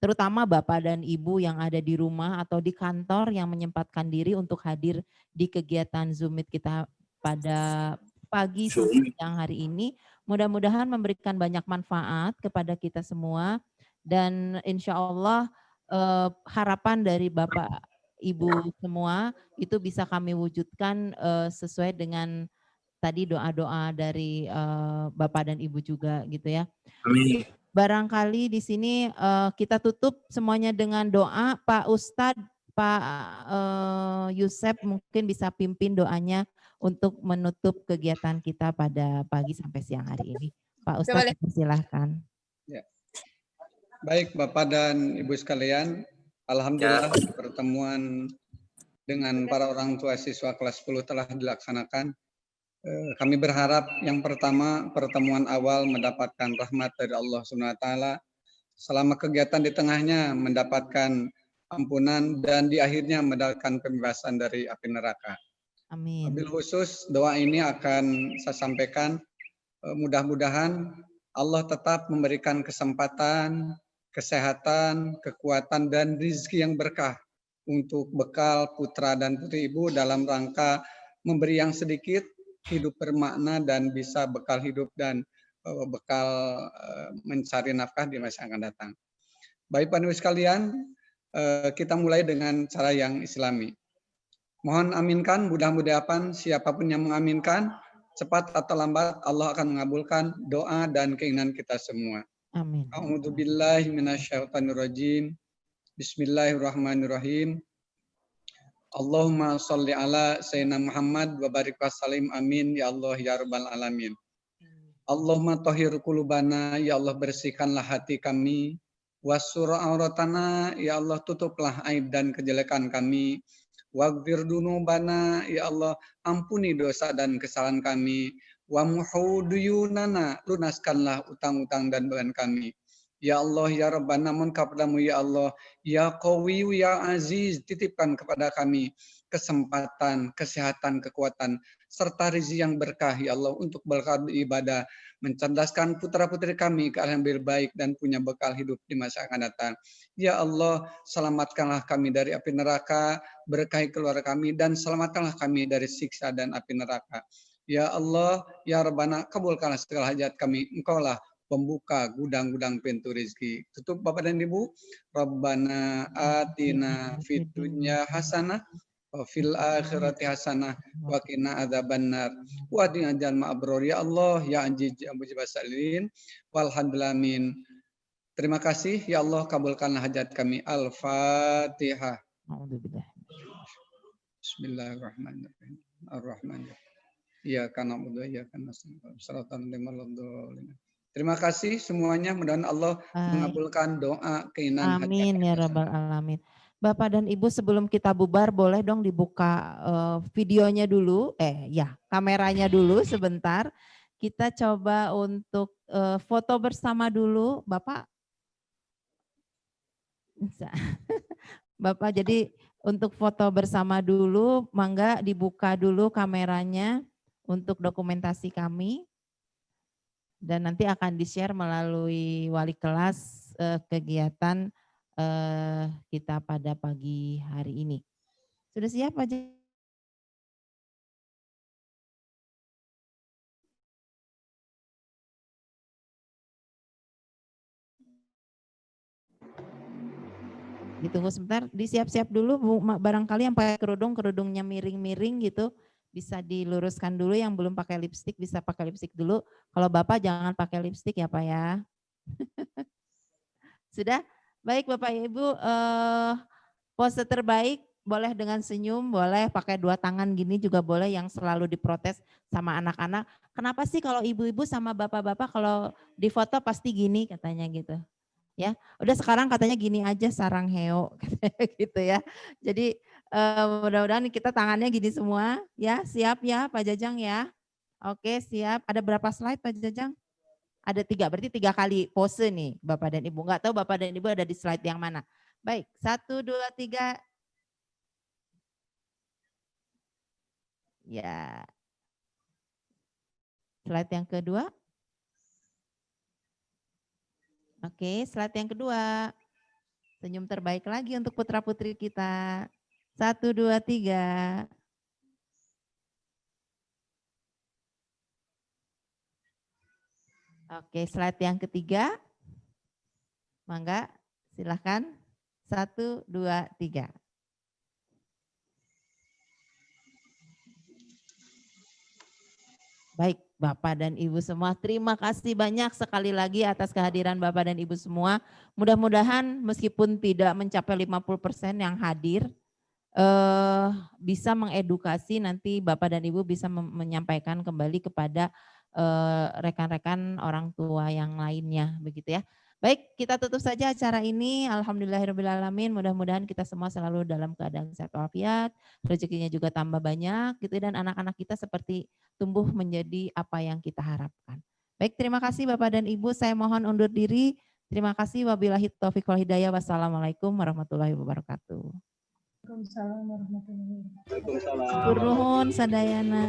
terutama Bapak dan Ibu yang ada di rumah atau di kantor yang menyempatkan diri untuk hadir di kegiatan Zoom Meet kita pada pagi sampai siang hari ini. Mudah-mudahan memberikan banyak manfaat kepada kita semua, dan insya Allah harapan dari Bapak Ibu semua itu bisa kami wujudkan sesuai dengan tadi doa-doa dari Bapak dan Ibu juga gitu ya. Amin. Barangkali di sini kita tutup semuanya dengan doa. Pak Ustadz, Pak Yusef mungkin bisa pimpin doanya untuk menutup kegiatan kita pada pagi sampai siang hari ini. Pak Ustadz, silahkan. Ya. Baik Bapak dan Ibu sekalian, alhamdulillah pertemuan dengan para orang tua siswa kelas 10 telah dilaksanakan. Kami berharap yang pertama pertemuan awal mendapatkan rahmat dari Allah SWT, selama kegiatan di tengahnya mendapatkan ampunan, dan di akhirnya mendapatkan pembebasan dari api neraka. Amin. Wabil khusus doa ini akan saya sampaikan, mudah-mudahan Allah tetap memberikan kesempatan, kesehatan, kekuatan, dan rezeki yang berkah untuk bekal putra dan putri Ibu dalam rangka memberi yang sedikit, hidup bermakna, dan bisa bekal hidup dan bekal mencari nafkah di masa yang akan datang. Baik Pak Ibu sekalian, kita mulai dengan cara yang Islami. Mohon aminkan, mudah-mudahan siapapun yang mengaminkan, cepat atau lambat Allah akan mengabulkan doa dan keinginan kita semua. Amin. A'udzubillahi minasyaitonirrajim. Bismillahirrahmanirrahim. Allahumma sholli ala Sayyidina Muhammad wa barik wa salim, amin ya Allah ya rabbal alamin. Allahumma tahhir qulubana, ya Allah bersihkanlah hati kami, wasur auratana, ya Allah tutuplah aib dan kejelekan kami, waghfir dunubana, ya Allah ampuni dosa dan kesalahan kami, wa muhu duyunana, lunaskanlah utang-utang dan beban kami, Ya Allah, ya Rabbana, namun kepadamu ya Allah, ya Qawiyu, ya Aziz, titipkan kepada kami kesempatan, kesehatan, kekuatan, serta rezeki yang berkah ya Allah untuk beribadah, mencerdaskan putra-putri kami ke arah yang lebih baik dan punya bekal hidup di masa akan datang. Ya Allah, selamatkanlah kami dari api neraka, berkahi keluarga kami, dan selamatkanlah kami dari siksa dan api neraka. Ya Allah, ya Rabbana, kabulkanlah segala hajat kami. Engkaulah pembuka gudang-gudang pintu rezeki. Tutup Bapak dan Ibu. Rabbana atina fid dunya hasanah wa fil akhirati hasanah wa qina adzabannar. Wa qina adzabal abror. Ya Allah, ya Aziz, ya Mujib as-Salihin. Walhamdulillah amin. Terima kasih ya Allah, kabulkanlah hajat kami. Al-Fatihah. Bismillahirrahmanirrahim. Ar-Rahmanirrahim. Iyyaka na'budu wa iyyaka nasta'in. Shiratal ladzina. Terima kasih semuanya. Mudah-mudahan Allah mengabulkan doa keinginan hati. Amin ya Rabbal Alamin. Bapak dan Ibu, sebelum kita bubar boleh dong dibuka videonya dulu, kameranya dulu sebentar. Kita coba untuk foto bersama dulu, Bapak. Bisa. Bapak, jadi untuk foto bersama dulu, mangga dibuka dulu kameranya untuk dokumentasi kami. Dan nanti akan di-share melalui wali kelas kegiatan kita pada pagi hari ini. Sudah siap Pak? Ditunggu sebentar, disiap-siap dulu Bu, barangkali yang pakai kerudung, kerudungnya miring-miring gitu. Bisa diluruskan dulu, yang belum pakai lipstik bisa pakai lipstik dulu. Kalau Bapak jangan pakai lipstik ya Pak ya. Sudah? Baik Bapak Ibu, pose terbaik boleh dengan senyum, boleh pakai dua tangan gini juga boleh, yang selalu diprotes sama anak-anak. Kenapa sih kalau ibu-ibu sama bapak-bapak kalau difoto pasti gini katanya gitu. Ya, udah sekarang katanya gini aja sarang heo gitu ya. Jadi mudah-mudahan kita tangannya gini semua ya, siap ya Pak Jajang ya. Oke siap, ada berapa slide Pak Jajang? Ada 3, berarti 3 kali pose nih Bapak dan Ibu. Enggak tahu Bapak dan Ibu ada di slide yang mana. Baik, 1, 2, 3. Ya. Slide yang kedua. Oke, slide yang kedua. Senyum terbaik lagi untuk putra-putri kita. 1, 2, 3. Oke, slide yang ketiga. Mangga, silahkan. 1, 2, 3. Baik, Bapak dan Ibu semua, terima kasih banyak sekali lagi atas kehadiran Bapak dan Ibu semua. Mudah-mudahan meskipun tidak mencapai 50% yang hadir, bisa mengedukasi, nanti Bapak dan Ibu bisa menyampaikan kembali kepada rekan-rekan orang tua yang lainnya, begitu ya. Baik, kita tutup saja acara ini. Alhamdulillahirrahmanirrahim. Mudah-mudahan kita semua selalu dalam keadaan sehat walafiat, rezekinya juga tambah banyak, gitu, dan anak-anak kita seperti tumbuh menjadi apa yang kita harapkan. Baik, terima kasih Bapak dan Ibu. Saya mohon undur diri. Terima kasih. Wabillahi taufiq wal hidayah. Wassalamualaikum warahmatullahi wabarakatuh. Waalaikumsalam warahmatullahi wabarakatuh. Waalaikumsalam. Turun sadayana.